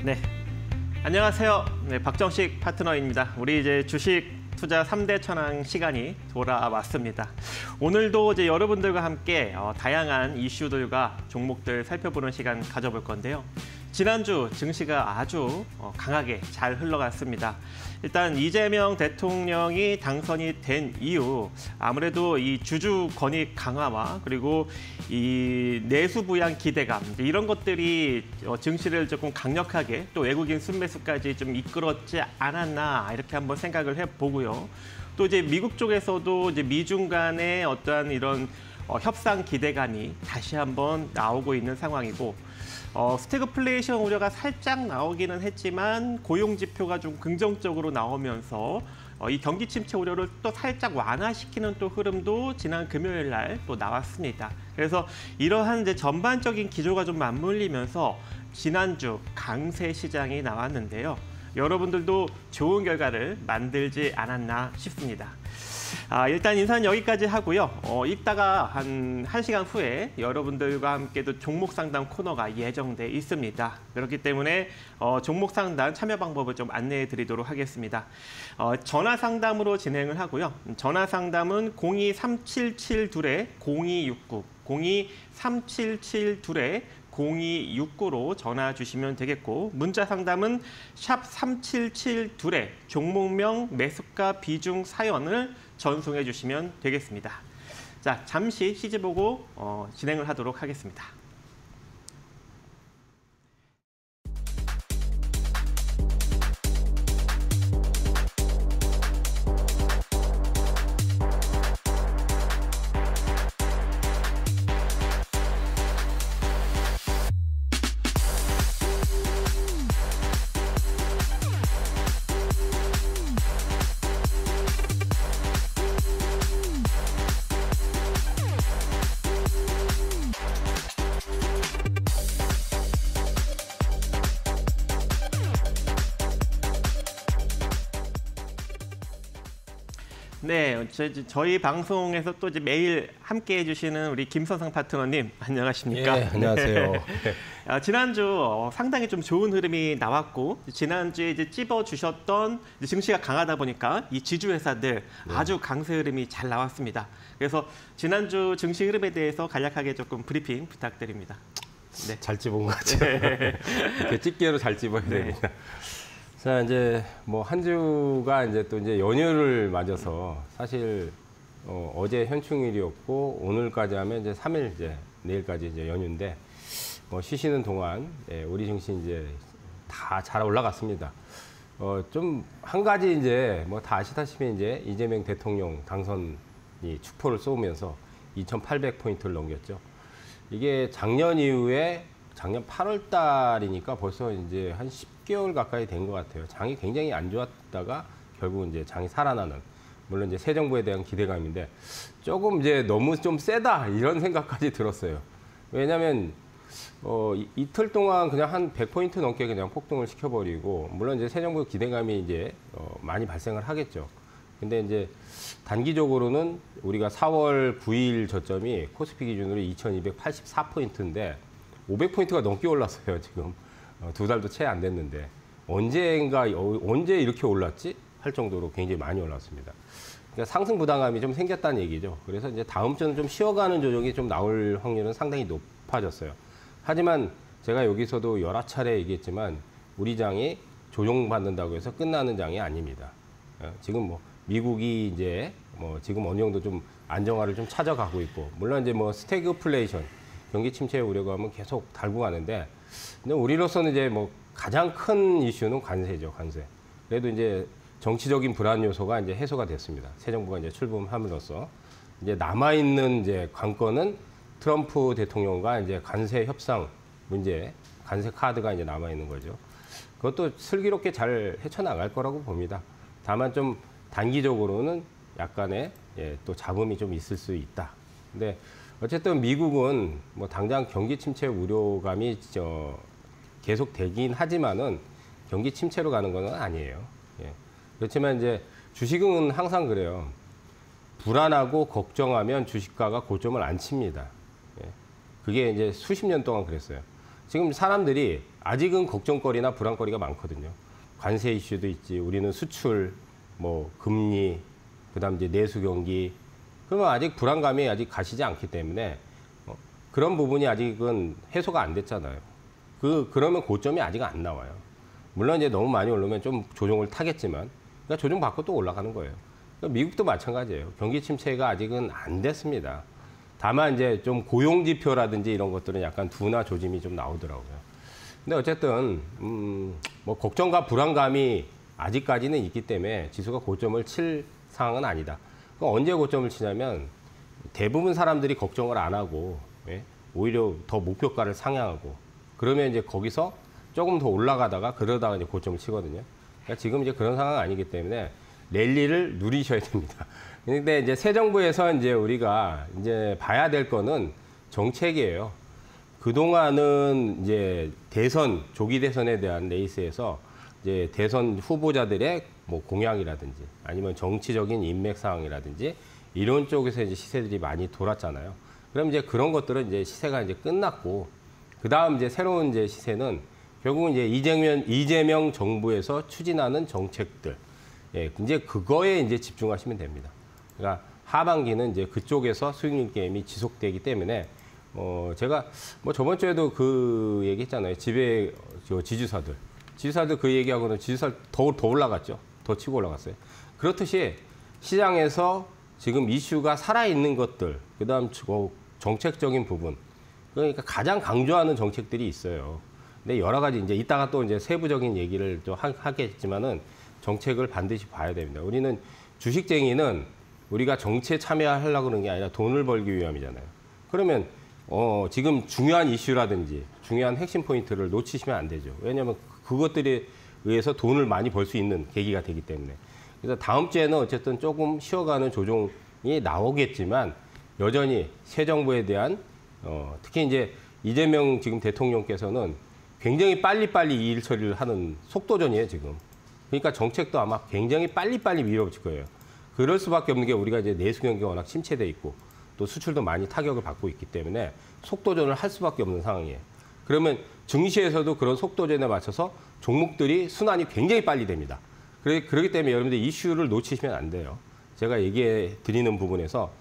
네, 안녕하세요. 네, 박정식 파트너입니다. 우리 이제 주식 투자 3대 천왕 시간이 돌아왔습니다. 오늘도 이제 여러분들과 함께 다양한 이슈들과 종목들 살펴보는 시간 가져볼 건데요. 지난주 증시가 아주 강하게 잘 흘러갔습니다. 일단 이재명 대통령이 당선이 된 이후 아무래도 이 주주 권익 강화와 그리고 이 내수 부양 기대감 이런 것들이 증시를 조금 강력하게 또 외국인 순매수까지 좀 이끌었지 않았나 이렇게 한번 생각을 해보고요. 또 이제 미국 쪽에서도 이제 미중 간의 어떠한 이런 협상 기대감이 다시 한번 나오고 있는 상황이고. 스태그플레이션 우려가 살짝 나오기는 했지만 고용 지표가 좀 긍정적으로 나오면서 이 경기 침체 우려를 또 살짝 완화시키는 또 흐름도 지난 금요일 날 또 나왔습니다. 그래서 이러한 이제 전반적인 기조가 좀 맞물리면서 지난주 강세 시장이 나왔는데요. 여러분들도 좋은 결과를 만들지 않았나 싶습니다. 일단 인사는 여기까지 하고요. 이따가 한 1시간 후에 여러분들과 함께도 종목 상담 코너가 예정돼 있습니다. 그렇기 때문에 종목 상담 참여 방법을 좀 안내해 드리도록 하겠습니다. 전화 상담으로 진행을 하고요. 전화 상담은 02-377-0269, 02-377-0269로 전화 주시면 되겠고 문자 상담은 샵 3772 종목명 매수가 비중 사연을 전송해 주시면 되겠습니다. 자, 잠시 CG 보고 진행을 하도록 하겠습니다. 네, 저희 방송에서 또 이제 매일 함께 해주시는 우리 김선상 파트너님 안녕하십니까? 예, 안녕하세요. 네. 지난주 상당히 좀 좋은 흐름이 나왔고 지난주에 이제 찝어주셨던 증시가 강하다 보니까 이 지주 회사들 아주 강세 흐름이 잘 나왔습니다. 그래서 지난주 증시 흐름에 대해서 간략하게 조금 브리핑 부탁드립니다. 네. 잘 찝은 것 같아요. 네. 이렇게 집게로 잘 찝어야 됩니다. 자, 이제 뭐 한 주가 이제 또 이제 연휴를 맞아서 사실 어제 현충일이었고 오늘까지 하면 이제 3일 이제 내일까지 이제 연휴인데 뭐 쉬시는 동안 우리 증시 이제 다 잘 올라갔습니다. 좀 한 가지 이제 뭐 다 아시다시피 이제 이재명 대통령 당선이 축포를 쏘면서 2,800포인트를 넘겼죠. 이게 작년 이후에 작년 8월 달이니까 벌써 이제 한 10개월 가까이 된 것 같아요. 장이 굉장히 안 좋았다가 결국 이제 장이 살아나는, 물론 이제 새 정부에 대한 기대감인데 조금 이제 너무 좀 세다 이런 생각까지 들었어요. 왜냐하면 이틀 동안 그냥 한 100포인트 넘게 그냥 폭등을 시켜버리고, 물론 이제 새 정부 기대감이 이제 많이 발생을 하겠죠. 근데 이제 단기적으로는 우리가 4월 9일 저점이 코스피 기준으로 2284포인트인데 500포인트가 넘게 올랐어요, 지금. 2달도 채 안 됐는데. 언제 이렇게 올랐지? 할 정도로 굉장히 많이 올랐습니다. 그러니까 상승 부담감이 좀 생겼다는 얘기죠. 그래서 이제 다음 주는 좀 쉬어가는 조정이 좀 나올 확률은 상당히 높아졌어요. 하지만 제가 여기서도 여러 차례 얘기했지만 우리 장이 조정받는다고 해서 끝나는 장이 아닙니다. 지금 뭐 미국이 이제 뭐 지금 어느 정도 좀 안정화를 좀 찾아가고 있고, 물론 이제 뭐 스태그플레이션, 경기 침체 우려감은 계속 달고 가는데, 근데 우리로서는 이제 뭐 가장 큰 이슈는 관세죠, 관세. 그래도 이제 정치적인 불안 요소가 이제 해소가 됐습니다. 새 정부가 이제 출범함으로써 이제 남아있는 이제 관건은 트럼프 대통령과 이제 관세 협상 문제, 관세 카드가 이제 남아있는 거죠. 그것도 슬기롭게 잘 헤쳐나갈 거라고 봅니다. 다만 좀 단기적으로는 약간의 또 잡음이 좀 있을 수 있다. 근데 어쨌든 미국은 뭐 당장 경기 침체 우려감이 계속 되긴 하지만은 경기 침체로 가는 건 아니에요. 그렇지만 이제 주식은 항상 그래요. 불안하고 걱정하면 주식가가 고점을 안 칩니다. 그게 이제 수십 년 동안 그랬어요. 지금 사람들이 아직은 걱정거리나 불안거리가 많거든요. 관세 이슈도 있지, 우리는 수출, 뭐 금리, 그다음 이제 내수 경기, 그러면 아직 불안감이 아직 가시지 않기 때문에 그런 부분이 아직은 해소가 안 됐잖아요. 그러면 고점이 아직 안 나와요. 물론 이제 너무 많이 오르면 좀 조정을 타겠지만, 그러니까 조정 받고 또 올라가는 거예요. 그러니까 미국도 마찬가지예요. 경기 침체가 아직은 안 됐습니다. 다만 이제 좀 고용 지표라든지 이런 것들은 약간 둔화 조짐이 좀 나오더라고요. 근데 어쨌든 뭐 걱정과 불안감이 아직까지는 있기 때문에 지수가 고점을 칠 상황은 아니다. 언제 고점을 치냐면 대부분 사람들이 걱정을 안 하고 오히려 더 목표가를 상향하고 그러면 이제 거기서 조금 더 올라가다가 그러다가 이제 고점을 치거든요. 그러니까 지금 이제 그런 상황은 아니기 때문에 랠리를 누리셔야 됩니다. 근데 이제 새 정부에서 이제 우리가 이제 봐야 될 거는 정책이에요. 그동안은 이제 대선, 조기 대선에 대한 레이스에서 이제 대선 후보자들의 뭐 공약이라든지 아니면 정치적인 인맥 사항이라든지 이런 쪽에서 이제 시세들이 많이 돌았잖아요. 그럼 이제 그런 것들은 이제 시세가 이제 끝났고, 그 다음 이제 새로운 이제 시세는 결국은 이제 이재명 정부에서 추진하는 정책들, 이제 그거에 이제 집중하시면 됩니다. 그러니까 하반기는 이제 그쪽에서 수익률 게임이 지속되기 때문에 제가 뭐 저번 주에도 그 얘기했잖아요. 지주사들 그 얘기하고는 지주사 더 올라갔죠. 더 치고 올라갔어요. 그렇듯이 시장에서 지금 이슈가 살아있는 것들, 그다음 정책적인 부분, 그러니까 가장 강조하는 정책들이 있어요. 근데 여러 가지 이제 이따가 또 이제 세부적인 얘기를 좀 하겠지만은 정책을 반드시 봐야 됩니다. 우리는 주식쟁이는 우리가 정치에 참여하려고 그러는 게 아니라 돈을 벌기 위함이잖아요. 그러면 지금 중요한 이슈라든지 중요한 핵심 포인트를 놓치시면 안 되죠. 왜냐하면 그것들에 의해서 돈을 많이 벌 수 있는 계기가 되기 때문에. 그래서 다음 주에는 어쨌든 조금 쉬어가는 조정이 나오겠지만 여전히 새 정부에 대한 특히 이제 이재명 지금 대통령께서는 굉장히 빨리빨리 이 일 처리를 하는 속도전이에요, 지금. 그러니까 정책도 아마 굉장히 빨리빨리 밀어붙일 거예요. 그럴 수밖에 없는 게 우리가 이제 내수 경기가 워낙 침체돼 있고 또 수출도 많이 타격을 받고 있기 때문에 속도전을 할 수밖에 없는 상황이에요. 그러면 증시에서도 그런 속도전에 맞춰서 종목들이 순환이 굉장히 빨리 됩니다. 그렇기 때문에 여러분들 이슈를 놓치시면 안 돼요. 제가 얘기해 드리는 부분에서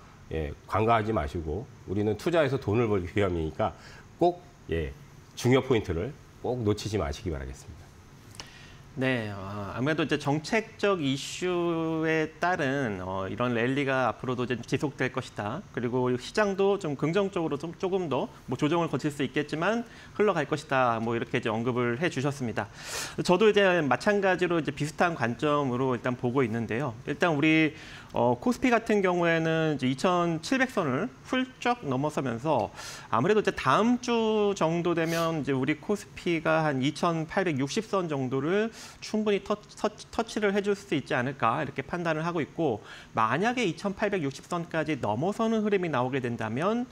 관가하지 마시고 우리는 투자해서 돈을 벌기 위함이니까 꼭 중요 포인트를 꼭 놓치지 마시기 바라겠습니다. 네, 아무래도 이제 정책적 이슈에 따른 이런 랠리가 앞으로도 이제 지속될 것이다. 그리고 시장도 좀 긍정적으로 좀 조금 더 뭐 조정을 거칠 수 있겠지만 흘러갈 것이다. 뭐 이렇게 이제 언급을 해주셨습니다. 저도 이제 마찬가지로 이제 비슷한 관점으로 일단 보고 있는데요. 일단 우리 코스피 같은 경우에는 이제 2,700선을 훌쩍 넘어서면서 아무래도 이제 다음 주 정도 되면 이제 우리 코스피가 한 2,860선 정도를 충분히 터치를 해줄 수 있지 않을까 이렇게 판단을 하고 있고, 만약에 2,860선까지 넘어서는 흐름이 나오게 된다면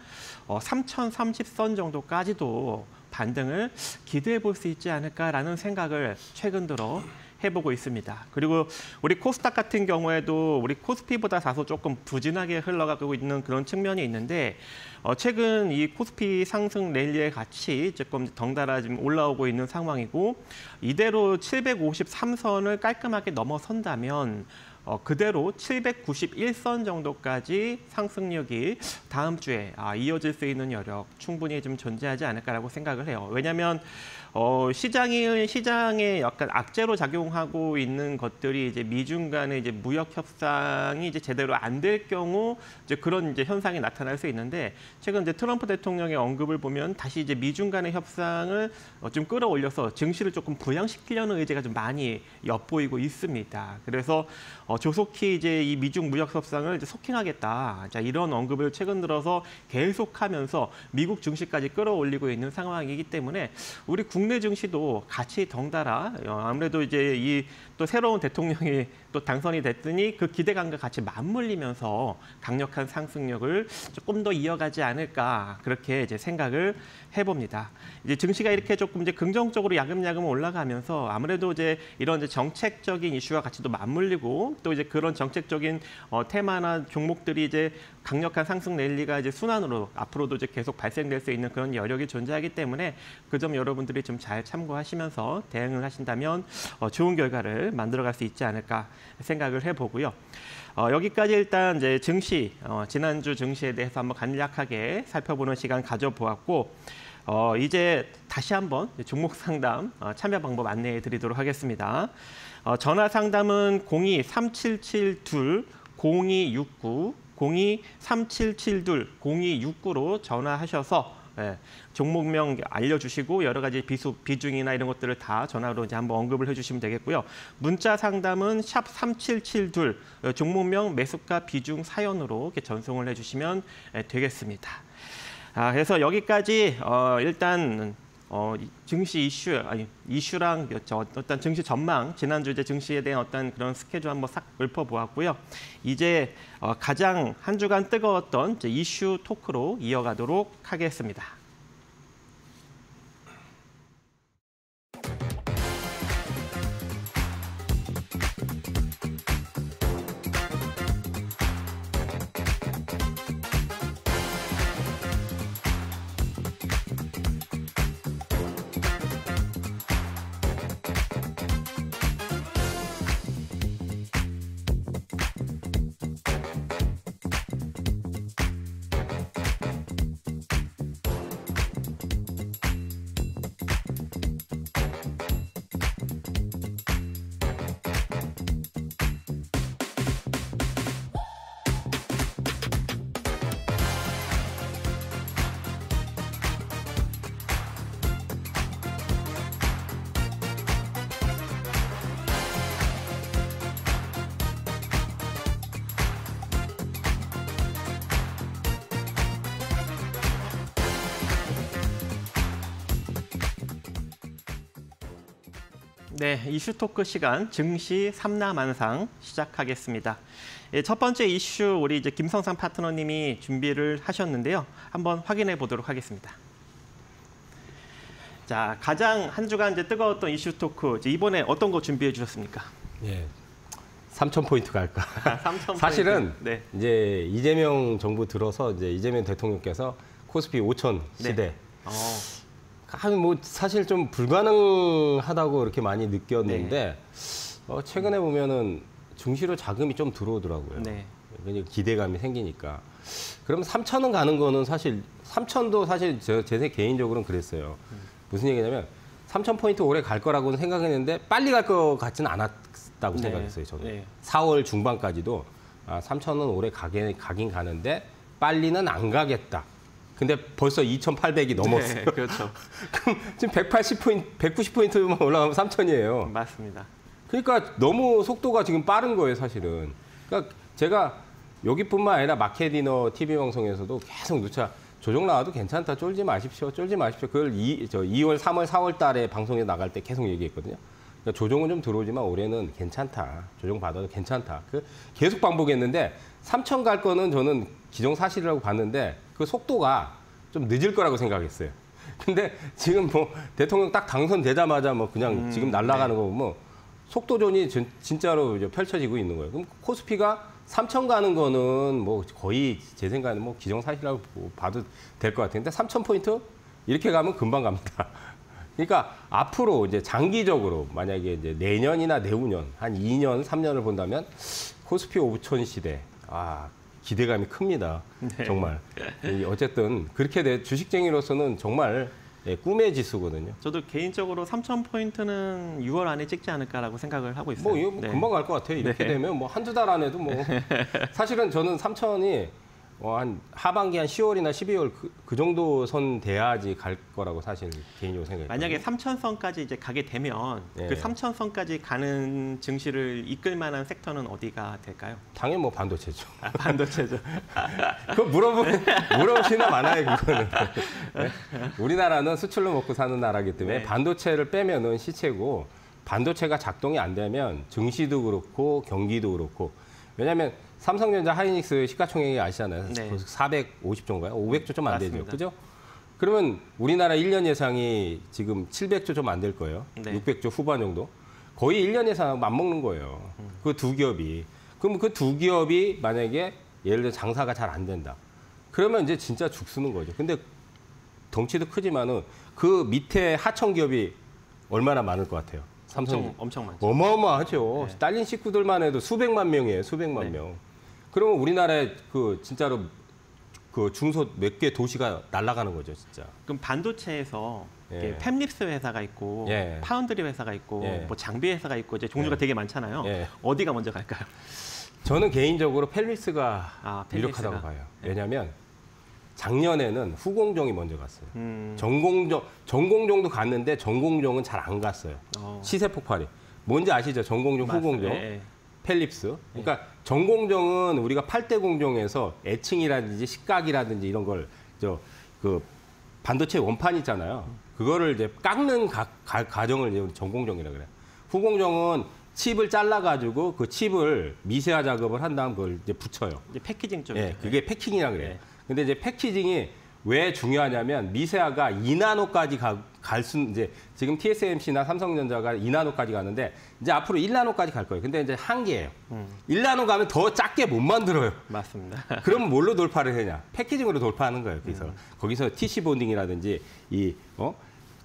3,030선 정도까지도 반등을 기대해 볼 수 있지 않을까라는 생각을 최근 들어 해보고 있습니다. 그리고 우리 코스닥 같은 경우에도 우리 코스피보다 다소 조금 부진하게 흘러가고 있는 그런 측면이 있는데 최근 이 코스피 상승 랠리의 같이 조금 덩달아 지금 올라오고 있는 상황이고, 이대로 753선을 깔끔하게 넘어선다면 그대로 791선 정도까지 상승력이 다음 주에 이어질 수 있는 여력 충분히 좀 존재하지 않을까라고 생각을 해요. 왜냐하면 시장에 약간 악재로 작용하고 있는 것들이 이제 미중 간의 이제 무역 협상이 이제 제대로 안 될 경우 이제 그런 이제 현상이 나타날 수 있는데, 최근 이제 트럼프 대통령의 언급을 보면 다시 이제 미중 간의 협상을 좀 끌어올려서 증시를 조금 부양시키려는 의지가 좀 많이 엿보이고 있습니다. 그래서 조속히 이제 이 미중 무역 협상을 이제 속행하겠다. 자, 이런 언급을 최근 들어서 계속하면서 미국 증시까지 끌어올리고 있는 상황이기 때문에 우리 국내 증시도 같이 덩달아 아무래도 이제 이 또 새로운 대통령이 또 당선이 됐더니 그 기대감과 같이 맞물리면서 강력한 상승력을 조금 더 이어가지 않을까 그렇게 이제 생각을 해봅니다. 이제 증시가 이렇게 조금 이제 긍정적으로 야금야금 올라가면서 아무래도 이제 이런 이제 정책적인 이슈와 같이 또 맞물리고 또 이제 그런 정책적인 테마나 종목들이 이제 강력한 상승 랠리가 이제 순환으로 앞으로도 이제 계속 발생될 수 있는 그런 여력이 존재하기 때문에 그 점 여러분들이 좀 잘 참고하시면서 대응을 하신다면 좋은 결과를 만들어갈 수 있지 않을까 생각을 해보고요. 여기까지 일단 이제 증시 지난주 증시에 대해서 한번 간략하게 살펴보는 시간 가져보았고 이제 다시 한번 종목 상담 참여 방법 안내해 드리도록 하겠습니다. 전화 상담은 02-3772-0269 02-3772-0269로 전화하셔서 종목명 알려주시고 여러 가지 비중이나 이런 것들을 다 전화로 이제 한번 언급을 해주시면 되겠고요. 문자 상담은 샵 3772 종목명 매수가 비중 사연으로 이렇게 전송을 해주시면 되겠습니다. 그래서 여기까지 일단 증시 이슈랑 어떤 증시 전망, 지난주 이제 증시에 대한 어떤 그런 스케줄 한번 싹 읊어보았고요. 이제 가장 한 주간 뜨거웠던 이제 이슈 토크로 이어가도록 하겠습니다. 네, 이슈 토크 시간 증시 삼라만상 시작하겠습니다. 첫 번째 이슈 우리 이제 김성삼 파트너님이 준비를 하셨는데요. 한번 확인해 보도록 하겠습니다. 자, 가장 한 주간 이제 뜨거웠던 이슈 토크 이번에 어떤 거 준비해 주셨습니까? 예, 3,000포인트 갈까? 3,000포인트. 사실은 네. 이제 이재명 정부 들어서 이제 이재명 대통령께서 코스피 5,000 시대. 네. 뭐 사실 좀 불가능하다고 이렇게 많이 느꼈는데 최근에 보면은 증시로 자금이 좀 들어오더라고요. 네. 왜냐면 기대감이 생기니까. 그러면 3,000은 가는 거는 사실 3,000도 사실 제 개인적으로는 그랬어요. 무슨 얘기냐면 3,000포인트 올해 갈 거라고는 생각했는데 빨리 갈 것 같지는 않았다고 생각했어요. 저는. 네. 4월 중반까지도 3,000은 올해 가긴 가는데 빨리는 안 가겠다. 근데 벌써 2,800이 넘었어요. 네, 그렇죠. 그럼 지금 180포인트, 190포인트만 올라가면 3,000이에요. 맞습니다. 그러니까 너무 속도가 지금 빠른 거예요, 사실은. 그러니까 제가 여기뿐만 아니라 마켓디너 TV 방송에서도 계속 누차 조정 나와도 괜찮다, 쫄지 마십시오. 그걸 2월, 3월, 4월 달에 방송에 나갈 때 계속 얘기했거든요. 그러니까 조정은 좀 들어오지만 올해는 괜찮다. 조정 받아도 괜찮다. 계속 반복했는데 3,000 갈 거는 저는 기정사실이라고 봤는데 그 속도가 좀 늦을 거라고 생각했어요. 근데 지금 뭐 대통령 딱 당선되자마자 뭐 그냥 지금 날아가는 거 보면 속도전이 진짜로 이제 펼쳐지고 있는 거예요. 그럼 코스피가 3,000 가는 거는 뭐 거의 제 생각에는 뭐 기정사실이라고 봐도 될 것 같은데 3,000포인트 이렇게 가면 금방 갑니다. 그러니까 앞으로 이제 장기적으로 만약에 이제 내년이나 내후년 한 2년, 3년을 본다면 코스피 5,000 시대 기대감이 큽니다. 네. 정말. 어쨌든 그렇게 주식쟁이로서는 정말 꿈의 지수거든요. 저도 개인적으로 3,000포인트는 6월 안에 찍지 않을까라고 생각을 하고 있어요. 뭐 이거 금방 갈 것 같아요. 이렇게 되면 뭐 한두 달 안에도 뭐 사실은 저는 3,000이 한 하반기 한 10월이나 12월 그 정도 선 돼야지 갈 거라고 사실 개인적으로 생각해요. 만약에 3천선까지 이제 가게 되면 예. 그 3천선까지 가는 증시를 이끌 만한 섹터는 어디가 될까요? 당연히 뭐 반도체죠. 아, 반도체죠. 그거 물어보시나 많아요, 그거는. 네? 우리나라는 수출로 먹고 사는 나라이기 때문에 네. 반도체를 빼면은 시체고 반도체가 작동이 안 되면 증시도 그렇고 경기도 그렇고 왜냐하면 삼성전자 하이닉스 시가총액이 아시잖아요. 네. 450조인가요? 500조 좀 안 되죠. 맞습니다. 그죠? 그러면 우리나라 1년 예상이 지금 700조 좀 안 될 거예요. 네. 600조 후반 정도. 거의 1년 예상 맞먹는 거예요. 그 두 기업이. 그럼 그 두 기업이 만약에 예를 들어 장사가 잘 안 된다. 그러면 이제 진짜 죽쓰는 거죠. 근데 덩치도 크지만은 그 밑에 하청 기업이 얼마나 많을 것 같아요? 삼성 엄청 많죠. 어마어마하죠. 네. 딸린 식구들만 해도 수백만 명이에요. 수백만 네. 명. 그러면 우리나라에 그 진짜로 그 중소 몇 개 도시가 날아가는 거죠, 진짜. 그럼 반도체에서 예. 이렇게 팹립스 회사가 있고 예. 파운드리 회사가 있고 예. 뭐 장비 회사가 있고 이제 종류가 예. 되게 많잖아요. 예. 어디가 먼저 갈까요? 저는 개인적으로 펠리스가 펠리스가. 유력하다고 봐요. 네. 왜냐하면 작년에는 후공정이 먼저 갔어요. 음. 전공정도 갔는데 전공정은 잘 안 갔어요. 시세 폭발이. 뭔지 아시죠? 전공정, 후공정, 예. 펠립스. 그러니까 전공정은 우리가 8대 공정에서 애칭이라든지 식각이라든지 이런 걸 그 반도체 원판 있잖아요. 그거를 이제 깎는 과정을 이제 우리 전공정이라고 그래요. 후공정은 칩을 잘라가지고 그 칩을 미세화 작업을 한 다음 그걸 이제 붙여요. 이제 패키징 쪽이죠. 예, 그게 패킹이라 그래요. 네. 근데 이제 패키징이 왜 중요하냐면 미세화가 2나노까지 갈 수 이제 지금 TSMC나 삼성전자가 2나노까지 가는데 이제 앞으로 1나노까지 갈 거예요. 근데 이제 한계예요. 1나노 가면 더 작게 못 만들어요. 맞습니다. 그럼 뭘로 돌파를 하냐? 패키징으로 돌파하는 거예요. 거기서 TC 본딩이라든지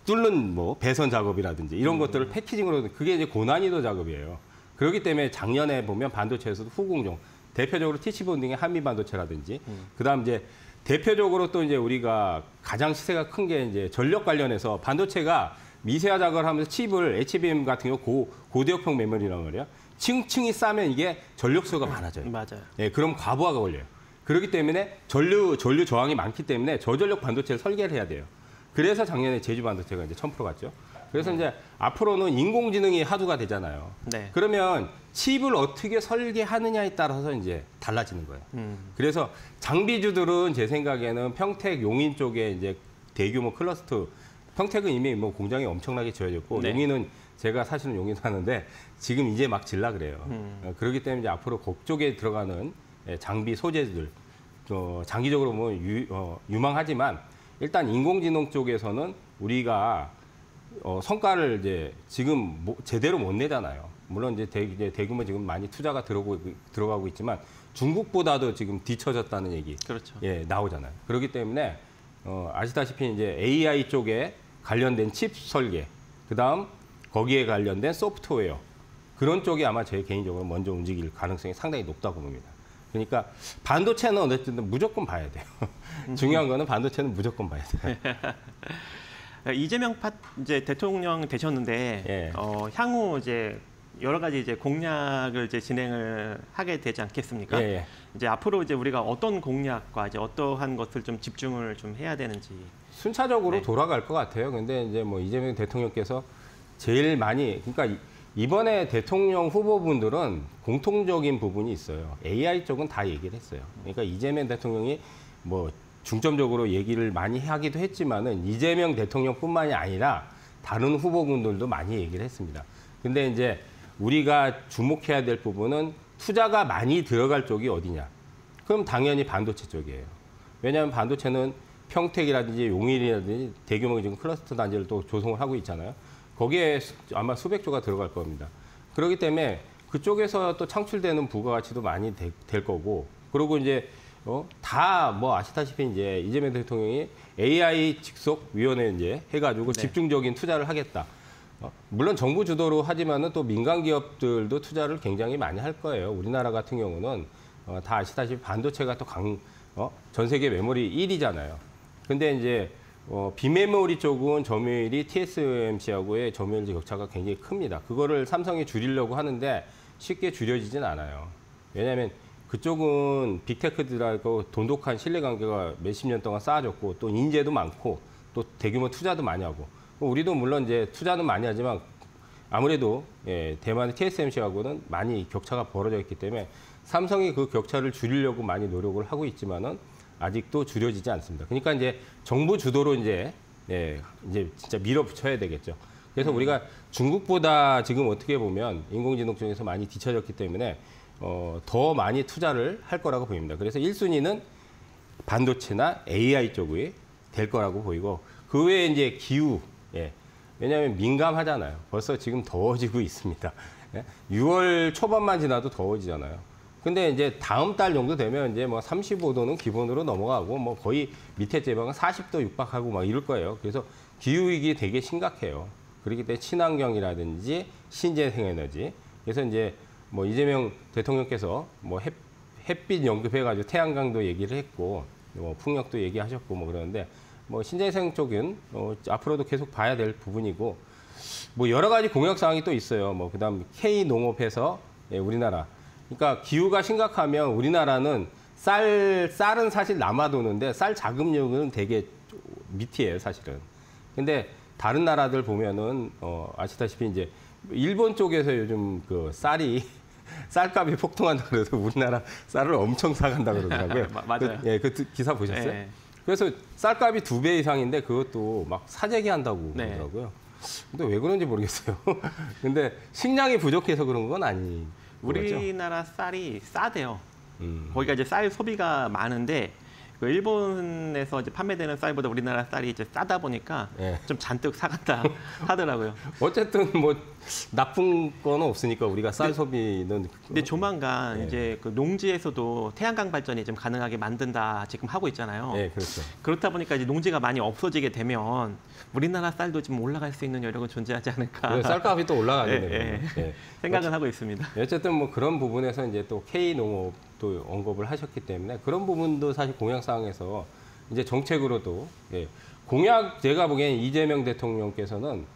뚫는 뭐 배선 작업이라든지 이런 것들을 패키징으로 그게 이제 고난이도 작업이에요. 그렇기 때문에 작년에 보면 반도체에서도 후공정 대표적으로 TC 본딩의 한미 반도체라든지 그다음 이제 대표적으로 또 이제 우리가 가장 시세가 큰 게 이제 전력 관련해서 반도체가 미세화 작업을 하면서 칩을 HBM 같은 경우 고대역폭 메모리란 말이에요. 층층이 싸면 이게 전력 수요가 많아져요. 맞아요. 예, 그럼 과부하가 걸려요. 그렇기 때문에 전류 저항이 많기 때문에 저전력 반도체를 설계를 해야 돼요. 그래서 작년에 제주 반도체가 이제 1000% 갔죠. 그래서 이제 앞으로는 인공지능이 화두가 되잖아요. 네. 그러면 칩을 어떻게 설계하느냐에 따라서 이제 달라지는 거예요. 그래서 장비주들은 제 생각에는 평택, 용인 쪽에 이제 대규모 클러스터, 평택은 이미 뭐 공장이 엄청나게 지어졌고 네. 용인은 제가 사실은 용인 사는데 지금 이제 막 질라 그래요. 그렇기 때문에 이제 앞으로 그쪽에 들어가는 장비 소재들 장기적으로 뭐 유망하지만 일단 인공지능 쪽에서는 우리가 성과를 이제 지금 제대로 못 내잖아요. 물론 이제 대규모 지금 많이 투자가 들어가고 있지만 중국보다도 지금 뒤처졌다는 얘기 그렇죠. 예, 나오잖아요. 그렇기 때문에 아시다시피 이제 AI 쪽에 관련된 칩 설계, 그다음 거기에 관련된 소프트웨어 그런 쪽이 아마 제 개인적으로 먼저 움직일 가능성이 상당히 높다고 봅니다. 그러니까 반도체는 어쨌든 무조건 봐야 돼요. 중요한 거는 반도체는 무조건 봐야 돼요. 이재명 이제 대통령 되셨는데 예. 향후 이제 여러 가지 이제 공약을 이제 진행을 하게 되지 않겠습니까? 예, 예. 이제 앞으로 이제 우리가 어떤 공약과 이제 어떠한 것을 좀 집중을 좀 해야 되는지. 순차적으로 네. 돌아갈 것 같아요. 근데 이제 뭐 이재명 대통령께서 제일 많이 그러니까 이번에 대통령 후보분들은 공통적인 부분이 있어요. AI 쪽은 다 얘기를 했어요. 그러니까 이재명 대통령이 뭐 중점적으로 얘기를 많이 하기도 했지만은 이재명 대통령뿐만이 아니라 다른 후보분들도 많이 얘기를 했습니다. 근데 이제 우리가 주목해야 될 부분은 투자가 많이 들어갈 쪽이 어디냐? 그럼 당연히 반도체 쪽이에요. 왜냐하면 반도체는 평택이라든지 용인이라든지 대규모 지금 클러스터 단지를 또 조성을 하고 있잖아요. 거기에 아마 수백 조가 들어갈 겁니다. 그렇기 때문에 그쪽에서 또 창출되는 부가가치도 많이 될 거고, 그리고 이제 다 뭐 아시다시피 이제 이재명 대통령이 AI 직속 위원회 이제 해가지고 네. 집중적인 투자를 하겠다. 물론 정부 주도로 하지만은 또 민간 기업들도 투자를 굉장히 많이 할 거예요. 우리나라 같은 경우는 다 아시다시피 반도체가 또 전 세계 메모리 1위잖아요. 근데 이제 비메모리 쪽은 점유율이 TSMC하고의 점유율 격차가 굉장히 큽니다. 그거를 삼성이 줄이려고 하는데 쉽게 줄여지진 않아요. 왜냐하면 그쪽은 빅테크들하고 돈독한 신뢰관계가 몇십 년 동안 쌓아졌고 또 인재도 많고 또 대규모 투자도 많이 하고 우리도 물론 이제 투자는 많이 하지만 아무래도 대만의 TSMC하고는 많이 격차가 벌어져 있기 때문에 삼성이 그 격차를 줄이려고 많이 노력을 하고 있지만은 아직도 줄여지지 않습니다. 그러니까 이제 정부 주도로 이제 진짜 밀어붙여야 되겠죠. 그래서 우리가 중국보다 지금 어떻게 보면 인공지능 쪽에서 많이 뒤처졌기 때문에 더 많이 투자를 할 거라고 보입니다. 그래서 1순위는 반도체나 AI 쪽이 될 거라고 보이고 그 외에 이제 기후, 왜냐하면 민감하잖아요. 벌써 지금 더워지고 있습니다. 6월 초반만 지나도 더워지잖아요. 근데 이제 다음 달 정도 되면 이제 뭐 35도는 기본으로 넘어가고 뭐 거의 밑에 지방은 40도 육박하고 막 이럴 거예요. 그래서 기후위기 되게 심각해요. 그렇기 때문에 친환경이라든지 신재생에너지. 그래서 이제 뭐 이재명 대통령께서 뭐 햇빛 언급해가지고 태양광도 얘기를 했고 뭐 풍력도 얘기하셨고 뭐 그러는데 뭐 신재생 쪽은 앞으로도 계속 봐야 될 부분이고 뭐 여러 가지 공약 사항이 또 있어요. 뭐 그다음 K 농업에서 우리나라 그러니까 기후가 심각하면 우리나라는 쌀은 사실 남아도는데 쌀 자급률은 되게 밑이에요, 사실은. 근데 다른 나라들 보면은 아시다시피 이제 일본 쪽에서 요즘 그 쌀값이 폭등한다 그래서 우리나라 쌀을 엄청 사간다 그러더라고요. 맞아요. 그 기사 보셨어요? 네. 그래서 쌀값이 2배 이상인데 그것도 막 사재기 한다고 네. 그러더라고요. 근데 왜 그런지 모르겠어요. 근데 식량이 부족해서 그런 건 아니. 우리나라 쌀이 싸대요. 거기가 이제 쌀 소비가 많은데 그 일본에서 이제 판매되는 쌀보다 우리나라 쌀이 이제 싸다 보니까 좀 잔뜩 사간다 하더라고요. 어쨌든 뭐 나쁜 건 없으니까 우리가 쌀 소비는. 근데 조만간 이제 그 농지에서도 태양광 발전이 좀 가능하게 만든다 지금 하고 있잖아요. 네, 그렇죠. 그렇다 보니까 이제 농지가 많이 없어지게 되면 우리나라 쌀도 좀 올라갈 수 있는 여력은 존재하지 않을까. 쌀값이 또 올라가게 되는 생각은 하고 있습니다. 어쨌든 뭐 그런 부분에서 이제 또 K 농업도 언급을 하셨기 때문에 그런 부분도 사실 공약 사항에서 이제 정책으로도 공약 제가 보기엔 이재명 대통령께서는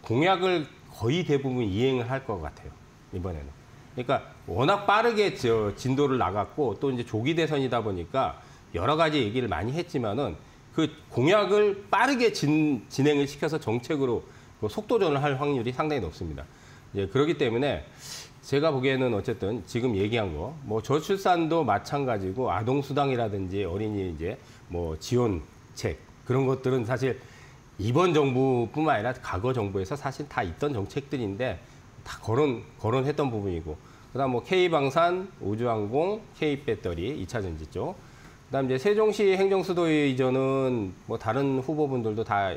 공약을 거의 대부분 이행을 할 것 같아요, 이번에는. 그러니까 워낙 빠르게 진도를 나갔고 또 이제 조기 대선이다 보니까 여러 가지 얘기를 많이 했지만은 그 공약을 빠르게 진행을 시켜서 정책으로 속도전을 할 확률이 상당히 높습니다. 그렇기 때문에 제가 보기에는 어쨌든 지금 얘기한 거, 뭐 저출산도 마찬가지고 아동수당이라든지 어린이 이제 뭐 지원책 그런 것들은 사실 이번 정부뿐만 아니라 과거 정부에서 사실 다 있던 정책들인데 다 거론했던 부분이고, 그다음 뭐 K방산, 우주항공, K배터리, 2차 전지 쪽, 그다음 이제 세종시 행정수도의 이전은 뭐 다른 후보분들도 다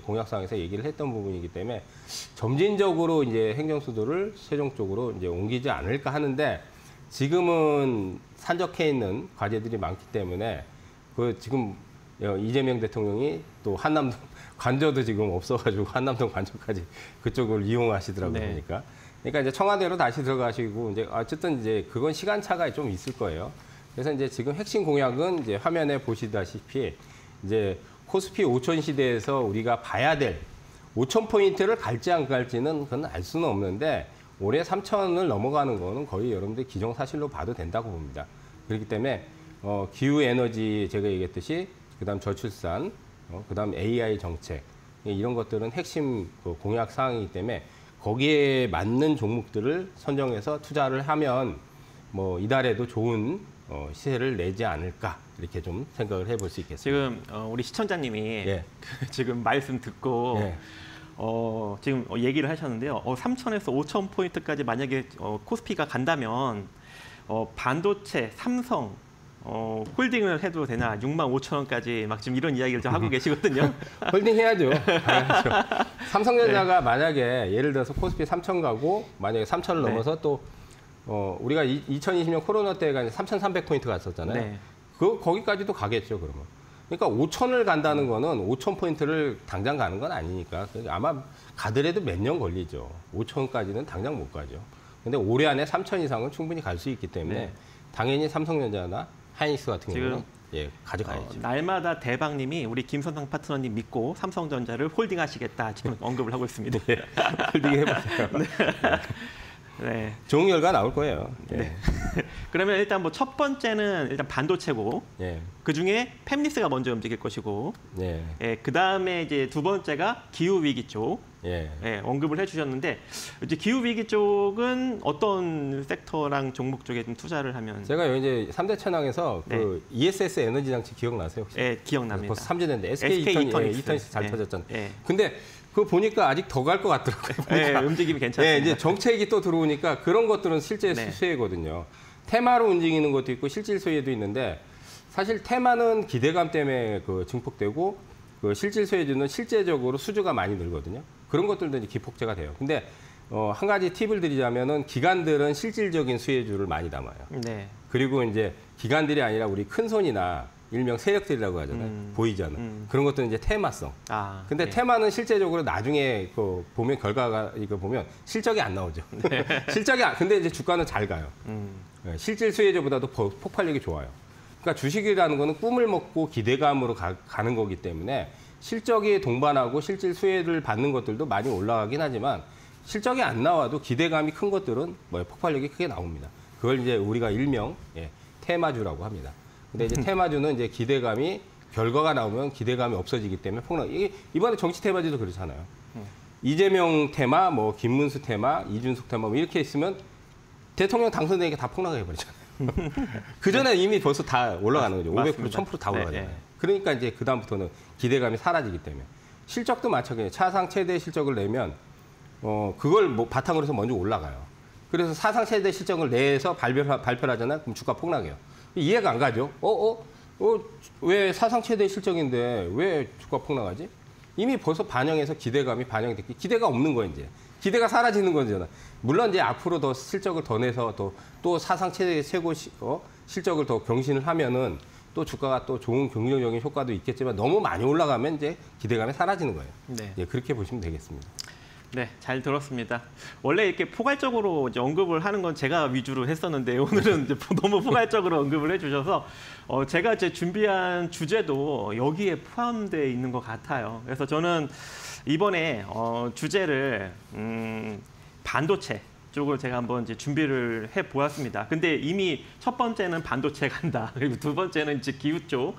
공약사항에서 얘기를 했던 부분이기 때문에 점진적으로 이제 행정수도를 세종 쪽으로 이제 옮기지 않을까 하는데 지금은 산적해 있는 과제들이 많기 때문에 그 지금 이재명 대통령이 또 한남동 관저도 지금 없어가지고 한남동 관저까지 그쪽을 이용하시더라고요. 보니까. 그러니까 이제 청와대로 다시 들어가시고 이제 어쨌든 이제 그건 시간차가 좀 있을 거예요. 그래서 이제 지금 핵심 공약은 이제 화면에 보시다시피 이제 코스피 5천 시대에서 우리가 봐야 될 5천 포인트를 갈지 안 갈지는 그건 알 수는 없는데 올해 3천을 넘어가는 거는 거의 여러분들 기정사실로 봐도 된다고 봅니다. 그렇기 때문에 기후 에너지 제가 얘기했듯이 그다음 저출산, 그다음 AI 정책 이런 것들은 핵심 공약 사항이기 때문에 거기에 맞는 종목들을 선정해서 투자를 하면 뭐 이달에도 좋은 시세를 내지 않을까 이렇게 좀 생각을 해볼 수 있겠습니다. 지금 우리 시청자님이 지금 말씀 듣고 지금 얘기를 하셨는데요. 3천에서 5천 포인트까지 만약에 코스피가 간다면 반도체, 삼성 홀딩을 해도 되나 6만 5천 원까지 막 지금 이런 이야기를 좀 하고 계시거든요. 홀딩 해야죠. 삼성전자가 만약에 예를 들어서 코스피 3천 가고 만약에 3천을 넘어서 또 우리가 2020년 코로나 때가 3,300포인트 갔었잖아요. 거기까지도 가겠죠, 그러면. 그러니까 5천을 간다는 거는 5,000포인트를 당장 가는 건 아니니까 아마 가더라도 몇 년 걸리죠. 5천까지는 당장 못 가죠. 근데 올해 안에 3천 이상은 충분히 갈 수 있기 때문에 당연히 삼성전자나 하이닉스 같은 경우는 가져가야죠. 날마다 대박님이 우리 김선상 파트너님 믿고 삼성전자를 홀딩하시겠다 지금 언급을 하고 있습니다. 홀딩 해보세요. 네. 좋은 결과 나올 거예요. 예. 네. 그러면 일단 뭐 첫 번째는 일단 반도체고, 예. 그 중에 팹리스가 먼저 움직일 것이고, 예. 예, 그 다음에 이제 두 번째가 기후 위기 쪽, 예. 예, 언급을 해주셨는데, 이제 기후 위기 쪽은 어떤 섹터랑 종목 쪽에 좀 투자를 하면? 제가 이제 3대 천왕에서 네. 그 ESS 에너지 장치 기억나세요? 혹시? 예, 기억납니다. 벌써 3년 됐는데 SK 이터니스 잘 예. 터졌잖아요. 예. 근데 그거 보니까 아직 더 갈 것 같더라고요. 예, 움직임이 괜찮습니다. 예, 이제 정책이 또 들어오니까 그런 것들은 실제 네. 수혜거든요. 테마로 움직이는 것도 있고 실질 수혜도 있는데 사실 테마는 기대감 때문에 그 증폭되고 그 실질 수혜주는 실제적으로 수주가 많이 늘거든요. 그런 것들도 이제 기폭제가 돼요. 근데 한 가지 팁을 드리자면은 기관들은 실질적인 수혜주를 많이 담아요. 네. 그리고 이제 기관들이 아니라 우리 큰 손이나 일명 세력들이라고 하잖아요. 보이잖아. 그런 것들은 이제 테마성. 아, 근데 예. 테마는 실제적으로 나중에 그 보면 결과가 이거 보면 실적이 안 나오죠. 실적이 근데 이제 주가는 잘 가요. 예, 실질 수혜주보다도 폭발력이 좋아요. 그러니까 주식이라는 거는 꿈을 먹고 기대감으로 가는 거기 때문에 실적이 동반하고 실질 수혜를 받는 것들도 많이 올라가긴 하지만 실적이 안 나와도 기대감이 큰 것들은 폭발력이 크게 나옵니다. 그걸 이제 우리가 일명 테마주라고 합니다. 근데 이제 테마주는 이제 기대감이 결과가 나오면 기대감이 없어지기 때문에 이게 이번에 정치 테마주도 그렇잖아요. 이재명 테마, 뭐 김문수 테마, 이준석 테마 뭐 이렇게 있으면 대통령 당선되니까 다 폭락해 버리잖아요. 그 전에 이미 벌써 다 올라가는 거죠. 500%, 1000%다 올라가잖아요. 네. 그러니까 이제 그 다음부터는 기대감이 사라지기 때문에 실적도 마찬가지예요. 차상 최대 실적을 내면 그걸 뭐 바탕으로 해서 먼저 올라가요. 그래서 사상 최대 실적을 내서 발표를 하잖아요. 그럼 주가 폭락해요. 이해가 안 가죠. 왜 사상 최대 실적인데 왜 주가 폭락하지? 이미 벌써 반영해서 기대감이 반영됐기 기대가 없는 거예요, 이제. 기대가 사라지는 거잖아. 물론 이제 앞으로 더 실적을 더 내서 또 사상 최고 실적을 더 경신을 하면은 또 주가가 또 좋은 긍정적인 효과도 있겠지만 너무 많이 올라가면 이제 기대감이 사라지는 거예요. 네. 예, 그렇게 보시면 되겠습니다. 네, 잘 들었습니다. 원래 이렇게 포괄적으로 이제 언급을 하는 건 제가 위주로 했었는데 오늘은 이제 너무 포괄적으로 언급을 해주셔서 제가 이제 준비한 주제도 여기에 포함되어 있는 것 같아요. 그래서 저는 이번에 주제를 반도체 쪽을 제가 한번 이제 준비를 해 보았습니다. 근데 이미 첫 번째는 반도체 간다. 그리고 두 번째는 이제 기후 쪽,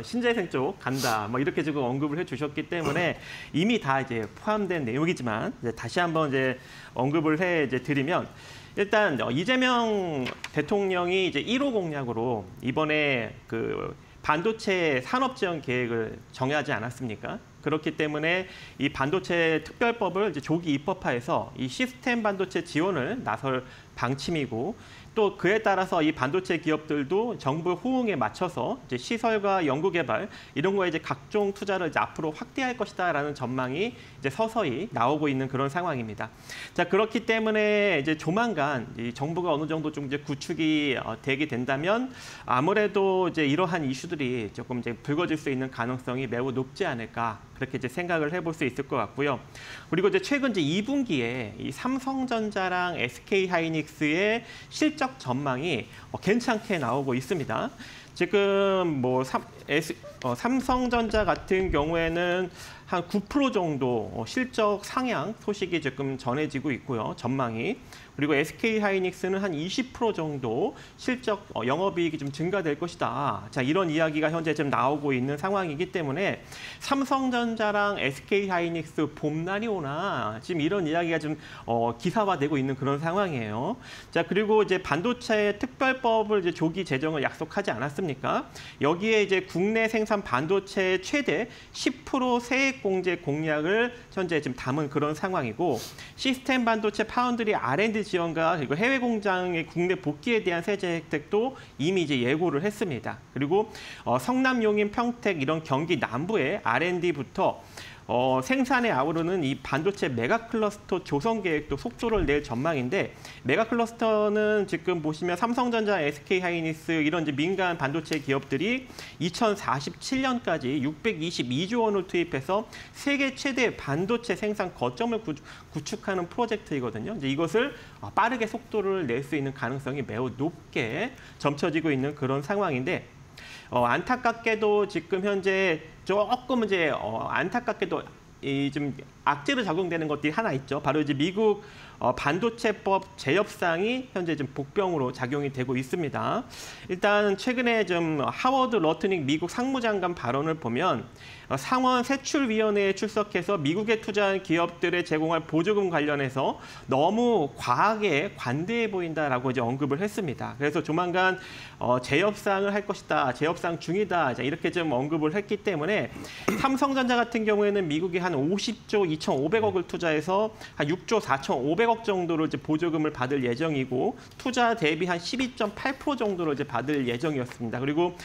신재생 쪽 간다. 뭐 이렇게 지금 언급을 해 주셨기 때문에 이미 다 이제 포함된 내용이지만 이제 다시 한번 이제 언급을 해 이제 드리면 일단 이재명 대통령이 이제 1호 공약으로 이번에 그 반도체 산업 지원 계획을 정하지 않았습니까? 그렇기 때문에 이 반도체 특별법을 이제 조기 입법화해서 이 시스템 반도체 지원을 나설 방침이고 또 그에 따라서 이 반도체 기업들도 정부 호응에 맞춰서 이제 시설과 연구개발 이런 거에 이제 각종 투자를 이제 앞으로 확대할 것이다라는 전망이 이제 서서히 나오고 있는 그런 상황입니다. 자, 그렇기 때문에 이제 조만간 이 정부가 어느 정도 좀 이제 구축이 되게 된다면 아무래도 이제 이러한 이슈들이 조금 이제 불거질 수 있는 가능성이 매우 높지 않을까 그렇게 이제 생각을 해볼 수 있을 것 같고요. 그리고 이제 최근 이제 2분기에 이 삼성전자랑 SK하이닉스의 실적 전망이 괜찮게 나오고 있습니다. 지금 뭐 삼성전자 같은 경우에는 한 9% 정도 실적 상향 소식이 지금 전해지고 있고요. 전망이. 그리고 SK하이닉스는 한 20% 정도 실적 영업이익이 좀 증가될 것이다. 자, 이런 이야기가 현재 지금 나오고 있는 상황이기 때문에 삼성전자랑 SK하이닉스 봄날이 오나 지금 이런 이야기가 좀 기사화되고 있는 그런 상황이에요. 자, 그리고 이제 반도체 특별법을 이제 조기 제정을 약속하지 않았습니까? 여기에 이제 국내 생산 반도체 최대 10% 세액 공제 공약을 현재 지금 담은 그런 상황이고 시스템 반도체 파운드리 R&D 지원과 그리고 해외 공장의 국내 복귀에 대한 세제 혜택도 이미 이제 예고를 했습니다. 그리고 성남, 용인, 평택 이런 경기 남부의 R&D부터 생산에 아우르는 이 반도체 메가클러스터 조성 계획도 속도를 낼 전망인데 메가클러스터는 지금 보시면 삼성전자, SK하이닉스 이런 이제 민간 반도체 기업들이 2047년까지 622조 원을 투입해서 세계 최대 반도체 생산 거점을 구축하는 프로젝트이거든요. 이제 이것을 빠르게 속도를 낼 수 있는 가능성이 매우 높게 점쳐지고 있는 그런 상황인데 안타깝게도 지금 현재 조금 이제 안타깝게도 이 좀 악재로 작용되는 것들이 하나 있죠. 바로 이제 미국 반도체법 재협상이 현재 좀 복병으로 작용이 되고 있습니다. 일단 최근에 좀 하워드 러트닉 미국 상무장관 발언을 보면 상원 세출위원회에 출석해서 미국에 투자한 기업들에 제공할 보조금 관련해서 너무 과하게 관대해 보인다라고 이제 언급을 했습니다. 그래서 조만간 재협상을 할 것이다, 재협상 중이다 이렇게 좀 언급을 했기 때문에 삼성전자 같은 경우에는 미국이 한 50조 2,500억을 투자해서 한 6조 4,500억 정도로 이제 보조금을 받을 예정이고 투자 대비 한 12.8% 정도로 이제 받을 예정이었습니다. 그리고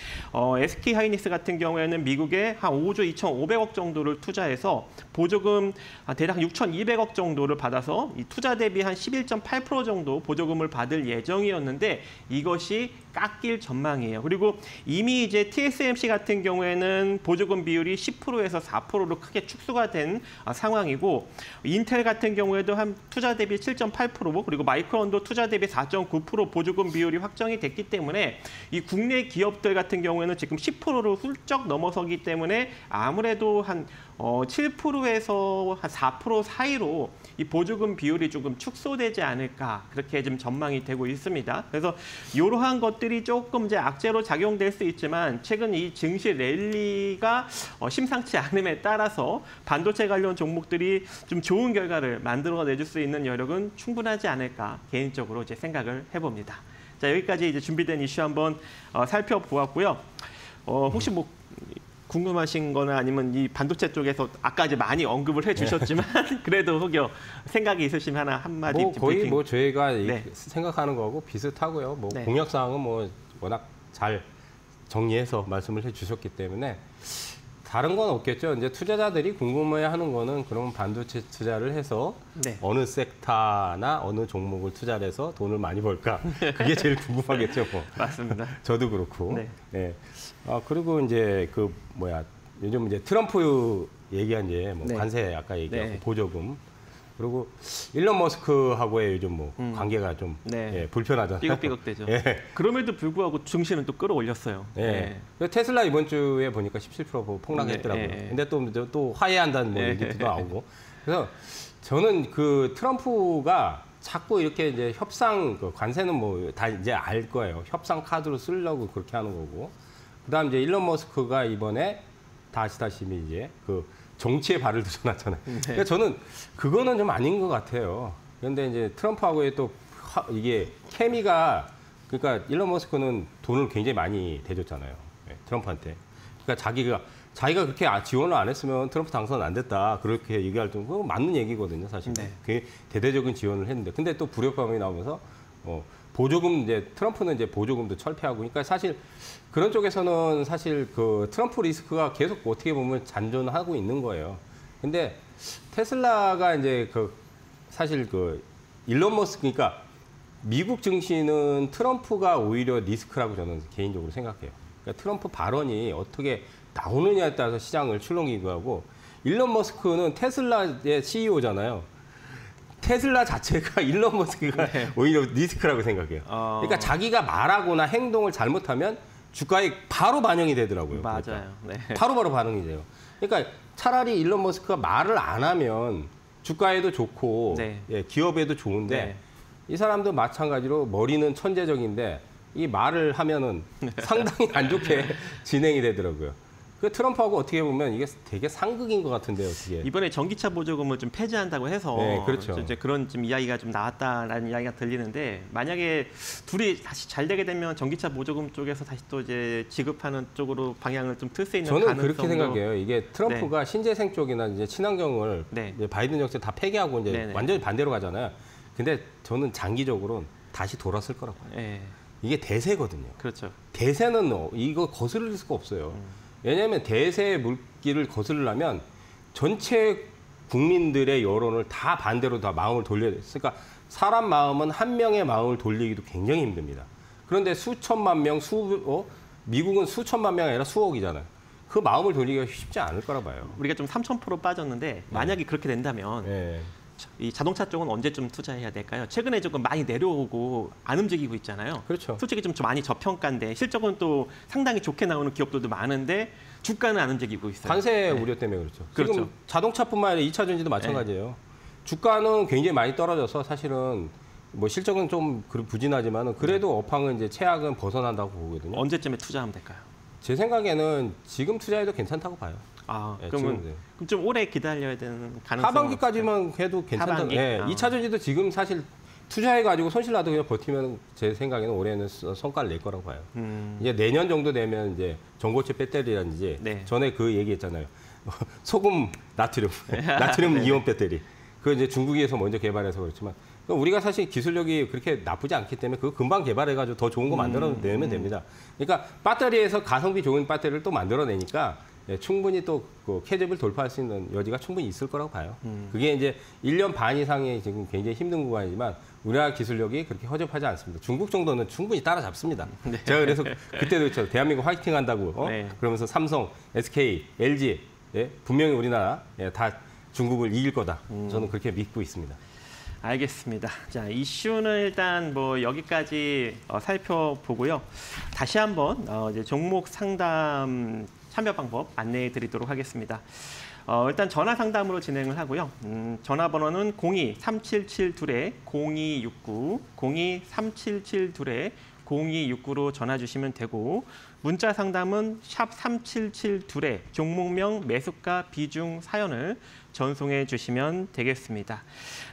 SK 하이닉스 같은 경우에는 미국에 한 5조 2,500억 정도를 투자해서 보조금 대략 6,200억 정도를 받아서 이 투자 대비 한 11.8% 정도 보조금을 받을 예정이었는데 이것이 깎일 전망이에요. 그리고 이미 이제 TSMC 같은 경우에는 보조금 비율이 10%에서 4%로 크게 축소가 된 상황이고 인텔 같은 경우에도 한 투자 대비 7.8% 그리고 마이크론도 투자 대비 4.9% 보조금 비율이 확정이 됐기 때문에 이 국내 기업들 같은 경우에는 지금 10%를 훌쩍 넘어서기 때문에 아무래도 한 7%에서 한 4% 사이로 이 보조금 비율이 조금 축소되지 않을까 그렇게 좀 전망이 되고 있습니다. 그래서 이러한 것들이 조금 이제 악재로 작용될 수 있지만 최근 이 증시 랠리가 심상치 않음에 따라서 반도체 관련 종목들이 좀 좋은 결과를 만들어내줄 수 있는 여력은 충분하지 않을까 개인적으로 이제 생각을 해봅니다. 자, 여기까지 이제 준비된 이슈 한번 살펴보았고요. 혹시 뭐 궁금하신 거나 아니면 이 반도체 쪽에서 아까 이제 많이 언급을 해주셨지만 그래도 혹여 생각이 있으시면 하나 한마디. 거의 브리핑. 뭐 저희가 네. 생각하는 거하고 비슷하고요. 뭐 네. 공약 사항은 뭐 워낙 잘 정리해서 말씀을 해주셨기 때문에 다른 건 없겠죠. 이제 투자자들이 궁금해하는 거는 그럼 반도체 투자를 해서 네. 어느 섹터나 어느 종목을 투자를 해서 돈을 많이 벌까? 그게 제일 궁금하겠죠. 뭐. 맞습니다. 저도 그렇고. 네. 네. 그리고 이제 요즘 이제 트럼프 얘기한 이제 뭐 네. 관세 아까 얘기하고 네. 보조금. 그리고 일론 머스크하고의 요즘 뭐 관계가 좀 네. 불편하잖아요. 삐걱삐걱대죠. 예. 그럼에도 불구하고 증시는 또 끌어올렸어요. 예. 테슬라 이번 주에 보니까 17% 폭락했더라고요. 네, 예. 근데 또 화해한다는 뭐 예. 얘기도 나오고. 그래서 저는 그 트럼프가 자꾸 이렇게 이제 협상 관세는 뭐 다 이제 알 거예요. 협상 카드로 쓰려고 그렇게 하는 거고. 그다음 이제 일론 머스크가 이번에 다 아시다시피 이제 그 정치에 발을 들여놨잖아요. 네. 그러니까 저는 그거는 좀 아닌 것 같아요. 그런데 이제 트럼프하고의 또 이게 케미가 그러니까 일론 머스크는 돈을 굉장히 많이 대줬잖아요. 네, 트럼프한테. 그러니까 자기가 그렇게 지원을 안 했으면 트럼프 당선 안 됐다. 그렇게 얘기할 때 그거 맞는 얘기거든요, 사실. 네. 그 대대적인 지원을 했는데. 근데 또 불협화음이 나오면서 보조금 이제 트럼프는 이제 보조금도 철폐하고 그러니까 사실 그런 쪽에서는 사실 그 트럼프 리스크가 계속 어떻게 보면 잔존하고 있는 거예요. 근데 테슬라가 이제 사실 일론 머스크 그러니까 미국 증시는 트럼프가 오히려 리스크라고 저는 개인적으로 생각해요. 그러니까 트럼프 발언이 어떻게 나오느냐에 따라서 시장을 출렁이고 일론 머스크는 테슬라의 CEO잖아요. 테슬라 자체가 일론 머스크가 네. 오히려 리스크라고 생각해요. 그러니까 자기가 말하거나 행동을 잘못하면 주가에 바로 반영이 되더라고요. 맞아요. 그러니까. 네. 바로바로 반응이 돼요. 그러니까 차라리 일론 머스크가 말을 안 하면 주가에도 좋고 네. 예, 기업에도 좋은데 네. 이 사람도 마찬가지로 머리는 천재적인데 이 말을 하면은 상당히 안 좋게 진행이 되더라고요. 그 트럼프하고 어떻게 보면 이게 되게 상극인 것 같은데요, 어떻게? 이번에 전기차 보조금을 좀 폐지한다고 해서 네, 그렇죠. 이제 그런 좀 이야기가 좀 나왔다라는 이야기가 들리는데 만약에 둘이 다시 잘 되게 되면 전기차 보조금 쪽에서 다시 또 이제 지급하는 쪽으로 방향을 좀 틀 수 있는 저는 가능성도 그렇게 생각해요. 이게 트럼프가 신재생 쪽이나 이제 친환경을 네. 이제 바이든 정책 다 폐기하고 이제 네네. 완전히 반대로 가잖아요. 근데 저는 장기적으로는 다시 돌았을 거라고 봐요. 네, 이게 대세거든요. 그렇죠. 대세는 이거 거스를 수가 없어요. 왜냐하면 대세의 물길을 거스르려면 전체 국민들의 여론을 다 반대로 다 마음을 돌려야 돼요. 그러니까 사람 마음은 한 명의 마음을 돌리기도 굉장히 힘듭니다. 그런데 수천만 명, 미국은 수천만 명이 아니라 수억이잖아요. 그 마음을 돌리기가 쉽지 않을 거라 봐요. 우리가 좀 3,000% 빠졌는데 만약에 그렇게 된다면 네. 이 자동차 쪽은 언제쯤 투자해야 될까요? 최근에 조금 많이 내려오고 안 움직이고 있잖아요. 그렇죠. 솔직히 좀 많이 저평가인데 실적은 또 상당히 좋게 나오는 기업들도 많은데 주가는 안 움직이고 있어요. 관세 우려 때문에 그렇죠. 그렇죠. 지금 자동차뿐만 아니라 2차 전지도 마찬가지예요. 주가는 굉장히 많이 떨어져서 사실은 뭐 실적은 좀 부진하지만 그래도 업황은 이제 최악은 벗어난다고 보거든요. 언제쯤에 투자하면 될까요? 제 생각에는 지금 투자해도 괜찮다고 봐요. 아, 네, 그러면 지금, 네. 그럼 좀 오래 기다려야 되는 가능성은 하반기까지만 해도 괜찮다. 하반기? 네, 아. 2차 전지도 지금 사실 투자해가지고 손실 나도 그냥 버티면 제 생각에는 올해는 성과를 낼 거라고 봐요. 이제 내년 정도 되면 이제 전고체 배터리라든지 네. 전에 그 얘기했잖아요. 소금 나트륨 네. 이온 배터리. 그 이제 중국에서 먼저 개발해서 그렇지만 우리가 사실 기술력이 그렇게 나쁘지 않기 때문에 그거 금방 개발해가지고 더 좋은 거 만들어내면 됩니다. 그러니까 배터리에서 가성비 좋은 배터리를 또 만들어내니까 충분히 또 그 캐집을 돌파할 수 있는 여지가 충분히 있을 거라고 봐요. 그게 이제 1년 반 이상의 지금 굉장히 힘든 구간이지만 우리나라 기술력이 그렇게 허접하지 않습니다. 중국 정도는 충분히 따라잡습니다. 네. 제가 그래서 그때도 있죠. 대한민국 화이팅 한다고. 네. 그러면서 삼성, SK, LG 분명히 우리나라 다 중국을 이길 거다. 저는 그렇게 믿고 있습니다. 알겠습니다. 자, 이슈는 일단 뭐 여기까지 살펴보고요. 다시 한번 이제 종목 상담 참여 방법 안내해 드리도록 하겠습니다. 일단 전화 상담으로 진행을 하고요. 전화번호는 02-377-0269, 02-377-0269로 전화 주시면 되고 문자 상담은 샵 3772, 종목명, 매수가, 비중, 사연을 전송해 주시면 되겠습니다.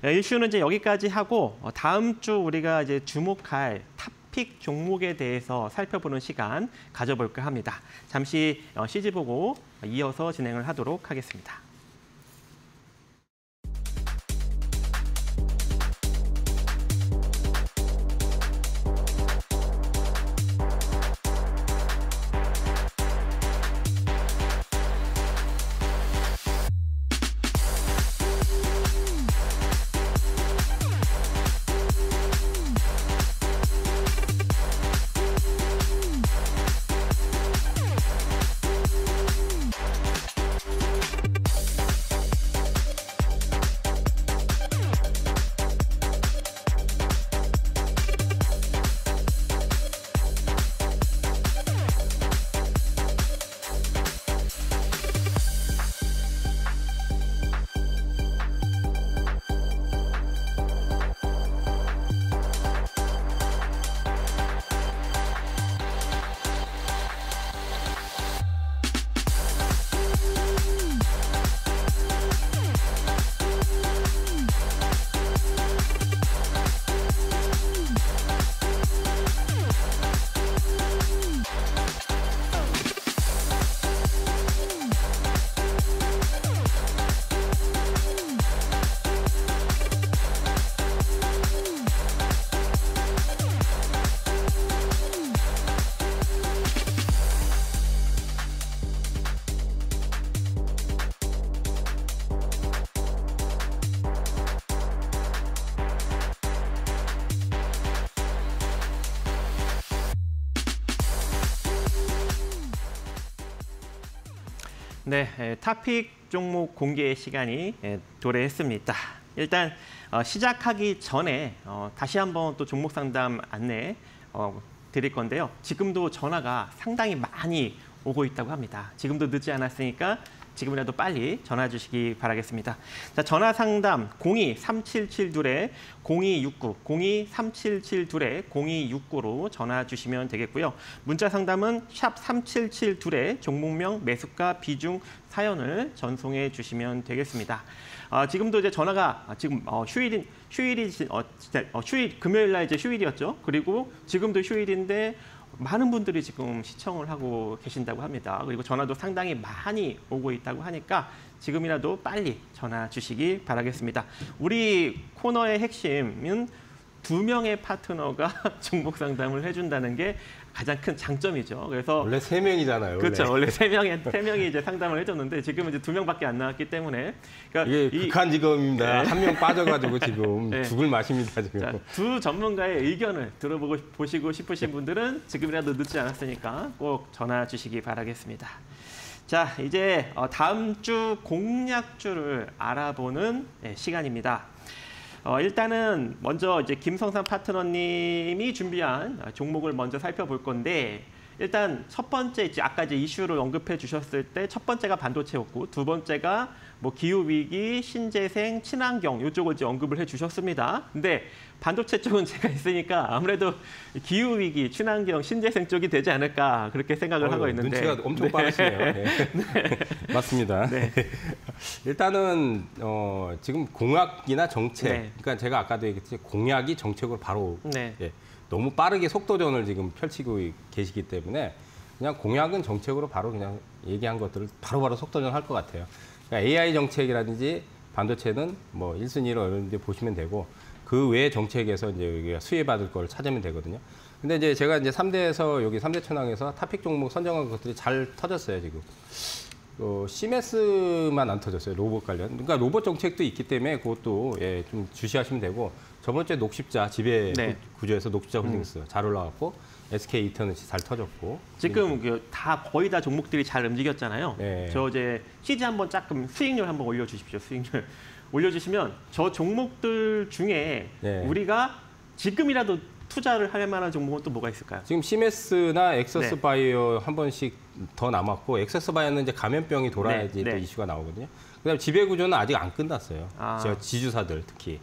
이슈는 이제 여기까지 하고 다음 주 우리가 이제 주목할 탑픽 종목에 대해서 살펴보는 시간 가져볼까 합니다. 잠시 CG 보고 이어서 진행을 하도록 하겠습니다. 네, 탑픽 종목 공개 시간이 도래했습니다. 일단 시작하기 전에 다시 한번 또 종목 상담 안내 드릴 건데요. 지금도 전화가 상당히 많이 오고 있다고 합니다. 지금도 늦지 않았으니까 지금이라도 빨리 전화 주시기 바라겠습니다. 자, 전화 상담 02-377-0269, 02-377-0269로 전화 주시면 되겠고요. 문자 상담은 샵 3772, 종목명, 매수가, 비중, 사연을 전송해 주시면 되겠습니다. 지금도 이제 전화가 지금 금요일 날 이제 휴일이었죠. 그리고 지금도 휴일인데 많은 분들이 지금 시청을 하고 계신다고 합니다. 그리고 전화도 상당히 많이 오고 있다고 하니까 지금이라도 빨리 전화 주시기 바라겠습니다. 우리 코너의 핵심은 2명의 파트너가 종목 상담을 해준다는 게 가장 큰 장점이죠. 그래서 원래 3명이잖아요. 그렇죠. 원래 3명이 이제 상담을 해줬는데 지금은 이제 2명밖에 안 나왔기 때문에 그러니까 이게 극한 직업입니다. 네. 한 명 빠져가지고 지금 네. 죽을 맛입니다. 지금. 자, 두 전문가의 의견을 들어보시고 싶으신 분들은 지금이라도 늦지 않았으니까 꼭 전화 주시기 바라겠습니다. 자, 이제 다음 주 공략주를 알아보는 시간입니다. 일단은 먼저 이제 김성삼 파트너님이 준비한 종목을 먼저 살펴볼 건데 일단 첫 번째 이제 아까 이제 이슈를 언급해 주셨을 때 첫 번째가 반도체였고 두 번째가 뭐 기후 위기, 신재생, 친환경 이쪽을 이제 언급을 해 주셨습니다. 근데 반도체 쪽은 제가 있으니까 아무래도 기후 위기, 친환경, 신재생 쪽이 되지 않을까 그렇게 생각을 하고 있는데 눈치가 엄청 빠르시네요. 네. 맞습니다. 네. 일단은 지금 공약이나 정책, 네. 그러니까 제가 아까도 얘기했듯이 공약이 정책으로 바로 네. 예, 너무 빠르게 속도전을 지금 펼치고 계시기 때문에 그냥 공약은 정책으로 바로 그냥 얘기한 것들을 바로바로 속도전 할 것 같아요. 그러니까 AI 정책이라든지 반도체는 뭐 1순위로 이런 데 보시면 되고 그 외의 정책에서 이제 여기가 수혜받을 걸 찾으면 되거든요. 근데 이제 제가 이제 3대에서 여기 3대 천왕에서 타픽 종목 선정한 것들이 잘 터졌어요, 지금. 시메스만 안 터졌어요, 로봇 관련. 그러니까 로봇 정책도 있기 때문에 그것도 예, 좀 주시하시면 되고 저번 주에 녹십자 지배 네. 구조에서 녹십자 홀딩스 잘 올라갔고 SK 이터넷이 잘 터졌고 지금 다 거의 다 종목들이 잘 움직였잖아요. 네. 저 이제 CG 한번 조금 수익률 한번 올려주십시오. 수익률 올려주시면 저 종목들 중에 네. 우리가 지금이라도 투자를 할 만한 종목은 또 뭐가 있을까요? 지금 시메스나 네. 엑서스 바이오 한 번씩 더 남았고 엑서스 바이오는 이제 감염병이 돌아야지 네. 또 네. 이슈가 나오거든요. 그다음 지배 구조는 아직 안 끝났어요. 아. 저 지주사들 특히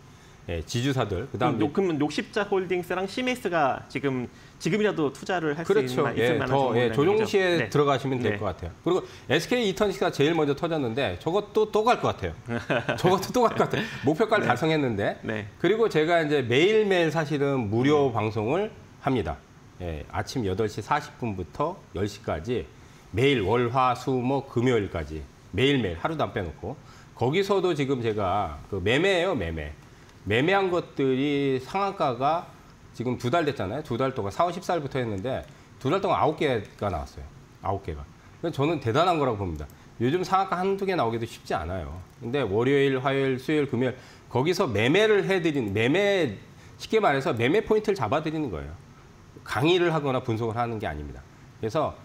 예, 지주사들 그다음 그러면 녹십자 홀딩스랑 시메스가 지금이라도 투자를 할 수 그렇죠. 있을 예, 만한 더 종목이라는 조정 얘기죠? 시에 네. 들어가시면 될 네. 것 같아요. 그리고 SK 이터넷가 제일 먼저 터졌는데 저것도 또 갈 것 같아요. 저것도 또 갈 것 같아요. 목표가를 네. 달성했는데 네. 그리고 제가 이제 매일매일 사실은 무료 방송을 합니다. 예, 아침 8시 40분부터 10시까지 매일 월, 화, 수, 목, 금요일까지 매일매일 하루도 안 빼놓고 거기서도 지금 제가 그 매매예요, 매매. 매매한 것들이 상한가가 지금 2달 됐잖아요. 2달 동안 4월 14일부터 했는데 2달 동안 9개가 나왔어요. 9개가. 저는 대단한 거라고 봅니다. 요즘 상한가 한두 개 나오기도 쉽지 않아요. 근데 월요일, 화요일, 수요일, 금요일 거기서 매매를 해드리는 쉽게 말해서 매매 포인트를 잡아드리는 거예요. 강의를 하거나 분석을 하는 게 아닙니다. 그래서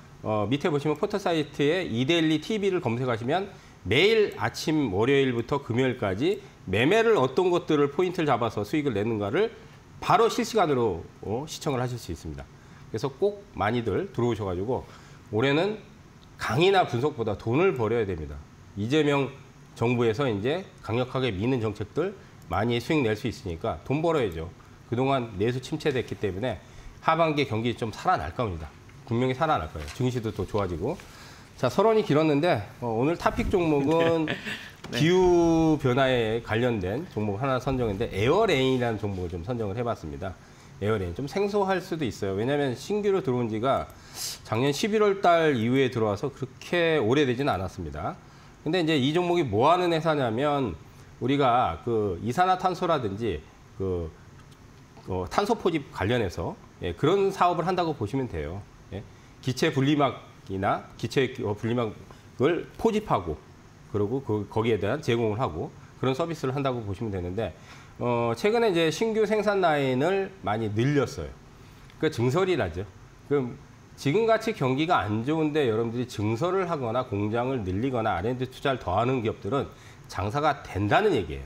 밑에 보시면 포털 사이트에 이데일리 TV를 검색하시면 매일 아침 월요일부터 금요일까지 매매를 어떤 것들을 포인트를 잡아서 수익을 내는가를 바로 실시간으로 시청을 하실 수 있습니다. 그래서 꼭 많이들 들어오셔가지고 올해는 강의나 분석보다 돈을 벌어야 됩니다. 이재명 정부에서 이제 강력하게 미는 정책들 많이 수익 낼 수 있으니까 돈 벌어야죠. 그동안 내수 침체됐기 때문에 하반기 경기 좀 살아날 겁니다. 분명히 살아날 거예요. 증시도 또 좋아지고. 자, 서론이 길었는데 오늘 타픽 종목은 네. 기후 변화에 관련된 종목 하나 선정했는데 에어레인이라는 종목을 좀 선정을 해봤습니다. 에어레인 좀 생소할 수도 있어요. 왜냐하면 신규로 들어온 지가 작년 11월 달 이후에 들어와서 그렇게 오래되지는 않았습니다. 근데 이제 이 종목이 뭐 하는 회사냐면 우리가 그 이산화탄소라든지 그 탄소 포집 관련해서 예, 그런 사업을 한다고 보시면 돼요. 예. 기체 분리막이나 기체 분리막을 포집하고 그리고 거기에 대한 제공을 하고 그런 서비스를 한다고 보시면 되는데 최근에 이제 신규 생산 라인을 많이 늘렸어요. 그 증설이라죠. 그럼 지금같이 경기가 안 좋은데 여러분들이 증설을 하거나 공장을 늘리거나 R&D 투자를 더하는 기업들은 장사가 된다는 얘기예요.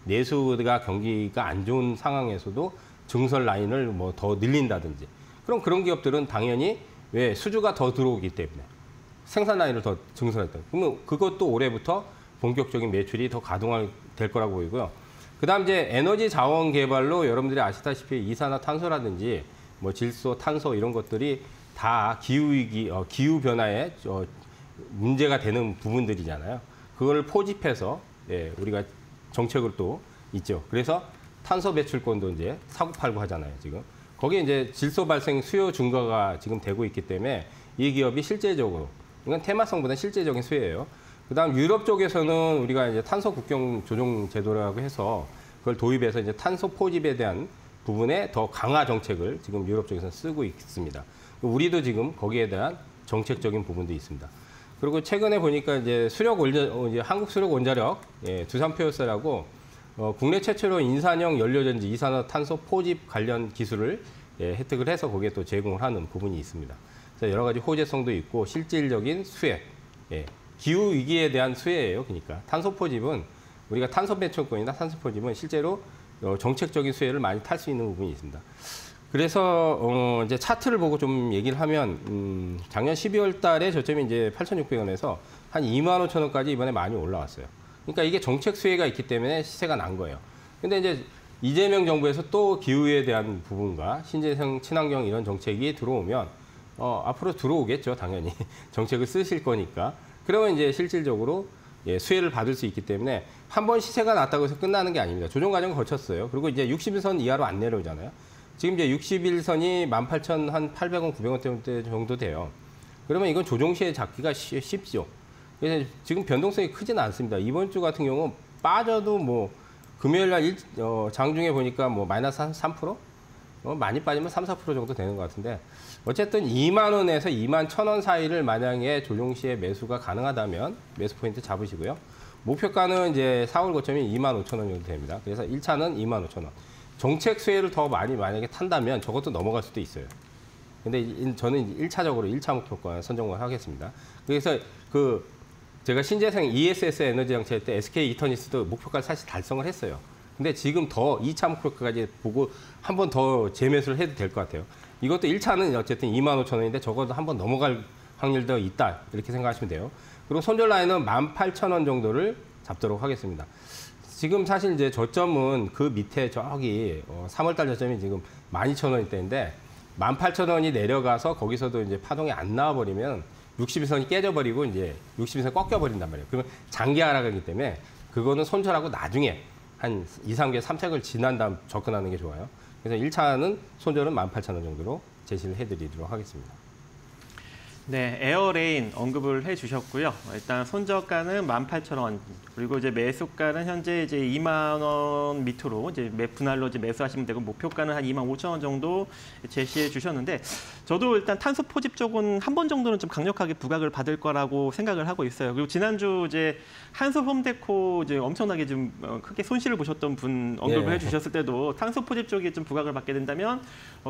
내수가 경기가 안 좋은 상황에서도 증설 라인을 뭐 더 늘린다든지 그럼 그런 기업들은 당연히 왜 수주가 더 들어오기 때문에 생산 라인을 더 증설했다. 그러면 그것도 올해부터 본격적인 매출이 더 가동될 거라고 보이고요. 그다음 이제 에너지 자원 개발로 여러분들이 아시다시피 이산화탄소라든지 뭐 질소, 탄소 이런 것들이 다 기후 위기, 기후 변화에 문제가 되는 부분들이잖아요. 그걸 포집해서 예, 우리가 정책을 또 있죠. 그래서 탄소 배출권도 이제 사고팔고 하잖아요, 지금. 거기에 이제 질소 발생 수요 증가가 지금 되고 있기 때문에 이 기업이 실제적으로 이건 테마성보다 실제적인 수혜예요. 그다음 유럽 쪽에서는 우리가 이제 탄소 국경 조정 제도라고 해서 그걸 도입해서 이제 탄소 포집에 대한 부분에 더 강화 정책을 지금 유럽 쪽에서 쓰고 있습니다. 우리도 지금 거기에 대한 정책적인 부분도 있습니다. 그리고 최근에 보니까 이제 한국 수력 원자력 두산표열사라고 국내 최초로 인산형 연료전지 이산화탄소 포집 관련 기술을 혜택을 해서 거기에 또 제공을 하는 부분이 있습니다. 그래서 여러 가지 호재성도 있고 실질적인 수혜, 기후 위기에 대한 수혜예요. 그러니까 탄소 포집은 우리가 탄소 배출권이나 탄소 포집은 실제로 정책적인 수혜를 많이 탈 수 있는 부분이 있습니다. 그래서 이제 차트를 보고 좀 얘기를 하면 작년 12월 달에 저점이 이제 8,600원에서 한 25,000원까지 이번에 많이 올라왔어요. 그러니까 이게 정책 수혜가 있기 때문에 시세가 난 거예요. 근데 이제 이재명 정부에서 또 기후에 대한 부분과 신재생 친환경 이런 정책이 들어오면 앞으로 들어오겠죠, 당연히. 정책을 쓰실 거니까. 그러면 이제 실질적으로 수혜를 받을 수 있기 때문에 한 번 시세가 났다고 해서 끝나는 게 아닙니다. 조정 과정을 거쳤어요. 그리고 이제 60일선 이하로 안 내려오잖아요. 지금 이제 60일선이 18,800원, 900원대 정도 돼요. 그러면 이건 조정 시에 잡기가 쉽죠. 그래서 지금 변동성이 크지는 않습니다. 이번 주 같은 경우 빠져도 뭐 금요일 날 장중에 보니까 뭐 마이너스 한 3%? 많이 빠지면 3, 4% 정도 되는 것 같은데 어쨌든 2만 원에서 2만 1,000원 사이를 만약에 조정 시에 매수가 가능하다면 매수 포인트 잡으시고요. 목표가는 이제 4월 고점이 2만 5천 원 정도 됩니다. 그래서 1차는 2만 5천 원. 정책 수혜를 더 많이 만약에 탄다면 저것도 넘어갈 수도 있어요. 근데 저는 1차적으로 1차 목표가 선정을 하겠습니다. 그래서 제가 신재생 ESS 에너지 정책 때 SK 이터니스도 목표가를 사실 달성을 했어요. 근데 지금 더 2차 목표가까지 보고 한 번 더 재매수를 해도 될 것 같아요. 이것도 1차는 어쨌든 2만 5천 원인데 적어도 한 번 넘어갈 확률도 있다. 이렇게 생각하시면 돼요. 그리고 손절 라인은 18,000원 정도를 잡도록 하겠습니다. 지금 사실 이제 저점은 그 밑에 저기 3월달 저점이 지금 12,000원대인데 18,000원이 내려가서 거기서도 이제 파동이 안 나와버리면 60일선이 깨져버리고 이제 60일선 꺾여버린단 말이에요. 그러면 장기 하락이기 때문에 그거는 손절하고 나중에 한 2, 3개월 3차익을 지난 다음 접근하는 게 좋아요. 그래서 1차는 손절은 18,000원 정도로 제시를 해드리도록 하겠습니다. 네, 에어레인 언급을 해주셨고요. 일단 손저가는 18,000원, 그리고 이제 매수가는 현재 이제 2만 원 밑으로 이제 분할로 이제 매수하시면 되고 목표가는 한 2만 5천 원 정도 제시해 주셨는데 저도 일단 탄소 포집 쪽은 한 번 정도는 좀 강력하게 부각을 받을 거라고 생각을 하고 있어요. 그리고 지난주 이제 한솔 홈데코 이제 엄청나게 좀 크게 손실을 보셨던 분 언급을 해주셨을 때도 탄소 포집 쪽이 좀 부각을 받게 된다면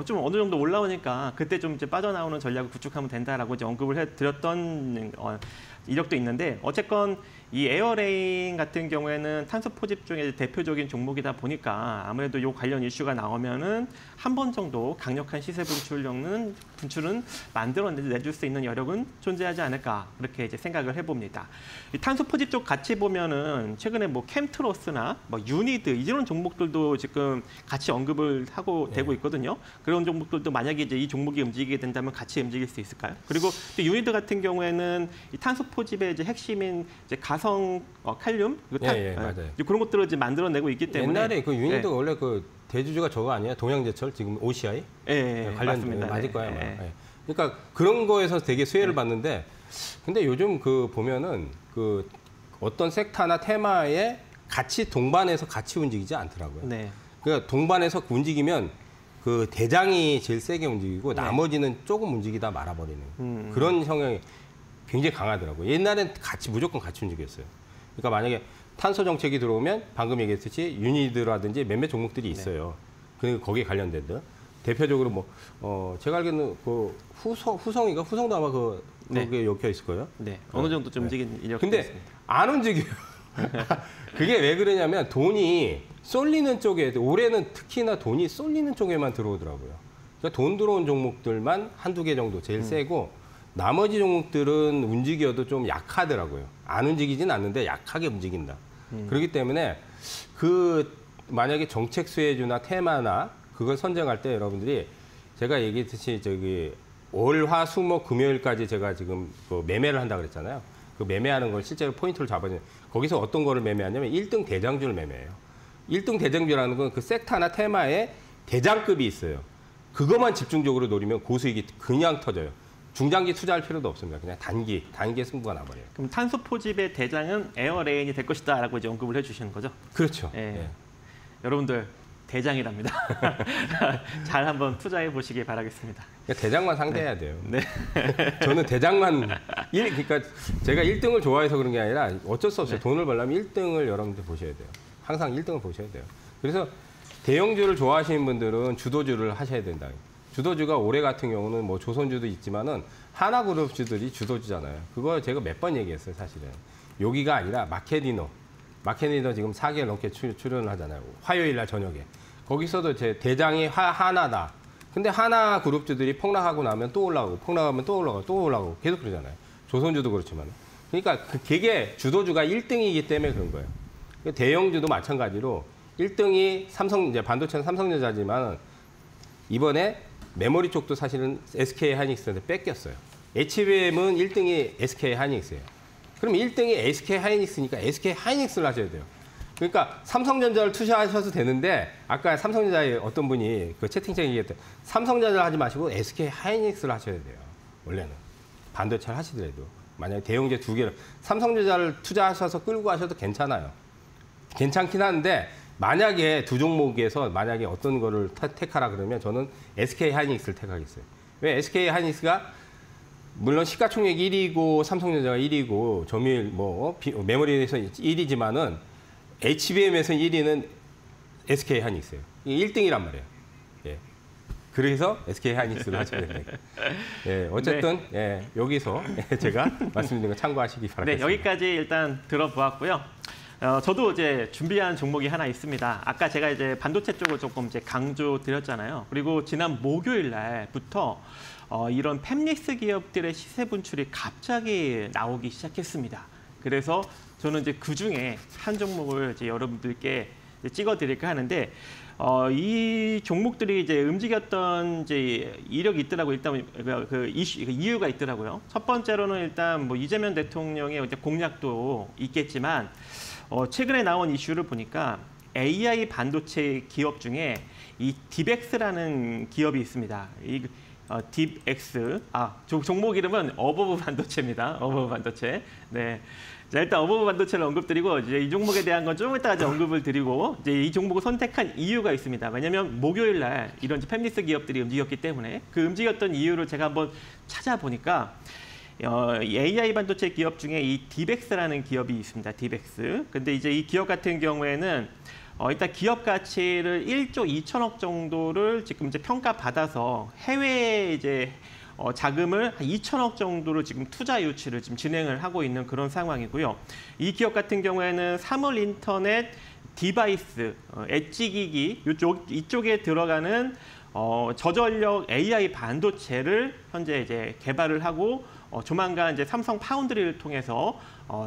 좀 어느 정도 올라오니까 그때 좀 이제 빠져나오는 전략을 구축하면 된다라고 이제 언급을 해드렸던 이력도 있는데 어쨌건 이 에어레인 같은 경우에는 탄소 포집 중에 대표적인 종목이다 보니까 아무래도 이 관련 이슈가 나오면은 한 번 정도 강력한 시세 분출은 만들어내줄 수 있는 여력은 존재하지 않을까 그렇게 이제 생각을 해봅니다. 이 탄소 포집 쪽 같이 보면은 최근에 뭐 캠트로스나 뭐 유니드 이런 종목들도 지금 같이 언급을 하고 되고 있거든요. 그런 종목들도 만약에 이제 이 종목이 움직이게 된다면 같이 움직일 수 있을까요? 그리고 또 유니드 같은 경우에는 이 탄소 포집의 이제 핵심인 이제 가성 칼륨 맞아요. 그런 것들을 이제 만들어내고 있기 때문에 옛날에 그 유니드 원래 그 대주주가 저거 아니에요? 동양제철 지금 OCI 관련 맞습니다. 맞을 거예요. 그러니까 그런 거에서 되게 수혜를 받는데 근데 요즘 그 보면은 그 어떤 섹터나 테마에 같이 동반해서 같이 움직이지 않더라고요. 그러니까 동반해서 움직이면 그 대장이 제일 세게 움직이고 나머지는 조금 움직이다 말아버리는 그런 성향이 굉장히 강하더라고요. 옛날엔 무조건 같이 움직였어요. 그러니까 만약에 탄소 정책이 들어오면 방금 얘기했듯이 유니드라든지 몇몇 종목들이 있어요. 그리고 거기에 관련된 데 대표적으로 뭐 제가 알기로는 그 후성도 아마 거기에 엮여 있을 거예요. 어느 정도 좀 움직인 이력이 근데 있습니다. 안 움직여요. 그게 왜 그러냐면 돈이 쏠리는 쪽에 올해는 특히나 돈이 쏠리는 쪽에만 들어오더라고요. 그러니까 돈 들어온 종목들만 한두 개 정도 제일 세고 나머지 종목들은 움직여도 좀 약하더라고요. 안 움직이진 않는데 약하게 움직인다. 그렇기 때문에 만약에 정책 수혜주나 테마나 그걸 선정할 때 여러분들이 제가 얘기했듯이 월, 화, 수, 목, 금요일까지 제가 지금 그 매매를 한다 그랬잖아요. 그 매매하는 걸 실제로 포인트를 잡아야 돼요. 거기서 어떤 거를 매매하냐면 1등 대장주를 매매해요. 1등 대장주라는 건 그 섹터나 테마에 대장급이 있어요. 그것만 집중적으로 노리면 고수익이 그냥 터져요. 중장기 투자할 필요도 없습니다. 그냥 단기에 승부가 나버려요. 그럼 탄소 포집의 대장은 에어레인이 될 것이다라고 이제 언급을 해주시는 거죠? 그렇죠. 여러분들 대장이랍니다. 잘 한번 투자해 보시기 바라겠습니다. 그러니까 대장만 상대해야 돼요. 저는 대장만 그러니까 제가 1등을 좋아해서 그런 게 아니라 어쩔 수 없어요. 돈을 벌려면 1등을 여러분들 보셔야 돼요. 항상 1등을 보셔야 돼요. 그래서 대형주를 좋아하시는 분들은 주도주를 하셔야 된다. 주도주가 올해 같은 경우는 뭐 조선주도 있지만은 하나그룹주들이 주도주잖아요. 그거 제가 몇 번 얘기했어요, 사실은. 여기가 아니라 마케디노, 마케니더 지금 4개월 넘게 출연을 하잖아요. 화요일 날 저녁에. 거기서도 제 대장이 하나다. 근데 하나 그룹주들이 폭락하고 나면 또 올라가고, 폭락하면 또 올라가고, 또 올라가고 계속 그러잖아요. 조선주도 그렇지만. 그러니까 그게 주도주가 1등이기 때문에 그런 거예요. 대형주도 마찬가지로 1등이 이제 반도체는 삼성전자지만 이번에 메모리 쪽도 사실은 SK 하이닉스한테 뺏겼어요. HBM은 1등이 SK 하이닉스예요. 그럼 1등이 SK 하이닉스니까 SK 하이닉스를 하셔야 돼요. 그러니까 삼성전자를 투자하셔도 되는데 아까 삼성전자에 어떤 분이 그 채팅창에 얘기했대. 삼성전자를 하지 마시고 SK 하이닉스를 하셔야 돼요. 원래는. 반도체를 하시더라도. 만약에 대형제 2개를 삼성전자를 투자하셔서 끌고 가셔도 괜찮아요. 괜찮긴 한데 만약에 두 종목에서 만약에 어떤 거를 택하라 그러면 저는 SK 하이닉스를 택하겠어요. 왜 SK 하이닉스가 물론 시가총액 1위고 삼성전자가 1위고 점유율 뭐 메모리에서 1위지만은 HBM에서 1위는 SK 하이닉스예요. 이게 1등이란 말이에요. 예. 그래서 SK 하이닉스를 하셔야 됩니다. 예, 어쨌든 네. 예, 여기서 제가 말씀드린 거 참고하시기 바랍니다. 네, 여기까지 일단 들어보았고요. 저도 이제 준비한 종목이 하나 있습니다. 아까 제가 이제 반도체 쪽을 조금 이제 강조드렸잖아요. 그리고 지난 목요일 날부터 이런 팹리스 기업들의 시세 분출이 갑자기 나오기 시작했습니다. 그래서 저는 이제 그 중에 한 종목을 이제 여러분들께 찍어드릴까 하는데 이 종목들이 이제 움직였던 이제 이력이 있더라고요. 일단 그 이유가 있더라고요. 첫 번째로는 일단 뭐 이재명 대통령의 이제 공약도 있겠지만 최근에 나온 이슈를 보니까 AI 반도체 기업 중에 이 딥엑스라는 기업이 있습니다. 이 딥엑스, 종목 이름은 어버브 반도체입니다. 어버브 반도체. 네. 자, 일단 어버브 반도체를 언급드리고 이제 이 종목에 대한 건 좀 이따가 언급을 드리고 이제 이 종목을 선택한 이유가 있습니다. 왜냐하면 목요일 날 이런 팹리스 기업들이 움직였기 때문에 그 움직였던 이유를 제가 한번 찾아보니까 AI 반도체 기업 중에 이 딥엑스라는 기업이 있습니다. 딥엑스. 근데 이제 이 기업 같은 경우에는 일단 기업 가치를 1조 2천억 정도를 지금 이제 평가받아서 해외에 이제 자금을 한 2천억 정도를 지금 투자 유치를 지금 진행을 하고 있는 그런 상황이고요. 이 기업 같은 경우에는 사물 인터넷 디바이스, 엣지 기기 이쪽에 들어가는 저전력 AI 반도체를 현재 이제 개발을 하고 조만간 이제 삼성 파운드리를 통해서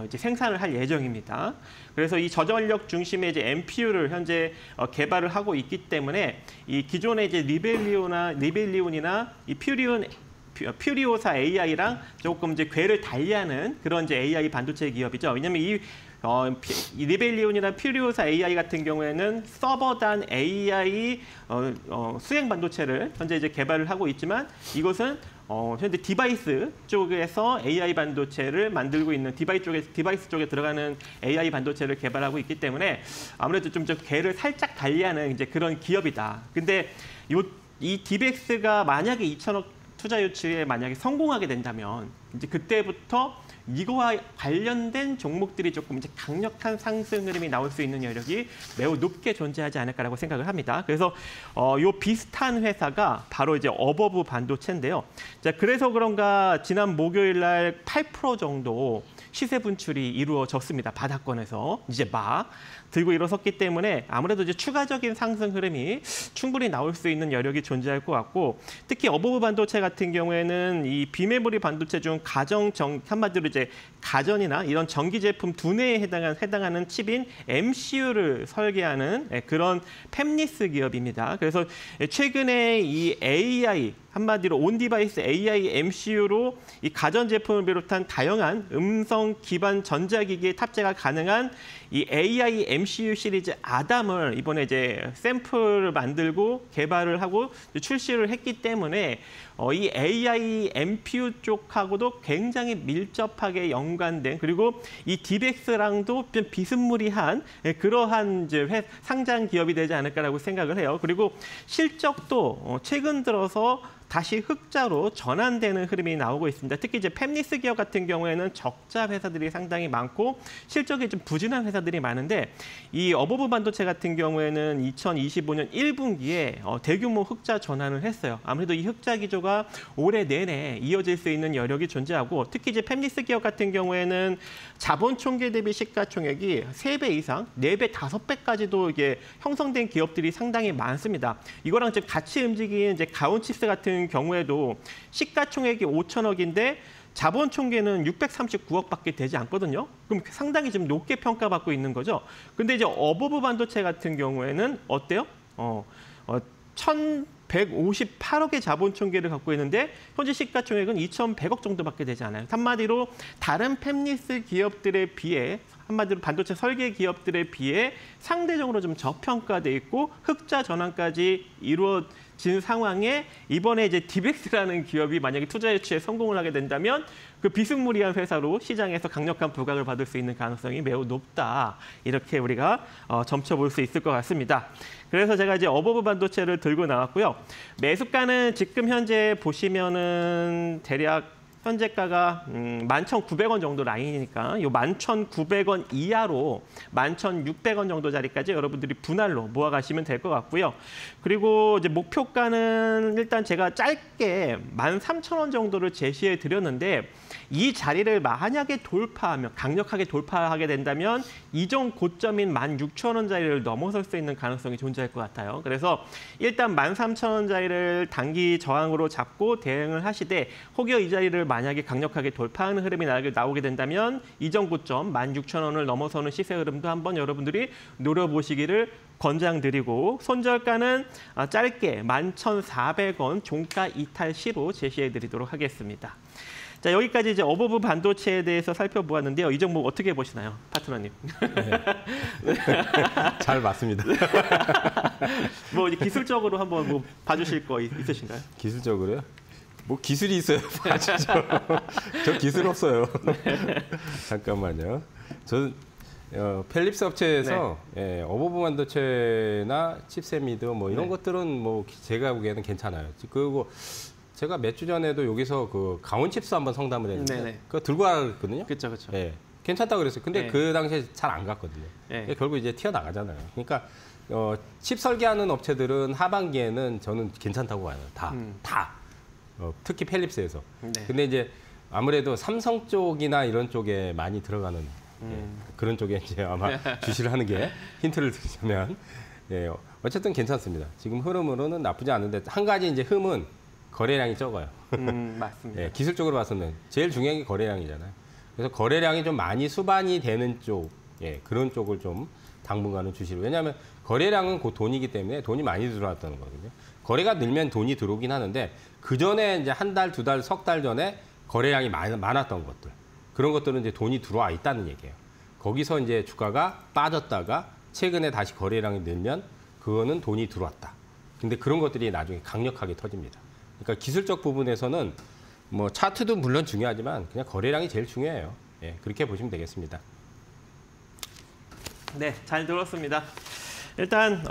이제 생산을 할 예정입니다. 그래서 이 저전력 중심의 이제 MPU를 현재 개발을 하고 있기 때문에 이 기존의 이제 리벨리온이나 이 퓨리오사 AI랑 조금 이제 궤를 달리하는 그런 이제 AI 반도체 기업이죠. 왜냐하면 이 리벨리온이나 퓨리오사 AI 같은 경우에는 서버단 AI 수행 반도체를 현재 이제 개발을 하고 있지만 이것은 현재 디바이스 쪽에서 AI 반도체를 만들고 있는 디바이스 쪽에 들어가는 AI 반도체를 개발하고 있기 때문에 아무래도 좀 궤를 살짝 달리하는 이제 그런 기업이다. 근데 이 딥엑스가 만약에 2천억 투자 유치에 만약에 성공하게 된다면 이제 그때부터 이거와 관련된 종목들이 조금 이제 강력한 상승 흐름이 나올 수 있는 여력이 매우 높게 존재하지 않을까라고 생각을 합니다. 그래서 요 비슷한 회사가 바로 이제 어버브 반도체인데요. 자, 그래서 그런가 지난 목요일 날 8% 정도 시세 분출이 이루어졌습니다. 바닥권에서 이제 막 들고 일어섰기 때문에 아무래도 이제 추가적인 상승 흐름이 충분히 나올 수 있는 여력이 존재할 것 같고, 특히 어버브 반도체 같은 경우에는 이 비메모리 반도체 중 한마디로 이제 가전이나 이런 전기 제품 두뇌에 해당하는 칩인 MCU를 설계하는 그런 팹리스 기업입니다. 그래서 최근에 이 AI 한마디로 온디바이스 AI MCU로 이 가전 제품을 비롯한 다양한 음성 기반 전자기기에 탑재가 가능한 이 AI MCU 시리즈 아담을 이번에 이제 샘플을 만들고 개발을 하고 출시를 했기 때문에 이 AI MPU 쪽하고도 굉장히 밀접하게 연관된, 그리고 이 딥엑스랑도 좀 비스무리한 그러한 이제 상장 기업이 되지 않을까라고 생각을 해요. 그리고 실적도 최근 들어서 다시 흑자로 전환되는 흐름이 나오고 있습니다. 특히 이제 팹리스 기업 같은 경우에는 적자 회사들이 상당히 많고 실적이 좀 부진한 회사들이 많은데 이 어버브 반도체 같은 경우에는 2025년 1분기에 대규모 흑자 전환을 했어요. 아무래도 이 흑자 기조가 올해 내내 이어질 수 있는 여력이 존재하고 특히 이제 팹리스 기업 같은 경우에는 자본 총계 대비 시가총액이 3배 이상, 4배, 5배까지도 이게 형성된 기업들이 상당히 많습니다. 이거랑 지금 같이 움직이는 이제 가온칩스 같은 경우에도 시가총액이 5천억인데 자본 총계는 639억밖에 되지 않거든요. 그럼 상당히 좀 높게 평가받고 있는 거죠. 근데 이제 어버브 반도체 같은 경우에는 어때요? 1,158억의 자본 총계를 갖고 있는데 현재 시가총액은 2,100억 정도밖에 되지 않아요. 한마디로 다른 팹리스 기업들에 비해 한마디로 반도체 설계 기업들에 비해 상대적으로 좀 저평가돼 있고 흑자 전환까지 이루어진 상황에 이번에 이제 디벡스라는 기업이 만약에 투자 유치에 성공을 하게 된다면 그 비스무리한 회사로 시장에서 강력한 부각을 받을 수 있는 가능성이 매우 높다. 이렇게 우리가 점쳐볼 수 있을 것 같습니다. 그래서 제가 이제 어버브 반도체를 들고 나왔고요. 매수가는 지금 현재 보시면은 대략 현재가가 11,900원 정도 라인이니까 이 11,900원 이하로 11,600원 정도 자리까지 여러분들이 분할로 모아가시면 될 것 같고요. 그리고 이제 목표가는 일단 제가 짧게 13,000원 정도를 제시해 드렸는데 이 자리를 만약에 돌파하면 강력하게 돌파하게 된다면 이전 고점인 16,000원 자리를 넘어설 수 있는 가능성이 존재할 것 같아요. 그래서 일단 13,000원 자리를 단기 저항으로 잡고 대응을 하시되 혹여 이 자리를 만약에 강력하게 돌파하는 흐름이 나오게 된다면 이전 고점 16,000원을 넘어서는 시세 흐름도 한번 여러분들이 노려보시기를 권장드리고 손절가는 짧게 11,400원 종가 이탈 시로 제시해드리도록 하겠습니다. 자, 여기까지 이제 어버브 반도체에 대해서 살펴보았는데요. 이 종목 어떻게 보시나요, 파트너님? 네. 잘 맞습니다. 뭐 이제 기술적으로 한번 뭐 봐주실 거 있으신가요? 기술적으로요? 뭐 기술이 있어요. 봐주죠. 저 기술 없어요. 잠깐만요. 저는 펠립스 업체에서 어버브 반도체나 칩셋미드 뭐 이런 것들은 뭐 제가 보기에는 괜찮아요. 그리고 제가 몇 주 전에도 여기서 그 가온칩스 한번 상담을 했는데 그거 들고 왔거든요. 그렇죠, 그렇죠. 예, 괜찮다고 그랬어요. 근데 그 당시에 잘 안 갔거든요. 결국 이제 튀어나가잖아요. 그러니까 칩 설계하는 업체들은 하반기에는 저는 괜찮다고 봐요. 다. 특히 펠립스에서. 근데 이제 아무래도 삼성 쪽이나 이런 쪽에 많이 들어가는 그런 쪽에 이제 아마 주시를 하는 게 힌트를 드리자면 어쨌든 괜찮습니다. 지금 흐름으로는 나쁘지 않은데 한 가지 이제 흠은 거래량이 적어요. 맞습니다. 기술적으로 봐서는 제일 중요한 게 거래량이잖아요. 그래서 거래량이 좀 많이 수반이 되는 쪽, 그런 쪽을 좀 당분간은 주시로. 왜냐하면 거래량은 곧 돈이기 때문에 돈이 많이 들어왔다는 거거든요. 거래가 늘면 돈이 들어오긴 하는데 그 전에 이제 한 달, 두 달, 석 달 전에 거래량이 많았던 것들, 그런 것들은 이제 돈이 들어와 있다는 얘기예요. 거기서 이제 주가가 빠졌다가 최근에 다시 거래량이 늘면 그거는 돈이 들어왔다. 근데 그런 것들이 나중에 강력하게 터집니다. 그러니까 기술적 부분에서는 뭐 차트도 물론 중요하지만 그냥 거래량이 제일 중요해요. 그렇게 보시면 되겠습니다. 네, 잘 들었습니다. 일단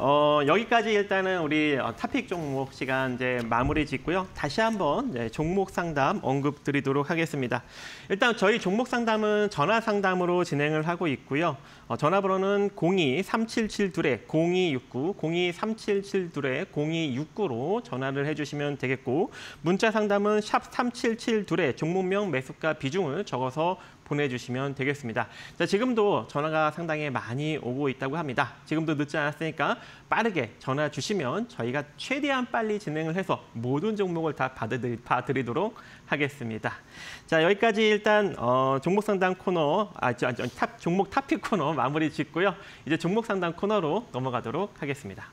여기까지 일단은 우리 타픽 종목 시간 이제 마무리 짓고요. 다시 한번 종목 상담 언급 드리도록 하겠습니다. 일단 저희 종목 상담은 전화 상담으로 진행을 하고 있고요. 전화번호는 02-377-0269, 02-377-0269로 전화를 해주시면 되겠고 문자 상담은 샵 3772 종목명 매수가 비중을 적어서 보내주시면 되겠습니다. 자, 지금도 전화가 상당히 많이 오고 있다고 합니다. 지금도 늦지 않았으니까 빠르게 전화 주시면 저희가 최대한 빨리 진행을 해서 모든 종목을 다 봐드리도록 하겠습니다. 자, 여기까지 일단 종목 상담 코너, 종목 타픽 코너 마무리 짓고요. 이제 종목 상담 코너로 넘어가도록 하겠습니다.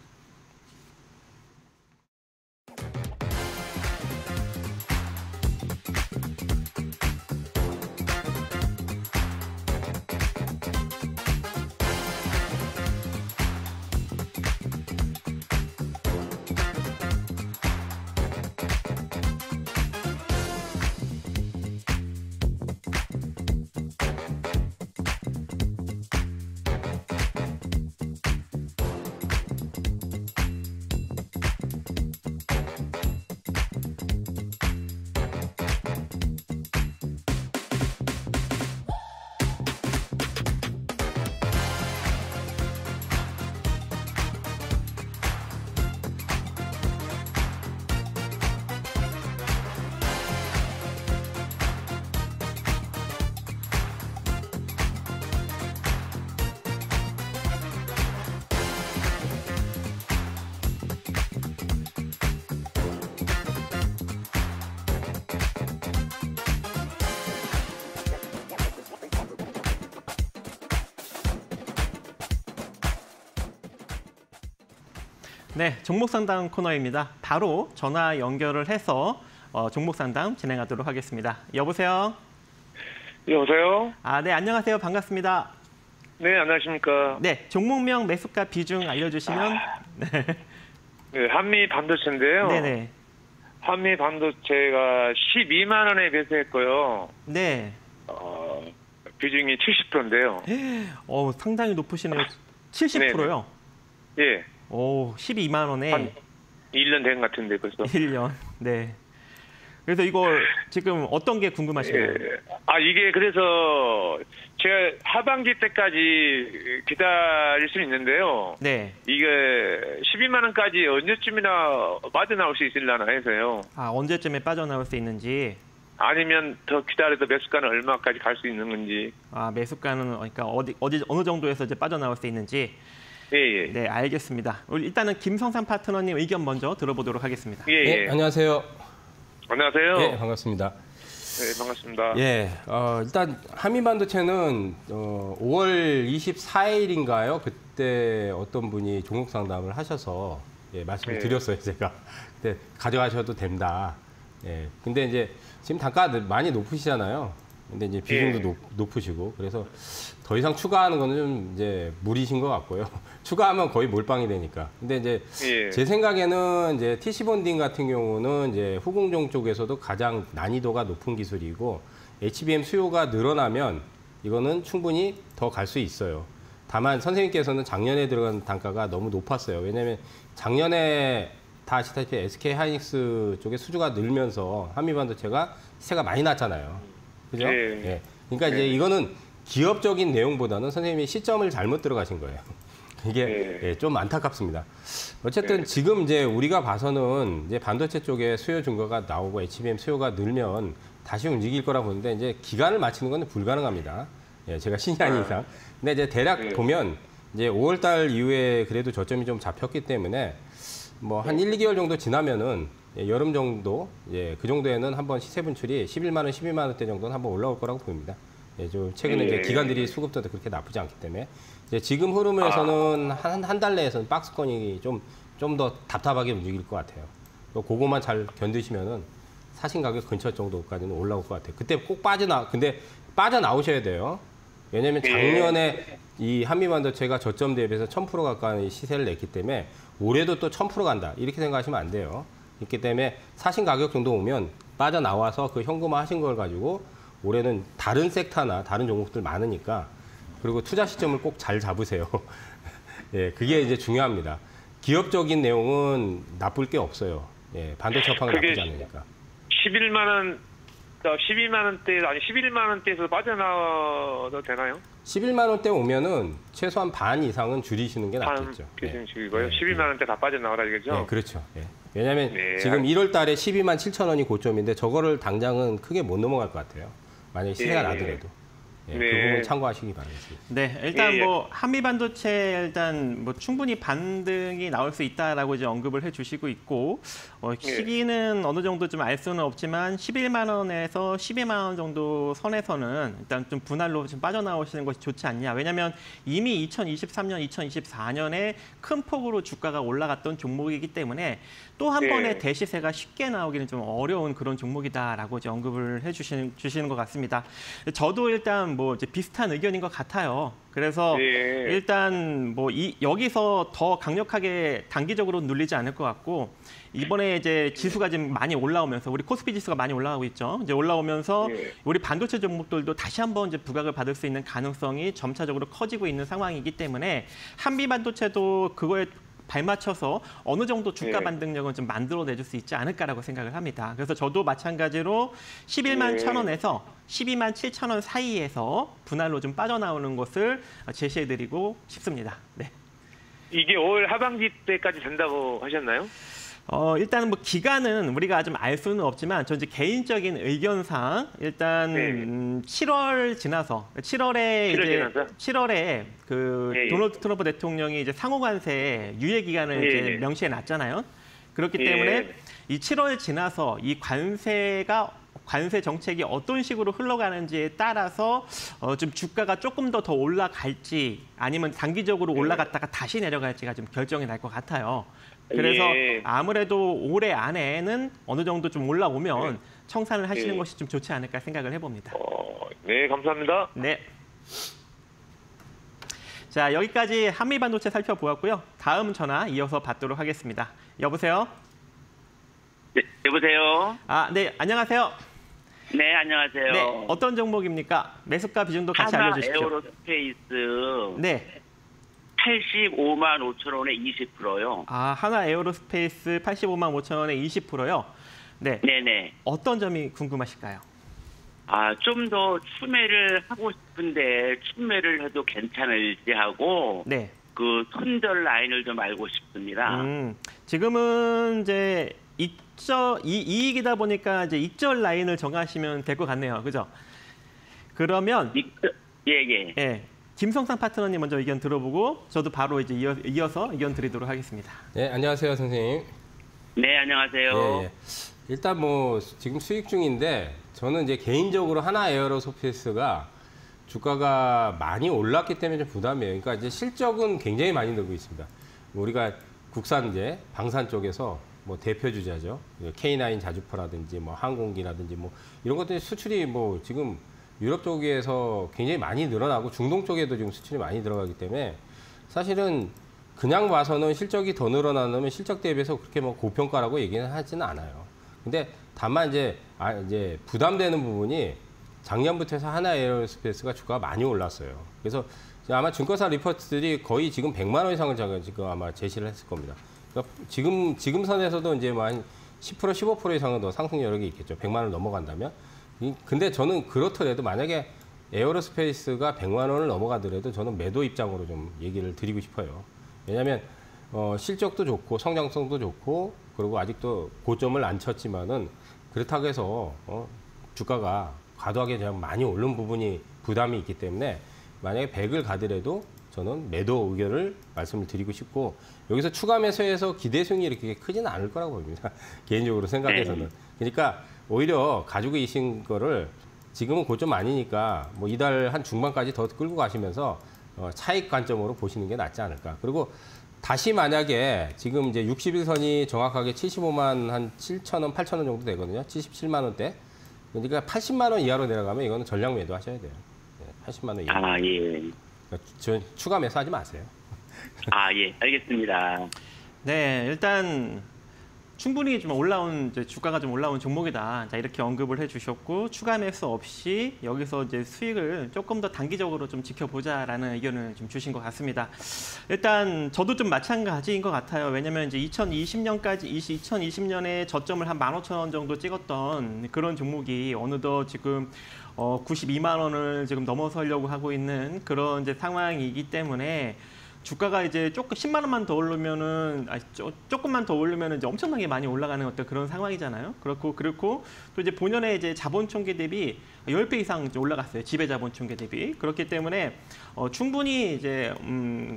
네, 종목 상담 코너입니다. 바로 전화 연결을 해서 종목 상담 진행하도록 하겠습니다. 여보세요? 여보세요? 네, 안녕하세요. 반갑습니다. 네, 안녕하십니까. 네, 종목명 매수가 비중 알려주시면. 네, 한미 반도체인데요. 네네. 한미 반도체가 12만 원에 매수했고요. 네. 비중이 70%인데요. 상당히 높으시네요. 70%요? 예. 오, 12만 원에. 한 1년 된 것 같은데 벌써. 1년. 네. 그래서 이거 지금 어떤 게 궁금하시나요? 예. 이게 그래서 제가 하반기 때까지 기다릴 수 있는데요. 네. 이게 12만 원까지 언제쯤이나 빠져나올 수 있으려나 해서요. 언제쯤에 빠져나올 수 있는지. 아니면 더 기다려도 매수가는 얼마까지 갈 수 있는 건지. 매수가는 그러니까 어느 정도에서 이제 빠져나올 수 있는지. 예. 네, 알겠습니다. 일단은 김성삼 파트너님 의견 먼저 들어보도록 하겠습니다. 예. 네, 안녕하세요. 안녕하세요. 네, 반갑습니다. 네, 반갑습니다. 예, 일단 한미반도체는 5월 24일인가요? 그때 어떤 분이 종목 상담을 하셔서 말씀을 네. 드렸어요, 제가. 그때 가져가셔도 된다. 예, 근데 이제 지금 단가 많이 높으시잖아요. 근데 이제 비중도 높으시고 그래서 더 이상 추가하는 거는 좀 이제 무리신 것 같고요. 추가하면 거의 몰빵이 되니까. 근데 이제 제 생각에는 이제 TC 본딩 같은 경우는 이제 후공정 쪽에서도 가장 난이도가 높은 기술이고 HBM 수요가 늘어나면 이거는 충분히 더 갈 수 있어요. 다만 선생님께서는 작년에 들어간 단가가 너무 높았어요. 왜냐하면 작년에 다 아시다시피 SK 하이닉스 쪽에 수주가 늘면서 한미반도체가 시세가 많이 났잖아요. 그죠? 예. 그러니까 이제 이거는 기업적인 내용보다는 선생님이 시점을 잘못 들어가신 거예요. 이게 좀 안타깝습니다. 어쨌든 지금 이제 우리가 봐서는 이제 반도체 쪽에 수요 증가가 나오고 HBM 수요가 늘면 다시 움직일 거라 보는데 이제 기간을 맞추는 건 불가능합니다. 제가 신이 아닌 이상. 근데 이제 대략 보면 이제 5월 달 이후에 그래도 저점이 좀 잡혔기 때문에 뭐 한 1, 2개월 정도 지나면은 여름 정도, 그 정도에는 한번 시세 분출이 11만 원, 12만 원대 정도는 한번 올라올 거라고 보입니다. 좀 최근에 이제 기관들이 수급도 그렇게 나쁘지 않기 때문에 이제 지금 흐름에서는 한 달 내에서는 박스권이 좀 더 답답하게 움직일 것 같아요. 그거만 잘 견디시면은 사신 가격 근처 정도까지는 올라올 것 같아요. 그때 꼭 근데 빠져나오셔야 돼요. 왜냐면 작년에 이 한미반도체가 저점 대비해서 1000% 가까이 시세를 냈기 때문에 올해도 또 1000% 간다. 이렇게 생각하시면 안 돼요. 그렇기 때문에 사신 가격 정도 오면 빠져나와서 그 현금화 하신 걸 가지고 올해는 다른 섹터나 다른 종목들 많으니까 그리고 투자 시점을 꼭 잘 잡으세요. 그게 이제 중요합니다. 기업적인 내용은 나쁠 게 없어요. 반도체 업황이 나쁘지 않으니까. 12만 원대 아니 11만 원대에서 빠져나와도 되나요? 11만 원대 오면은 최소한 반 이상은 줄이시는 게 낫겠죠. 반 줄이고요. 12만 원대 다 빠져나와라 이거죠? 네, 그렇죠. 왜냐하면 지금 1월 달에 12만 7천 원이 고점인데 저거를 당장은 크게 못 넘어갈 것 같아요. 만약에 시세가 나더라도. 그 부분 참고하시기 바라겠습니다. 네, 일단 뭐 한미 반도체 일단 뭐 충분히 반등이 나올 수 있다라고 이제 언급을 해주시고 있고 시기는 어느 정도 좀 알 수는 없지만 11만 원에서 12만 원 정도 선에서는 일단 좀 분할로 좀 빠져나오시는 것이 좋지 않냐. 왜냐하면 이미 2023년, 2024년에 큰 폭으로 주가가 올라갔던 종목이기 때문에 또 한 번의 대시세가 쉽게 나오기는 좀 어려운 그런 종목이다라고 이제 언급을 해주시는 것 같습니다. 저도 일단 뭐 이제 비슷한 의견인 것 같아요. 그래서 일단 뭐 여기서 더 강력하게 단기적으로 눌리지 않을 것 같고 이번에 이제 지수가 지금 많이 올라오면서 우리 코스피 지수가 많이 올라가고 있죠. 이제 올라오면서 우리 반도체 종목들도 다시 한번 이제 부각을 받을 수 있는 가능성이 점차적으로 커지고 있는 상황이기 때문에 한미 반도체도 그거에 발맞춰서 어느 정도 주가 반등력은 좀 만들어내줄 수 있지 않을까라고 생각을 합니다. 그래서 저도 마찬가지로 11만 1,000원에서 12만 7,000원 사이에서 분할로 좀 빠져나오는 것을 제시해드리고 싶습니다. 네. 이게 5월 하반기 때까지 된다고 하셨나요? 일단은 뭐 기간은 우리가 좀 알 수는 없지만 저 이제 개인적인 의견상 일단 7월 지나서 7월에 그 도널드 트럼프 대통령이 이제 상호관세 유예 기간을 이제 명시해 놨잖아요. 그렇기 때문에 이 7월 지나서 이 관세 정책이 어떤 식으로 흘러가는지에 따라서 좀 주가가 조금 더 올라갈지 아니면 단기적으로 올라갔다가 다시 내려갈지가 좀 결정이 날 것 같아요. 그래서 예. 아무래도 올해 안에는 어느 정도 좀 올라오면 네. 청산을 하시는 예. 것이 좀 좋지 않을까 생각을 해봅니다. 네, 감사합니다. 네. 자, 여기까지 한미반도체 살펴보았고요. 다음 전화 이어서 받도록 하겠습니다. 여보세요? 네, 여보세요? 아, 네, 안녕하세요. 네, 안녕하세요. 네, 어떤 종목입니까? 매수가 비중도 같이 하나 알려주십시오. 에어로스페이스 네. 85만 5천 원에 20%요. 아, 하나 에어로스페이스 85만 5천 원에 20%요. 네. 네네. 어떤 점이 궁금하실까요? 아, 좀 더 추매를 하고 싶은데 추매를 해도 괜찮을지 하고 네. 그 손절 라인을 좀 알고 싶습니다. 지금은 이제 이익이다 보니까 이제 익절 라인을 정하시면 될 것 같네요. 그죠? 그러면 예. 예. 김성상 파트너님 먼저 의견 들어보고 저도 바로 이제 이어서 의견 드리도록 하겠습니다. 네, 안녕하세요, 선생님. 네, 안녕하세요. 예. 일단 뭐 지금 수익 중인데 저는 이제 개인적으로 하나 에어로스페이스가 주가가 많이 올랐기 때문에 좀 부담이에요. 그러니까 이제 실적은 굉장히 많이 늘고 있습니다. 우리가 국산 이제 방산 쪽에서 뭐 대표 주자죠. K9 자주포라든지 뭐 항공기라든지 뭐 이런 것들이 수출이 뭐 지금 유럽 쪽에서 굉장히 많이 늘어나고 중동 쪽에도 지금 수출이 많이 들어가기 때문에 사실은 그냥 봐서는 실적이 더 늘어나면 실적 대비해서 그렇게 뭐 고평가라고 얘기는 하지는 않아요. 근데 다만 이제 부담되는 부분이 작년부터 해서 하나 에어로스페이스가 주가가 많이 올랐어요. 그래서 아마 증권사 리포트들이 거의 지금 100만 원 이상을 지금 아마 제시를 했을 겁니다. 그러니까 지금 선에서도 이제 뭐 한 10% 15% 이상은 더 상승 여력이 있겠죠. 100만 원을 넘어간다면. 근데 저는 그렇더라도 만약에 에어로스페이스가 100만 원을 넘어가더라도 저는 매도 입장으로 좀 얘기를 드리고 싶어요. 왜냐하면 실적도 좋고 성장성도 좋고 그리고 아직도 고점을 안 쳤지만은 그렇다고 해서 주가가 과도하게 그냥 많이 오른 부분이 부담이 있기 때문에 만약에 100을 가더라도 저는 매도 의견을 말씀을 드리고 싶고 여기서 추가 매수해서 기대 수익이 이렇게 크지는 않을 거라고 봅니다. 개인적으로 생각해서는. 그러니까 오히려 가지고 계신 거를 지금은 고점 아니니까 뭐 이달 한 중반까지 더 끌고 가시면서 차익 관점으로 보시는 게 낫지 않을까. 그리고 다시 만약에 지금 이제 61선이 정확하게 75만 한 7천 원, 8천 원 정도 되거든요. 77만 원대. 그러니까 80만 원 이하로 내려가면 이거는 전량 매도 하셔야 돼요. 80만 원 이하. 아, 예. 그러니까 추가 매수하지 마세요. 아, 예. 알겠습니다. 네, 일단 충분히 좀 올라온 주가가 좀 올라온 종목이다. 자, 이렇게 언급을 해주셨고 추가 매수 없이 여기서 이제 수익을 조금 더 단기적으로 좀 지켜보자라는 의견을 좀 주신 것 같습니다. 일단 저도 좀 마찬가지인 것 같아요. 왜냐하면 이제 2020년에 저점을 한 15,000원 정도 찍었던 그런 종목이 어느덧 지금 92만 원을 지금 넘어서려고 하고 있는 그런 이제 상황이기 때문에. 주가가 이제 조금 10만 원만 더 오르면은 조금만 더 오르면은 이제 엄청나게 많이 올라가는 어떤 그런 상황이잖아요. 그렇고 또 이제 본연의 이제 자본 총계 대비 10배 이상 이제 올라갔어요. 지배 자본 총계 대비. 그렇기 때문에 충분히 이제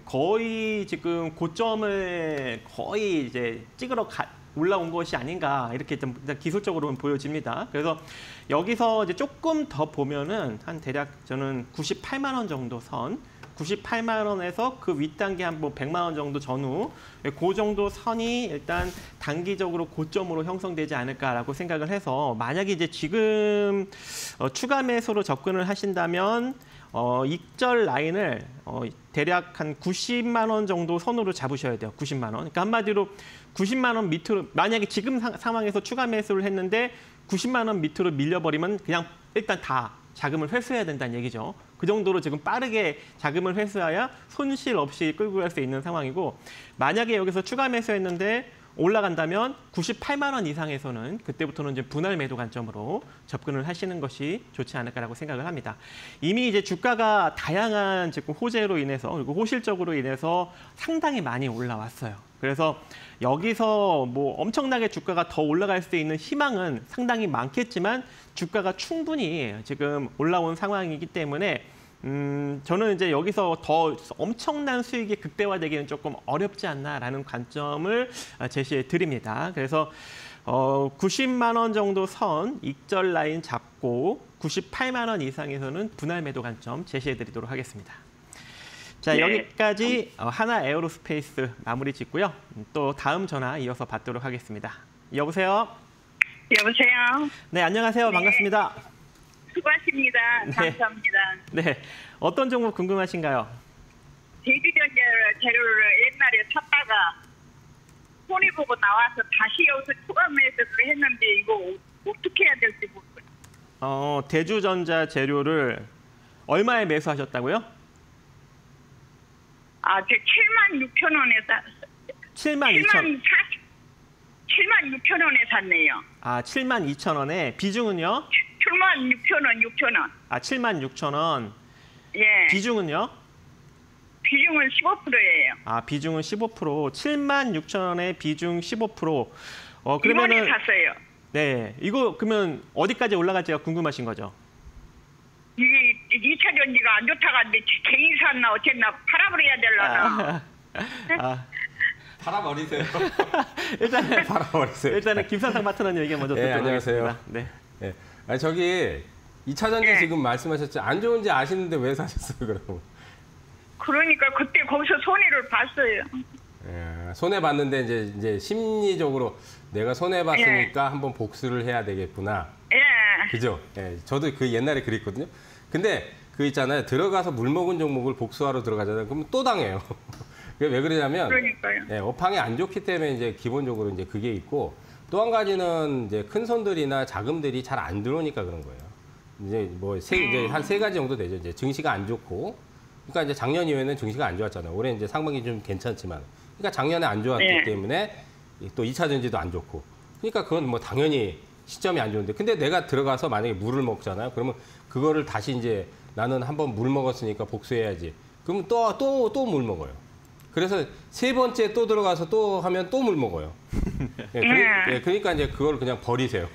거의 지금 고점을 거의 이제 찍으러 올라온 것이 아닌가 이렇게 좀 기술적으로는 보여집니다. 그래서 여기서 이제 조금 더 보면은 한 대략 저는 98만 원 정도 선 98만 원에서 그 윗단계 한 뭐 100만 원 정도 전후 그 정도 선이 일단 단기적으로 고점으로 형성되지 않을까라고 생각을 해서 만약에 이제 지금 추가 매수로 접근을 하신다면 익절 라인을 대략 한 90만 원 정도 선으로 잡으셔야 돼요. 90만 원. 그러니까 한마디로 90만 원 밑으로 만약에 지금 상황에서 추가 매수를 했는데 90만 원 밑으로 밀려버리면 그냥 일단 다 자금을 회수해야 된다는 얘기죠. 그 정도로 지금 빠르게 자금을 회수해야 손실 없이 끌고 갈 수 있는 상황이고 만약에 여기서 추가 매수했는데 올라간다면 98만 원 이상에서는 그때부터는 이제 분할 매도 관점으로 접근을 하시는 것이 좋지 않을까라고 생각을 합니다. 이미 이제 주가가 다양한 지금 호재로 인해서 그리고 호실적으로 인해서 상당히 많이 올라왔어요. 그래서 여기서 뭐 엄청나게 주가가 더 올라갈 수 있는 희망은 상당히 많겠지만 주가가 충분히 지금 올라온 상황이기 때문에 저는 이제 여기서 더 엄청난 수익이 극대화되기는 조금 어렵지 않나라는 관점을 제시해 드립니다. 그래서 90만 원 정도 선 익절 라인 잡고 98만 원 이상에서는 분할 매도 관점 제시해 드리도록 하겠습니다. 자, 네. 여기까지 하나 에어로스페이스 마무리 짓고요. 또 다음 전화 이어서 받도록 하겠습니다. 여보세요? 여보세요. 네, 안녕하세요. 네. 반갑습니다. 수고하십니다. 네. 감사합니다. 네, 어떤 종목 궁금하신가요? 대주전자 재료를 옛날에 샀다가 손해보고 나와서 다시 여기서 추가 매수를 했는데 이거 어떻게 해야 될지 모르겠어요. 대주전자 재료를 얼마에 매수하셨다고요? 아, 제 76,000원에 72,000원. 76,000원에 샀네요. 아, 72,000원에 비중은요? 76,000원, 6,000원. 아, 76,000원. 예. 비중은요? 비중은 15%예요. 아, 비중은 15%. 76,000원에 비중 15%. 이번에 그러면은 샀어요. 네, 이거 그러면 어디까지 올라갈지가 궁금하신 거죠? 이게 2차 전지가 안 좋다가 하는데 개인 샀나 어쨌나 팔아버려야 될라나. 팔아버리세요. 일단은 팔아버리세요. 일단은 김산상 파트너님 얘기 먼저 네, 듣도록 안녕하세요. 하겠습니다. 네. 네. 아니, 저기 2차 전지 네. 지금 말씀하셨죠. 안 좋은지 아시는데 왜 사셨어요, 그럼? 그러니까 그때 거기서 손해를 봤어요. 예, 손해 봤는데 이제 심리적으로 내가 손해 봤으니까 한번 복수를 해야 되겠구나. 예. 그죠? 예, 저도 그 옛날에 그랬거든요. 근데 그 있잖아요. 들어가서 물 먹은 종목을 복수하러 들어가잖아요. 그럼 또 당해요. 그게 왜 그러냐면 그러니까요. 예, 업황이 안 좋기 때문에 이제 기본적으로 이제 그게 있고 또 한 가지는 이제 큰 손들이나 자금들이 잘 안 들어오니까 그런 거예요. 이제 뭐 이제 한 세 가지 정도 되죠. 이제 증시가 안 좋고, 그러니까 이제 작년 이후에는 증시가 안 좋았잖아요. 올해 이제 상반기 좀 괜찮지만, 그러니까 작년에 안 좋았기 네. 때문에 또 2차 전지도 안 좋고, 그러니까 그건 뭐 당연히 시점이 안 좋은데, 근데 내가 들어가서 만약에 물을 먹잖아요. 그러면 그거를 다시 이제 나는 한번 물 먹었으니까 복수해야지. 그러면 또 물 먹어요. 그래서 세 번째 또 들어가서 또 하면 또 물 먹어요. 그러니까 이제 그걸 그냥 버리세요.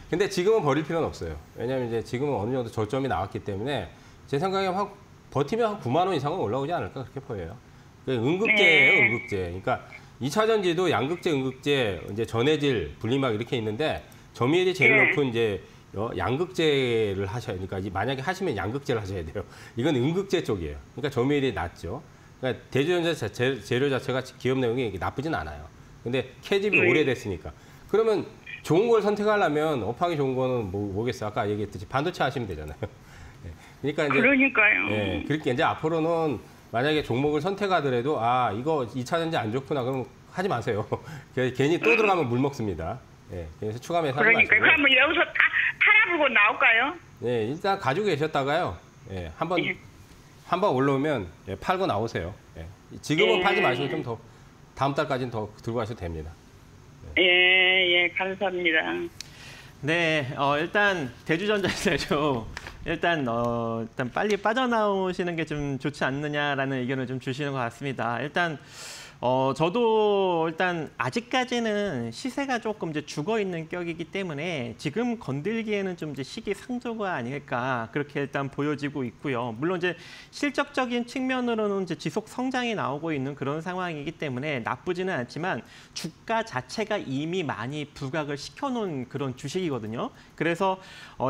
근데 지금은 버릴 필요는 없어요. 왜냐하면 이제 지금은 어느 정도 저점이 나왔기 때문에 제 생각에 버티면 한 9만 원 이상은 올라오지 않을까 그렇게 보여요. 응급제예요, 응급제. 그러니까 2차 전지도 양극재, 응급제, 이제 전해질, 분리막 이렇게 있는데 점유율이 제일 높은 이제 양극재를 하셔야, 그러니까 만약에 하시면 양극재를 하셔야 돼요. 이건 응급제 쪽이에요. 그러니까 점유율이 낮죠. 그러니까 대주전자 재료 자체가 기업 내용이 나쁘진 않아요. 근데 캐집이 오래됐으니까. 그러면 좋은 걸 선택하려면 업황이 좋은 거는 뭐겠어요? 아까 얘기했듯이 반도체 하시면 되잖아요. 그러니까 이제 그러니까요. 예, 그렇게 이제 앞으로는 만약에 종목을 선택하더라도 이거 2차 전지 안 좋구나 그러면 하지 마세요. 괜히 또 들어가면 물 먹습니다. 예, 그래서 추가 매수 하지 마시고. 그러니까 그러면 여기서 다 팔아보고 나올까요? 예, 일단 가지고 계셨다가요. 예, 한번 올라오면 팔고 나오세요. 예. 지금은 팔지 마시고 좀 더 다음 달까지는 더 들고 가셔도 됩니다. 예, 감사합니다. 네, 일단 대주전자 재료 일단 빨리 빠져나오시는 게 좀 좋지 않느냐라는 의견을 좀 주시는 것 같습니다. 일단 저도 일단 아직까지는 시세가 조금 이제 죽어 있는 격이기 때문에 지금 건들기에는 좀 이제 시기상조가 아닐까 그렇게 일단 보여지고 있고요. 물론 이제 실적적인 측면으로는 이제 지속 성장이 나오고 있는 그런 상황이기 때문에 나쁘지는 않지만 주가 자체가 이미 많이 부각을 시켜놓은 그런 주식이거든요. 그래서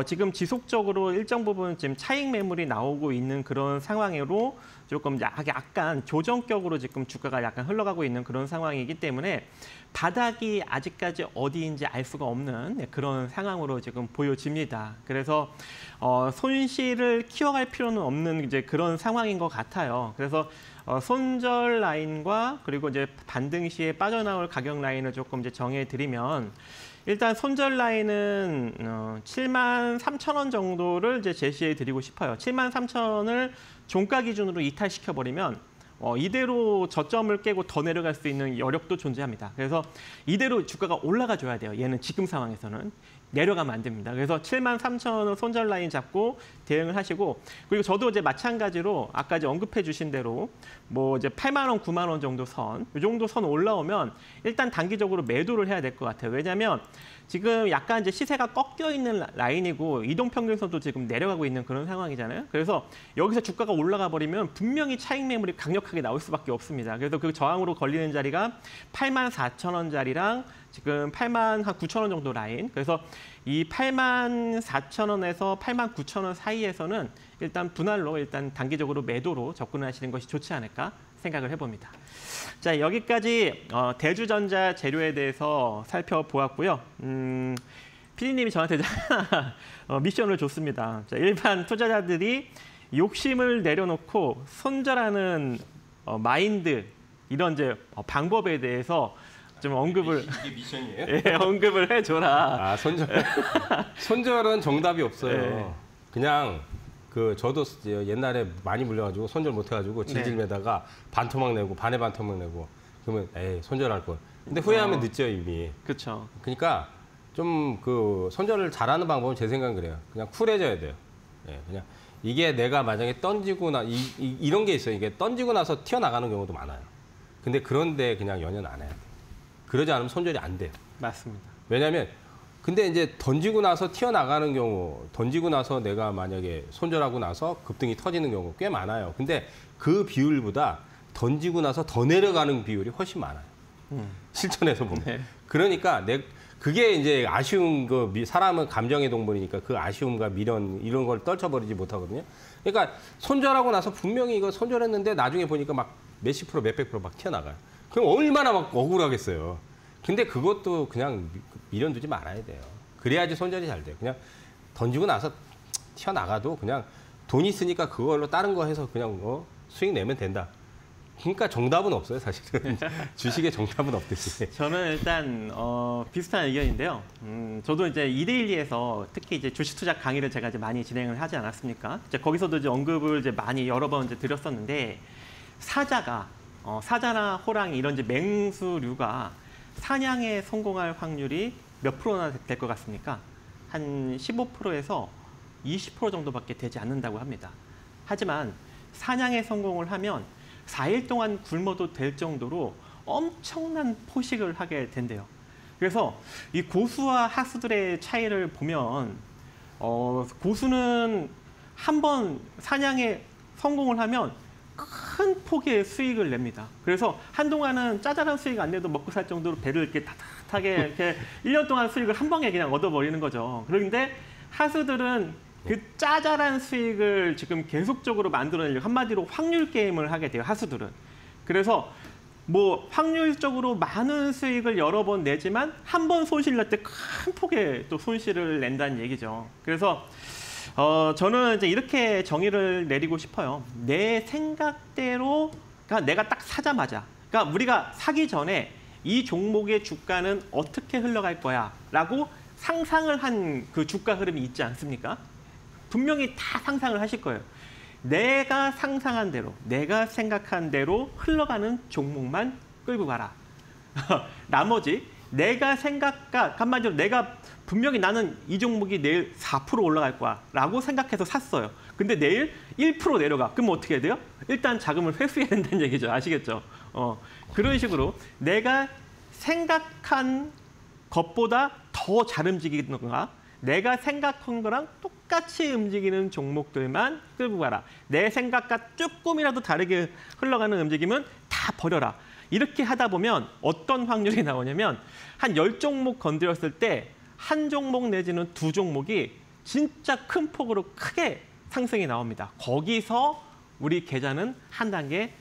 지금 지속적으로 일정 부분 지금 차익 매물이 나오고 있는 그런 상황으로 조금 약간 조정격으로 지금 주가가 약간 흘러가고 있는 그런 상황이기 때문에 바닥이 아직까지 어디인지 알 수가 없는 그런 상황으로 지금 보여집니다. 그래서 손실을 키워갈 필요는 없는 이제 그런 상황인 것 같아요. 그래서 손절 라인과 그리고 이제 반등 시에 빠져나올 가격 라인을 조금 이제 정해드리면. 일단 손절 라인은 73,000원 정도를 이제 제시해 드리고 싶어요. 73,000원을 종가 기준으로 이탈시켜 버리면 이대로 저점을 깨고 더 내려갈 수 있는 여력도 존재합니다. 그래서 이대로 주가가 올라가 줘야 돼요. 얘는 지금 상황에서는 내려가면 안 됩니다. 그래서 73,000원 손절 라인 잡고 대응을 하시고, 그리고 저도 이제 마찬가지로 아까 이제 언급해 주신 대로 뭐 이제 8만 원, 9만 원 정도 선, 이 정도 선 올라오면 일단 단기적으로 매도를 해야 될 것 같아요. 왜냐하면 지금 약간 이제 시세가 꺾여 있는 라인이고 이동평균선도 지금 내려가고 있는 그런 상황이잖아요. 그래서 여기서 주가가 올라가 버리면 분명히 차익 매물이 강력한 강력하게 나올 수밖에 없습니다. 그래서 그 저항으로 걸리는 자리가 84,000원짜리랑 지금 89,000원 정도 라인. 그래서 이 84,000원에서 89,000원 사이에서는 일단 분할로 일단 단기적으로 매도로 접근하시는 것이 좋지 않을까 생각을 해봅니다. 자, 여기까지 대주전자 재료에 대해서 살펴보았고요. 피디님이 저한테 미션을 줬습니다. 자, 일반 투자자들이 욕심을 내려놓고 손절하는 마인드 이런 이제 방법에 대해서 좀 언급을 이게 미션이에요? 예, 언급을 해줘라. 아, 손절은 정답이 없어요. 네. 그냥 저도 옛날에 많이 물려가지고 손절 못해가지고 질질 매다가 반토막 내고 반에 반토막 내고 그러면 에이 손절할 걸. 근데 후회하면 늦죠 이미. 그렇죠. 그러니까 좀 손절을 잘하는 방법은 제 생각은 그래요. 그냥 쿨해져야 돼요. 예, 그냥 이게 내가 만약에 던지고 이런 게 있어요. 이게 던지고 나서 튀어나가는 경우도 많아요. 근데 그런데 그냥 연연 안 해요. 그러지 않으면 손절이 안 돼요. 맞습니다. 왜냐하면 근데 이제 던지고 나서 튀어나가는 경우, 던지고 나서 내가 만약에 손절하고 나서 급등이 터지는 경우 꽤 많아요. 근데 그 비율보다 던지고 나서 더 내려가는 비율이 훨씬 많아요. 실전에서 보면. 네. 그러니까 그게 이제 아쉬운 사람은 감정의 동물이니까 그 아쉬움과 미련 이런 걸 떨쳐버리지 못하거든요. 그러니까 손절하고 나서 분명히 이거 손절했는데 나중에 보니까 막 몇십 프로, 몇백 프로 막 튀어나가요. 그럼 얼마나 막 억울하겠어요. 근데 그것도 그냥 미련 두지 말아야 돼요. 그래야지 손절이 잘 돼요. 그냥 던지고 나서 튀어나가도 그냥 돈 있으니까 그걸로 다른 거 해서 그냥 수익 내면 된다. 그러니까 정답은 없어요, 사실은. 주식에 정답은 없듯이. 저는 일단 비슷한 의견인데요. 저도 이제 2대1에서 특히 이제 주식 투자 강의를 제가 이제 많이 진행을 하지 않았습니까? 이제 거기서도 이제 언급을 이제 많이 여러 번 이제 드렸었는데 사자나 호랑이 이런 이제 맹수류가 사냥에 성공할 확률이 몇 프로나 될 것 같습니까? 한 15%에서 20% 정도밖에 되지 않는다고 합니다. 하지만 사냥에 성공을 하면 4일 동안 굶어도 될 정도로 엄청난 포식을 하게 된대요. 그래서 이 고수와 하수들의 차이를 보면 고수는 한번 사냥에 성공을 하면 큰 폭의 수익을 냅니다. 그래서 한동안은 짜잘한 수익 안 내도 먹고 살 정도로 배를 이렇게 따뜻하게 이렇게 1년 동안 수익을 한 방에 그냥 얻어버리는 거죠. 그런데 하수들은 그 짜잘한 수익을 지금 계속적으로 만들어내려고 한마디로 확률 게임을 하게 돼요. 하수들은. 그래서 뭐 확률적으로 많은 수익을 여러 번 내지만 한 번 손실 날 때 큰 폭의 또 손실을 낸다는 얘기죠. 그래서 저는 이제 이렇게 정의를 내리고 싶어요. 내 생각대로, 그러니까 내가 딱 사자마자, 그러니까 우리가 사기 전에 이 종목의 주가는 어떻게 흘러갈 거야라고 상상을 한 그 주가 흐름이 있지 않습니까? 분명히 다 상상을 하실 거예요. 내가 상상한 대로, 내가 생각한 대로 흘러가는 종목만 끌고 가라. 나머지 내가 한마디로 내가 분명히 나는 이 종목이 내일 4% 올라갈 거야 라고 생각해서 샀어요. 근데 내일 1% 내려가. 그럼 어떻게 해야 돼요? 일단 자금을 회수해야 된다는 얘기죠. 아시겠죠? 그런 식으로 내가 생각한 것보다 더 잘 움직이는 건가? 내가 생각한 거랑 똑같이 움직이는 종목들만 끌고 가라. 내 생각과 조금이라도 다르게 흘러가는 움직임은 다 버려라. 이렇게 하다 보면 어떤 확률이 나오냐면 한 10종목 건드렸을 때 한 종목 내지는 두 종목이 진짜 큰 폭으로 크게 상승이 나옵니다. 거기서 우리 계좌는 한 단계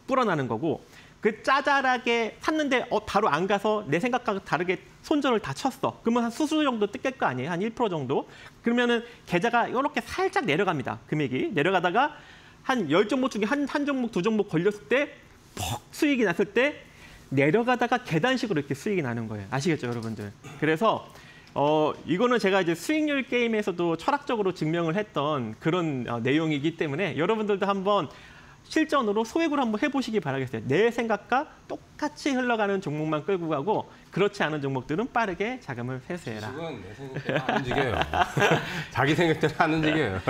불어나는 거고 그 짜잘하게 샀는데 바로 안 가서 내 생각과 다르게 손절을 다 쳤어. 그러면 한 수수 정도 뜯길 거 아니에요? 한 1% 정도? 그러면은 계좌가 이렇게 살짝 내려갑니다. 금액이. 내려가다가 한 10종목 중에 한 종목, 두 종목 걸렸을 때 퍽 수익이 났을 때 내려가다가 계단식으로 이렇게 수익이 나는 거예요. 아시겠죠, 여러분들? 그래서 이거는 제가 이제 수익률 게임에서도 철학적으로 증명을 했던 그런 내용이기 때문에 여러분들도 한번 실전으로 소액으로 한번 해보시기 바라겠어요. 내 생각과 똑같이 흘러가는 종목만 끌고 가고 그렇지 않은 종목들은 빠르게 자금을 회수해라. 주식은 내 생각대로 안 움직여요. 자기 생각대로 안 움직여요.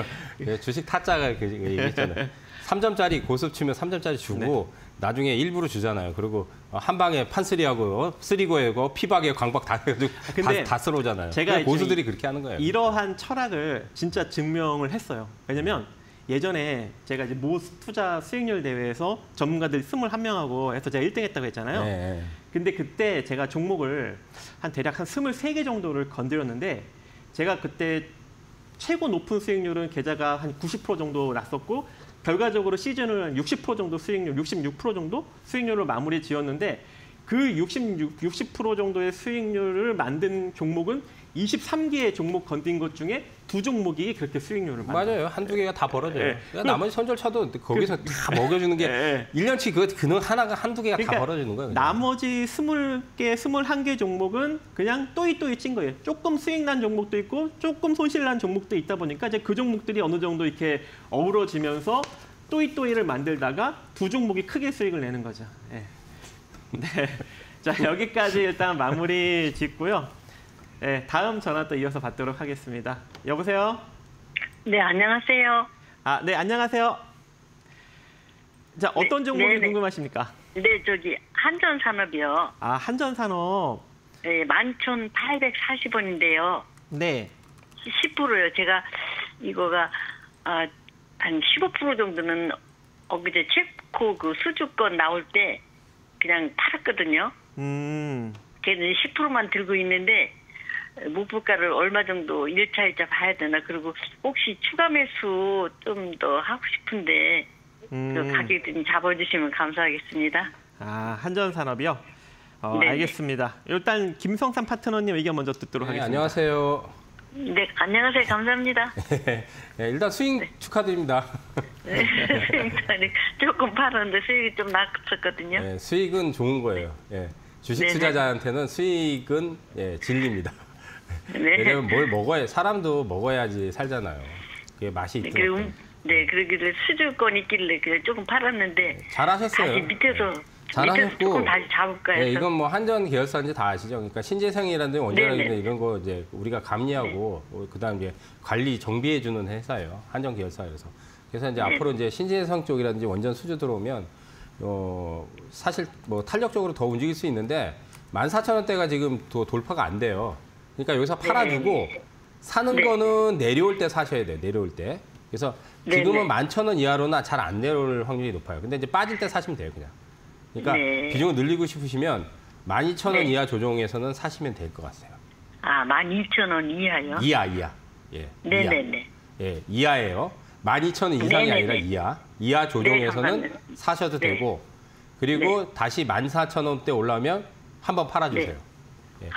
주식 타짜가 얘기했잖아요. 3점짜리 고습 치면 3점짜리 주고 나중에 일부러 주잖아요. 그리고 한 방에 판쓰리하고 쓰리고하고 피박에 광박 다 해가지고 다 쓸어오잖아요. 제가 고수들이 그렇게 하는 거예요. 이러한 철학을 진짜 증명을 했어요. 왜냐면 예전에 제가 이제 모 투자 수익률 대회에서 전문가들 21명하고 해서 제가 1등 했다고 했잖아요. 네. 근데 그때 제가 종목을 대략 한 23개 정도를 건드렸는데 제가 그때 최고 높은 수익률은 계좌가 한 90% 정도 났었고 결과적으로 시즌을 60% 정도 수익률, 66% 정도 수익률로 마무리 지었는데 그 60% 정도의 수익률을 만든 종목은 23개의 종목 건든 것 중에 2종목이 그렇게 수익률을 만들어요. 맞아요. 한두 개가 다 벌어져요. 네. 그러니까 나머지 선절차도 거기서 다 먹여주는 게 네. 1년치 그는 하나가 한두 개가 다 벌어지는 거예요. 그냥. 나머지 20개, 21개 종목은 그냥 또이또이 찐 거예요. 조금 수익 난 종목도 있고 조금 손실 난 종목도 있다 보니까 이제 그 종목들이 어느 정도 이렇게 어우러지면서 또이또이를 만들다가 2종목이 크게 수익을 내는 거죠. 네. 네. 자, 여기까지 일단 마무리 짓고요. 네, 다음 전화 또 이어서 받도록 하겠습니다. 여보세요? 네, 안녕하세요. 네, 안녕하세요. 자, 어떤 종목이 네네. 궁금하십니까? 네, 저기 한전산업이요. 한전산업. 네, 11,840원인데요. 네. 10%요. 제가 이거가 한 15% 정도는 엊그제 체코 그 수주권 나올 때 그냥 팔았거든요. 걔는 10%만 들고 있는데 목표가를 얼마 정도 1차 봐야 되나. 그리고 혹시 추가 매수 좀 더 하고 싶은데 그 가격 좀 잡아주시면 감사하겠습니다. 한전산업이요? 네. 알겠습니다. 일단 김성삼 파트너님 의견 먼저 듣도록 네, 하겠습니다. 안녕하세요. 네, 안녕하세요. 감사합니다. 네, 일단 수익 축하드립니다. 네, 조금 팔았는데 수익이 좀 났었거든요. 네, 수익은 좋은 거예요. 예, 주식 네네. 투자자한테는 수익은 진리입니다. 네. 왜냐면 뭘 먹어야 사람도 먹어야지 살잖아요. 그게 맛이 있든 어떤. 네, 그러길래 수주권 있길래 그냥 조금 팔았는데 잘하셨어요. 다시 밑에서 잘하셨고, 조금 다시 잡을까 해서. 네, 이건 뭐 한전 계열사인지 다 아시죠? 그러니까 신재생이라든지 원자력이라든지 네네. 이런 거 이제 우리가 감리하고 그다음 이제 관리 정비해 주는 회사예요. 한전 계열사에서. 그래서 이제 네. 앞으로 이제 신재생 쪽이라든지 원전 수주 들어오면 사실 뭐 탄력적으로 더 움직일 수 있는데 14,000원대가 지금 또 돌파가 안 돼요. 그러니까 여기서 팔아주고 사는 네. 거는 내려올 때 사셔야 돼요. 내려올 때. 그래서 지금은 11,000원 이하로나 잘 안 내려올 확률이 높아요. 근데 이제 빠질 때 사시면 돼요, 그냥. 그러니까 네. 비중을 늘리고 싶으시면 12,000원 네. 이하 조정에서는 사시면 될 것 같아요. 12,000원 이하요? 이하. 예. 네네네. 예, 이하예요. 12,000원 이상이 네네네. 아니라 이하. 이하 조정에서는 감사합니다. 사셔도 네. 되고 그리고 다시 14,000원대 올라오면 한번 팔아주세요. 네.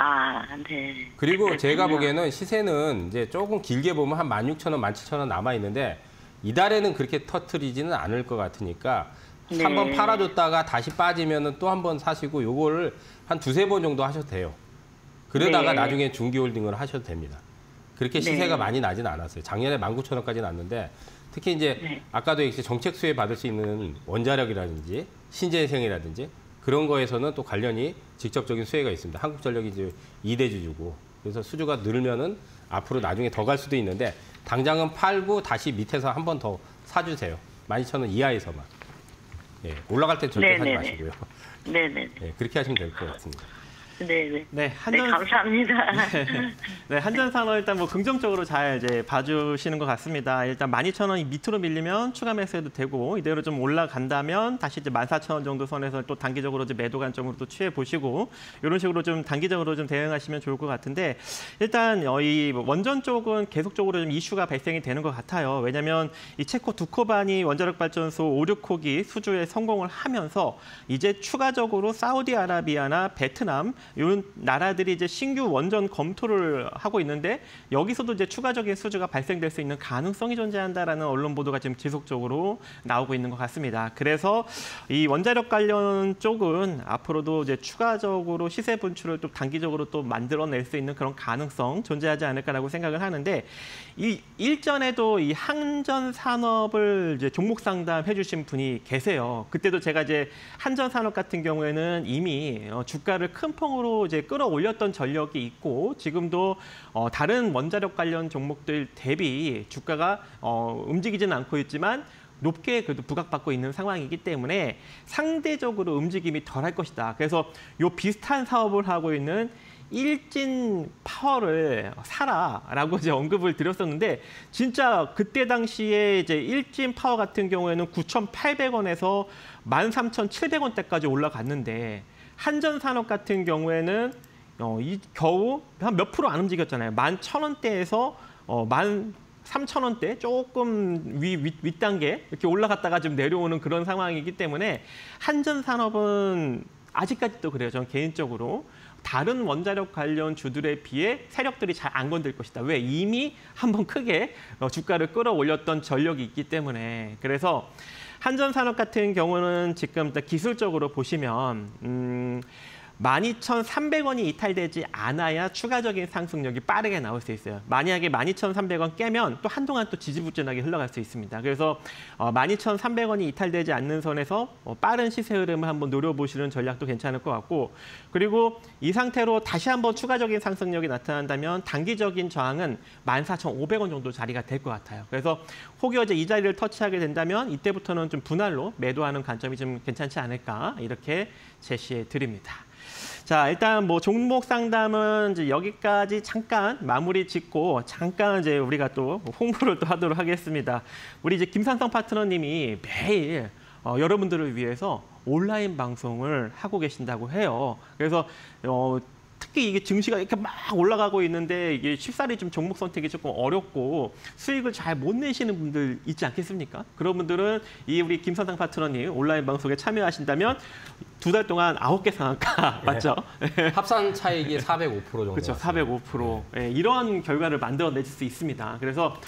그리고 제가 그렇군요. 보기에는 시세는 이제 조금 길게 보면 한 16,000원, 17,000원 남아 있는데 이달에는 그렇게 터트리지는 않을 것 같으니까 네. 한번 팔아줬다가 다시 빠지면은 또 한 번 사시고 요거를 한 2-3번 정도 하셔도 돼요. 그러다가 네. 나중에 중기 홀딩을 하셔도 됩니다. 그렇게 시세가 네. 많이 나진 않았어요. 작년에 19,000원까지 났는데 특히 이제 네. 아까도 이제 정책 수혜 받을 수 있는 원자력이라든지 신재생이라든지 그런 거에서는 또 관련이 직접적인 수혜가 있습니다. 한국전력이 이제 2대주주고 그래서 수주가 늘면은 앞으로 나중에 더 갈 수도 있는데 당장은 팔고 다시 밑에서 한 번 더 사주세요. 12,000원 이하에서만. 예, 올라갈 때 절대 사지 마시고요. 네네. 예, 그렇게 하시면 될 것 같습니다. 네네. 네, 감사합니다. 네, 한전산업 일단 뭐 긍정적으로 잘 이제 봐주시는 것 같습니다. 일단 12,000원이 밑으로 밀리면 추가 매수해도 되고 이대로 좀 올라간다면 다시 이제 14,000원 정도 선에서 또 단기적으로 이제 매도 관점으로 또 취해 보시고 이런 식으로 좀 단기적으로 좀 대응하시면 좋을 것 같은데 일단 이 원전 쪽은 계속적으로 좀 이슈가 발생이 되는 것 같아요. 왜냐하면 이 체코 두코바니 원자력 발전소 5, 6호기 수주에 성공을 하면서 이제 추가적으로 사우디아라비아나 베트남 이런 나라들이 이제 신규 원전 검토를 하고 있는데 여기서도 이제 추가적인 수주가 발생될 수 있는 가능성이 존재한다라는 언론 보도가 지금 지속적으로 나오고 있는 것 같습니다. 그래서 이 원자력 관련 쪽은 앞으로도 이제 추가적으로 시세 분출을 또 단기적으로 또 만들어낼 수 있는 그런 가능성 존재하지 않을까라고 생각을 하는데 이 일전에도 이 한전 산업을 이제 종목 상담해 주신 분이 계세요. 그때도 제가 이제 한전 산업 같은 경우에는 이미 주가를 큰 폭으로 이제 끌어올렸던 전력이 있고 지금도 다른 원자력 관련 종목들 대비 주가가 움직이지는 않고 있지만 높게 그래도 부각받고 있는 상황이기 때문에 상대적으로 움직임이 덜할 것이다. 그래서 요 비슷한 사업을 하고 있는 일진 파워를 사라라고 이제 언급을 드렸었는데 진짜 그때 당시에 이제 일진 파워 같은 경우에는 9,800원에서 13,700원대까지 올라갔는데 한전산업 같은 경우에는 겨우 한 몇 프로 안 움직였잖아요. 11,000원대에서 13,000원대 조금 윗단계 이렇게 올라갔다가 좀 내려오는 그런 상황이기 때문에 한전산업은 아직까지도 그래요. 저는 개인적으로 다른 원자력 관련 주들에 비해 세력들이 잘 안 건들 것이다. 왜? 이미 한번 크게 주가를 끌어올렸던 전력이 있기 때문에. 그래서 한전산업 같은 경우는 지금 기술적으로 보시면 12,300원이 이탈되지 않아야 추가적인 상승력이 빠르게 나올 수 있어요. 만약에 12,300원 깨면 또 한동안 또 지지부진하게 흘러갈 수 있습니다. 그래서 12,300원이 이탈되지 않는 선에서 빠른 시세 흐름을 한번 노려보시는 전략도 괜찮을 것 같고, 그리고 이 상태로 다시 한번 추가적인 상승력이 나타난다면 단기적인 저항은 14,500원 정도 자리가 될 것 같아요. 그래서 혹여 이제 이 자리를 터치하게 된다면 이때부터는 좀 분할로 매도하는 관점이 좀 괜찮지 않을까 이렇게 제시해 드립니다. 자, 일단 뭐 종목 상담은 이제 여기까지 잠깐 마무리 짓고 잠깐 이제 우리가 또 홍보를 또 하도록 하겠습니다. 우리 이제 김산성 파트너님이 매일 여러분들을 위해서 온라인 방송을 하고 계신다고 해요. 그래서 특히 이게 증시가 이렇게 막 올라가고 있는데 이게 쉽사리 좀 종목 선택이 조금 어렵고 수익을 잘 못 내시는 분들 있지 않겠습니까? 그런 분들은 이 우리 김선상 파트너님 온라인 방송에 참여하신다면 2달 동안 9개 상한가 맞죠? 합산 차익이 405% 정도. 그렇죠. 405%. 네. 이런 결과를 만들어내실 수 있습니다. 그래서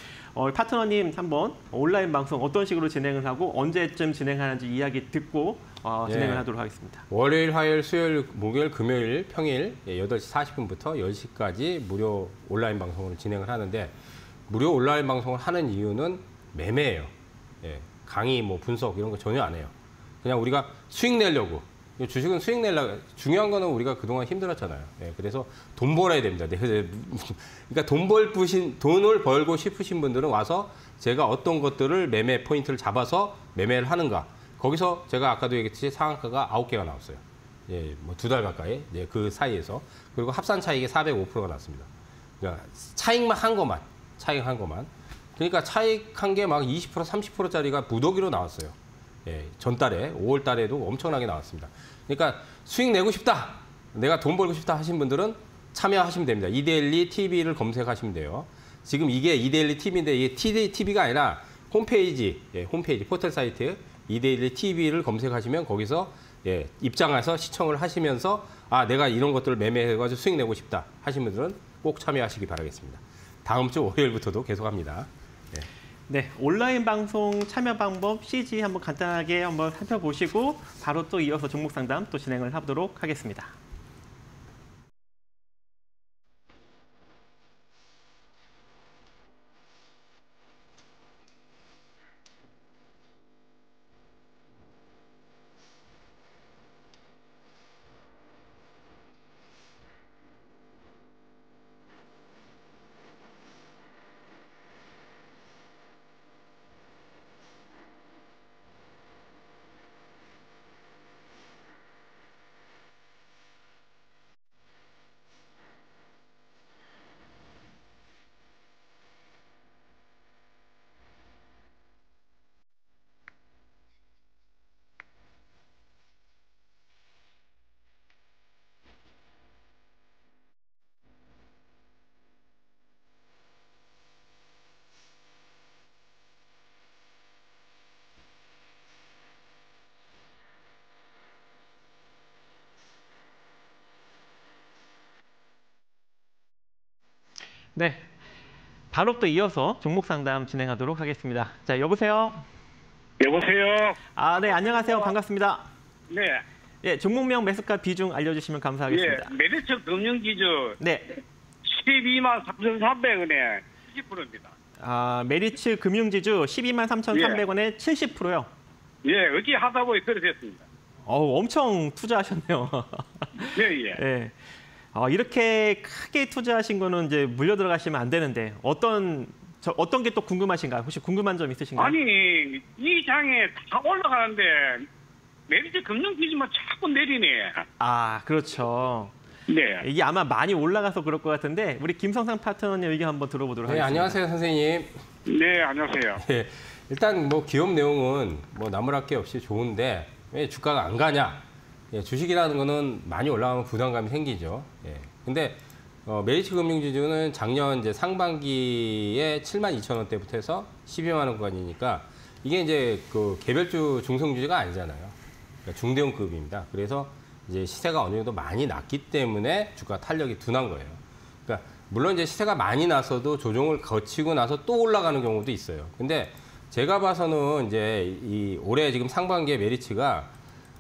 파트너님 한번 온라인 방송 어떤 식으로 진행을 하고 언제쯤 진행하는지 이야기 듣고 진행을 하도록 하겠습니다. 월요일, 화요일, 수요일, 목요일, 금요일, 평일 8시 40분부터 10시까지 무료 온라인 방송을 진행을 하는데 무료 온라인 방송을 하는 이유는 매매예요. 강의, 뭐 분석 이런 거 전혀 안 해요. 그냥 우리가 수익 내려고. 주식은 수익 내려고. 중요한 거는 우리가 그동안 힘들었잖아요. 그래서 돈 벌어야 됩니다. 그러니까 돈을 벌고 싶으신 분들은 와서 제가 어떤 것들을 매매 포인트를 잡아서 매매를 하는가. 거기서 제가 아까도 얘기했듯이 상한가가 9개가 나왔어요. 뭐 2달 가까이 그 사이에서. 그리고 합산 차익이 405%가 났습니다. 그러니까 차익만 한 것만. 그러니까 차익한 게 막 20%, 30%짜리가 무더기로 나왔어요. 전달에 5월 달에도 엄청나게 나왔습니다. 그러니까 수익 내고 싶다, 내가 돈 벌고 싶다 하신 분들은 참여하시면 됩니다. 이데일리 TV를 검색하시면 돼요. 지금 이게 이데일리 TV인데 이게 TV가 아니라 홈페이지 포털 사이트 이데일리 TV를 검색하시면 거기서 입장해서 시청을 하시면서 내가 이런 것들을 매매해가지고 수익 내고 싶다 하신 분들은 꼭 참여하시기 바라겠습니다. 다음 주 월요일부터도 계속합니다. 네, 온라인 방송 참여 방법 CG 한번 간단하게 한번 살펴보시고 바로 또 이어서 종목 상담 또 진행을 하도록 하겠습니다. 네, 바로 또 이어서 종목 상담 진행하도록 하겠습니다. 자, 여보세요? 여보세요? 네, 안녕하세요. 반갑습니다. 네. 종목명 매수가 비중 알려주시면 감사하겠습니다. 메리츠 금융기준 네. 123,300원에 70%입니다. 메리츠 금융지주 123,300원에 70%요? 어제 하다 보니 그렇게 됐습니다. 엄청 투자하셨네요. 예. 이렇게 크게 투자하신 거는 이제 물려 들어가시면 안 되는데 어떤 게 또 궁금하신가요? 혹시 궁금한 점 있으신가요? 아니 이 장에 다 올라가는데 메리츠 금융기준만 자꾸 내리네. 그렇죠. 네. 이게 아마 많이 올라가서 그럴 것 같은데 우리 김성상 파트너님 의견 한번 들어보도록 네, 하겠습니다. 안녕하세요, 선생님. 네, 안녕하세요. 예, 일단 뭐 기업 내용은 뭐 나무랄 게 없이 좋은데 왜 주가가 안 가냐? 예, 주식이라는 거는 많이 올라가면 부담감이 생기죠. 예. 근데 메리츠 금융지주는 작년 이제 상반기에 72,000원대부터 해서 12만 원 구간이니까 이게 이제 그 개별주 중성주주가 아니잖아요. 그러니까 중대형급입니다. 그래서 이제 시세가 어느 정도 많이 났기 때문에 주가 탄력이 둔한 거예요. 그러니까 물론 이제 시세가 많이 났어도 조정을 거치고 나서 또 올라가는 경우도 있어요. 근데 제가 봐서는 이제 이 올해 지금 상반기에 메리츠가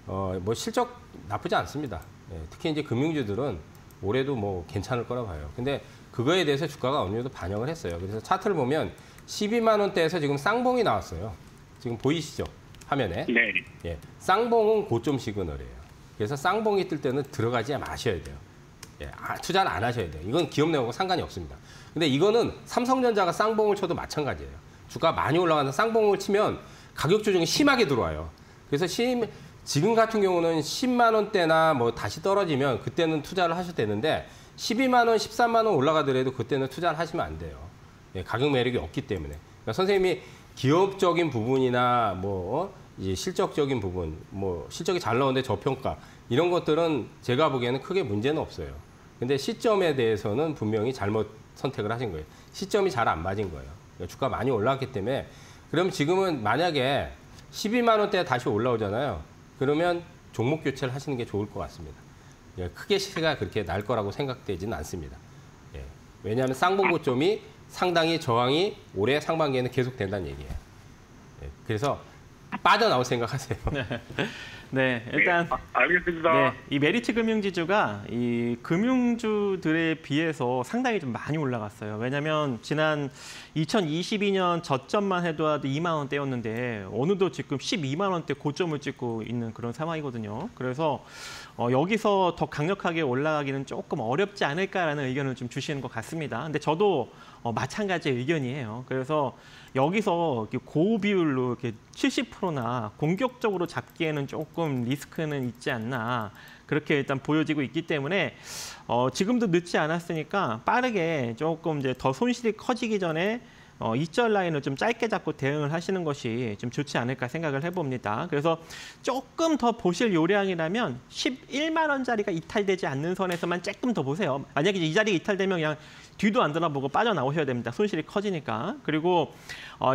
뭐 실적 나쁘지 않습니다. 예, 특히 이제 금융주들은 올해도 뭐 괜찮을 거라 봐요. 근데 그거에 대해서 주가가 어느 정도 반영을 했어요. 그래서 차트를 보면 12만 원대에서 지금 쌍봉이 나왔어요. 지금 보이시죠? 화면에. 네. 예, 쌍봉은 고점 시그널이에요. 그래서 쌍봉이 뜰 때는 들어가지 마셔야 돼요. 예, 투자를 안 하셔야 돼요. 이건 기업 내용하고 상관이 없습니다. 근데 이거는 삼성전자가 쌍봉을 쳐도 마찬가지예요. 주가 많이 올라가는 쌍봉을 치면 가격 조정이 심하게 들어와요. 그래서 지금 같은 경우는 10만 원대나 뭐 다시 떨어지면 그때는 투자를 하셔도 되는데 12만 원, 13만 원 올라가더라도 그때는 투자를 하시면 안 돼요. 예, 가격 매력이 없기 때문에. 그러니까 선생님이 기업적인 부분이나 뭐 이제 실적적인 부분, 뭐 실적이 잘 나오는데 저평가 이런 것들은 제가 보기에는 크게 문제는 없어요. 근데 시점에 대해서는 분명히 잘못 선택을 하신 거예요. 시점이 잘 안 맞은 거예요. 그러니까 주가 많이 올라왔기 때문에 그럼 지금은 만약에 12만 원대 다시 올라오잖아요. 그러면 종목 교체를 하시는 게 좋을 것 같습니다. 예, 크게 시세가 그렇게 날 거라고 생각되지는 않습니다. 예, 왜냐하면 쌍봉 고점이 상당히 저항이 올해 상반기에는 계속 된다는 얘기예요. 예, 그래서 빠져나올 생각하세요. 네, 일단 알겠습니다. 네, 이 메리츠 금융지주가 이 금융주들에 비해서 상당히 좀 많이 올라갔어요. 왜냐하면 지난 2022년 저점만 해도 2만 원대였는데 어느덧 지금 12만 원대 고점을 찍고 있는 그런 상황이거든요. 그래서 여기서 더 강력하게 올라가기는 조금 어렵지 않을까라는 의견을 좀 주시는 것 같습니다. 근데 저도 마찬가지 의견이에요. 그래서 여기서 고비율로 이렇게 70%나 공격적으로 잡기에는 조금 리스크는 있지 않나 그렇게 일단 보여지고 있기 때문에 지금도 늦지 않았으니까 빠르게 조금 이제 더 손실이 커지기 전에 이절 라인을 좀 짧게 잡고 대응을 하시는 것이 좀 좋지 않을까 생각을 해봅니다. 그래서 조금 더 보실 요량이라면 11만 원짜리가 이탈되지 않는 선에서만 조금 더 보세요. 만약에 이 자리가 이탈되면 그냥 뒤도 안 돌아보고 빠져나오셔야 됩니다. 손실이 커지니까. 그리고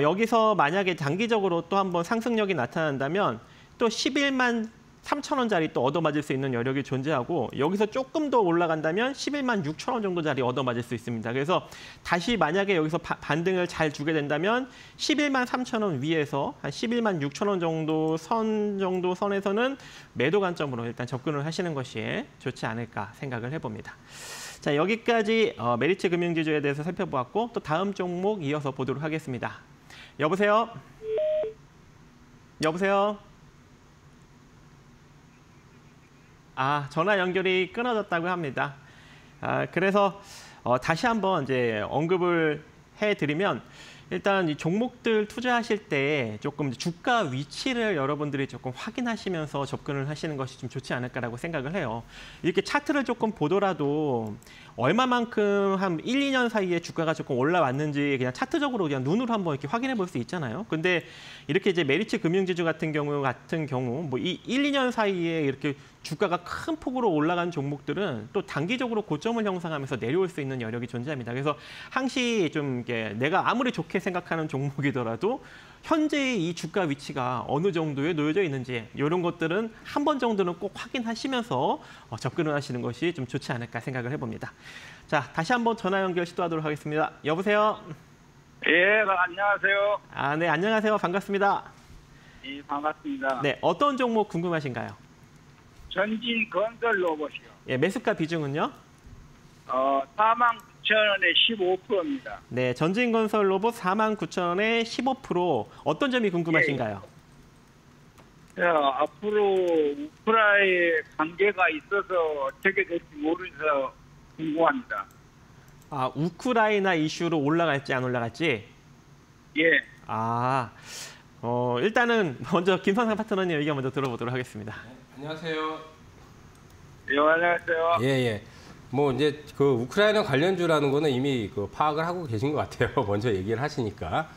여기서 만약에 단기적으로 또 한번 상승력이 나타난다면 또 11만 3천 원짜리 또 얻어맞을 수 있는 여력이 존재하고 여기서 조금 더 올라간다면 11만 6천 원 정도짜리 얻어맞을 수 있습니다. 그래서 다시 만약에 여기서 반등을 잘 주게 된다면 11만 3천 원 위에서 한 11만 6천 원 정도 선에서는 매도 관점으로 일단 접근을 하시는 것이 좋지 않을까 생각을 해봅니다. 자, 여기까지 메리츠 금융지주에 대해서 살펴보았고 또 다음 종목 이어서 보도록 하겠습니다. 여보세요? 여보세요? 전화 연결이 끊어졌다고 합니다. 그래서 다시 한번 이제 언급을 해드리면 일단 이 종목들 투자하실 때 조금 주가 위치를 여러분들이 조금 확인하시면서 접근을 하시는 것이 좀 좋지 않을까라고 생각을 해요. 이렇게 차트를 조금 보더라도 얼마만큼 한 1, 2년 사이에 주가가 조금 올라왔는지 그냥 차트적으로 그냥 눈으로 한번 이렇게 확인해 볼 수 있잖아요. 근데 이렇게 이제 메리츠 금융지주 같은 경우 뭐 이 1, 2년 사이에 이렇게 주가가 큰 폭으로 올라간 종목들은 또 단기적으로 고점을 형성하면서 내려올 수 있는 여력이 존재합니다. 그래서 항시 좀 이게 내가 아무리 좋게 생각하는 종목이더라도 현재의 이 주가 위치가 어느 정도에 놓여져 있는지 이런 것들은 한 번 정도는 꼭 확인하시면서 접근을 하시는 것이 좀 좋지 않을까 생각을 해봅니다. 자, 다시 한번 전화 연결 시도하도록 하겠습니다. 여보세요? 예, 안녕하세요. 네, 안녕하세요. 반갑습니다. 예, 반갑습니다. 네, 어떤 종목 궁금하신가요? 전진 건설 로봇이요. 예, 매수가 비중은요? 49,000원에 15%입니다. 네, 전진건설 로봇 49,000원에 15%. 어떤 점이 궁금하신가요? 앞으로 우크라이나에 관계가 있어서 어떻게 될지 모르셔서 궁금합니다. 우크라이나 이슈로 올라갈지 안 올라갈지? 예. 일단은 먼저 김성상 파트너님 의견 먼저 들어보도록 하겠습니다. 안녕하세요. 예, 안녕하세요. 예. 뭐 이제 그 우크라이나 관련주라는 거는 이미 그 파악을 하고 계신 것 같아요. 먼저 얘기를 하시니까.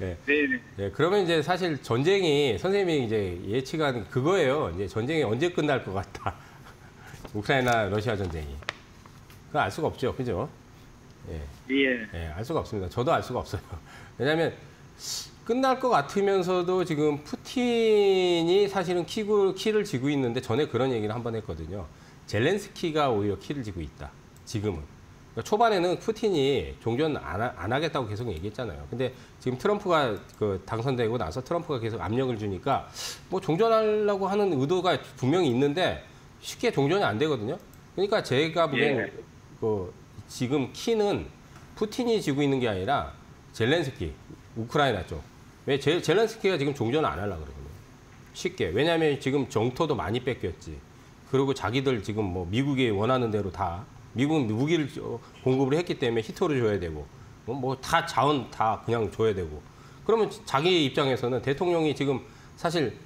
예. 네네. 예, 그러면 이제 사실 전쟁이 선생님이 이제 예측한 그거예요. 이제 전쟁이 언제 끝날 것 같다. 우크라이나 러시아 전쟁이. 그거 알 수가 없죠. 그죠? 예. 예. 예, 알 수가 없습니다. 저도 알 수가 없어요. 왜냐하면 끝날 것 같으면서도 지금 푸틴이 사실은 키를 쥐고 있는데 전에 그런 얘기를 한번 했거든요. 젤렌스키가 오히려 키를 쥐고 있다. 지금은. 그러니까 초반에는 푸틴이 종전 안 하겠다고 계속 얘기했잖아요. 근데 지금 트럼프가 그 당선되고 나서 트럼프가 계속 압력을 주니까 뭐 종전하려고 하는 의도가 분명히 있는데 쉽게 종전이 안 되거든요. 그러니까 제가 보기엔 그 지금 키는 푸틴이 쥐고 있는 게 아니라 젤렌스키, 우크라이나 쪽. 왜 젤렌스키가 지금 종전을 안 하려고 그러거든요. 쉽게. 왜냐하면 지금 정토도 많이 뺏겼지. 그리고 자기들 지금 뭐 미국이 원하는 대로 다 미국은 무기를 공급을 했기 때문에 히토를 줘야 되고 뭐 다 자원 다 그냥 줘야 되고 그러면 자기 입장에서는 대통령이 지금 사실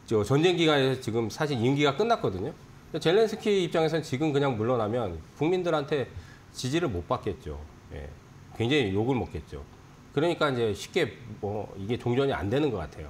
저 전쟁 기간에서 지금 사실 임기가 끝났거든요. 젤렌스키 입장에서는 지금 그냥 물러나면 국민들한테 지지를 못 받겠죠. 예. 굉장히 욕을 먹겠죠. 그러니까 이제 쉽게 뭐 이게 종전이 안 되는 것 같아요.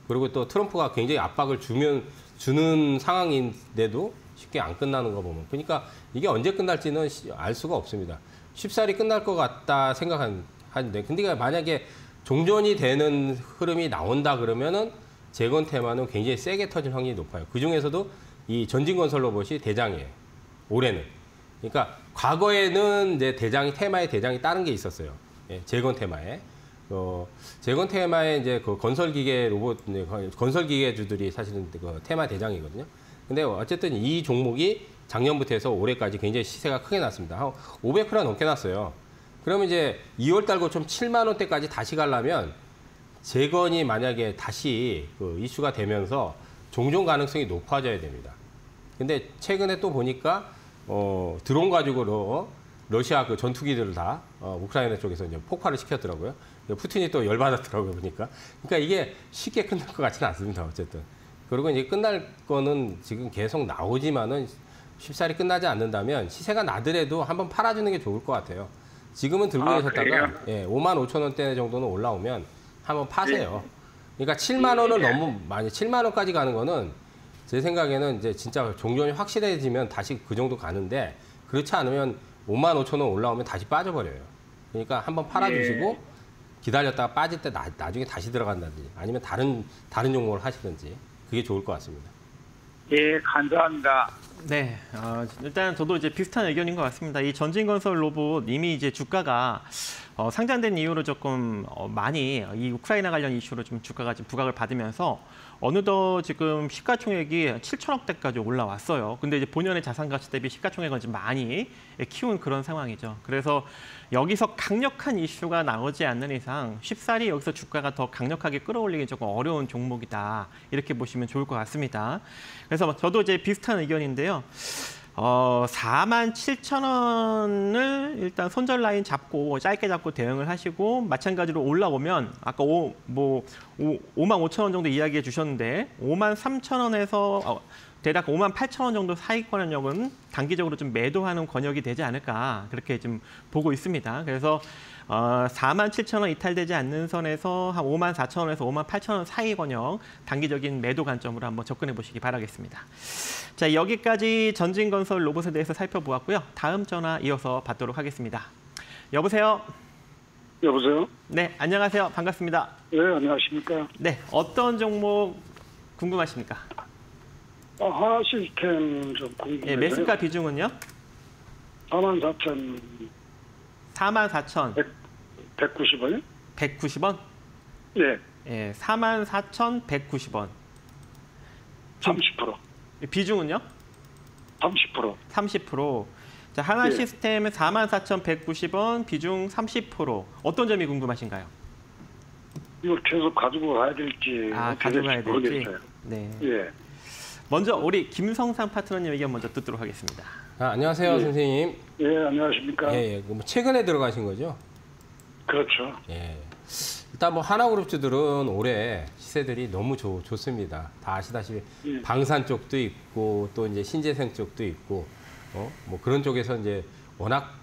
그리고 또 트럼프가 굉장히 압박을 주는 상황인데도 쉽게 안 끝나는 거 보면. 그러니까 이게 언제 끝날지는 알 수가 없습니다. 쉽사리 끝날 것 같다 생각하는데, 근데 만약에 종전이 되는 흐름이 나온다 그러면은 재건 테마는 굉장히 세게 터질 확률이 높아요. 그 중에서도 이 전진건설 로봇이 대장이에요. 올해는. 그러니까 과거에는 이제 테마에 대장이 다른 게 있었어요. 예, 재건 테마에. 재건 테마에 이제 그 건설기계 로봇, 건설기계주들이 사실은 그 테마 대장이거든요. 근데 어쨌든 이 종목이 작년부터 해서 올해까지 굉장히 시세가 크게 났습니다. 한 500% 넘게 났어요. 그러면 이제 2월 달고 좀 7만 원대까지 다시 가려면 재건이 만약에 다시 그 이슈가 되면서 종전 가능성이 높아져야 됩니다. 근데 최근에 또 보니까 드론 가지고 러시아 그 전투기들을 다 우크라이나 쪽에서 이제 폭발을 시켰더라고요. 푸틴이 또 열받았더라고요, 보니까. 그러니까 이게 쉽게 끝날 것 같지는 않습니다, 어쨌든. 그리고 이제 끝날 거는 지금 계속 나오지만은 쉽사리 끝나지 않는다면 시세가 나더라도 한번 팔아주는 게 좋을 것 같아요. 지금은 들고 계셨다가 예, 5만 5천 원대 정도는 올라오면 한번 파세요. 그러니까 7만 원을 너무 많이, 7만 원까지 가는 거는 제 생각에는 이제 진짜 종전이 확실해지면 다시 그 정도 가는데 그렇지 않으면 5만 5천 원 올라오면 다시 빠져버려요. 그러니까 한번 팔아주시고 기다렸다가 빠질 때 나중에 다시 들어간다든지 아니면 다른 종목을 하시든지 그게 좋을 것 같습니다. 예, 감사합니다. 네, 일단 저도 이제 비슷한 의견인 것 같습니다. 이 전진건설 로봇 이미 이제 주가가 상장된 이후로 조금 많이 이 우크라이나 관련 이슈로 좀 주가가 좀 부각을 받으면서 어느덧 지금 시가총액이 7천억대까지 올라왔어요. 근데 이제 본연의 자산 가치 대비 시가총액은 좀 많이 키운 그런 상황이죠. 그래서 여기서 강력한 이슈가 나오지 않는 이상 쉽사리 여기서 주가가 더 강력하게 끌어올리기 조금 어려운 종목이다. 이렇게 보시면 좋을 것 같습니다. 그래서 저도 이제 비슷한 의견인데요. 47,000원을 일단 손절 라인 잡고 짧게 잡고 대응을 하시고 마찬가지로 올라오면 아까 55,000원 정도 이야기해 주셨는데 53,000원에서 대략 58,000원 정도 사이권역은 단기적으로 좀 매도하는 권역이 되지 않을까 그렇게 좀 보고 있습니다. 그래서 47,000원 이탈되지 않는 선에서 한 54,000원에서 58,000원 사이 권역 단기적인 매도 관점으로 한번 접근해 보시기 바라겠습니다. 자, 여기까지 전진건설 로봇에 대해서 살펴보았고요. 다음 전화 이어서 받도록 하겠습니다. 여보세요? 여보세요? 네, 안녕하세요. 반갑습니다. 네, 안녕하십니까? 네, 어떤 종목 궁금하십니까? 하나시스템 좀 궁금해요. 네, 매수가 비중은요? 44,000. 44,000. 190원? 190원? 예. 예, 44,190원. 30%. 비중은요? 30%. 30%. 자, 하나시스템은 44,190원, 비중 30%. 어떤 점이 궁금하신가요? 이거 계속 가지고 가야 될지. 가지고 가야 될지. 모르겠어요. 네. 예. 먼저 우리 김성상 파트너님 의견 먼저 듣도록 하겠습니다. 안녕하세요, 선생님. 예, 안녕하십니까? 예, 최근에 들어가신 거죠? 그렇죠. 예. 일단 뭐 하나그룹주들은 올해 시세들이 너무 좋습니다. 다 아시다시피 방산 쪽도 있고 또 이제 신재생 쪽도 있고 뭐 그런 쪽에서 이제 워낙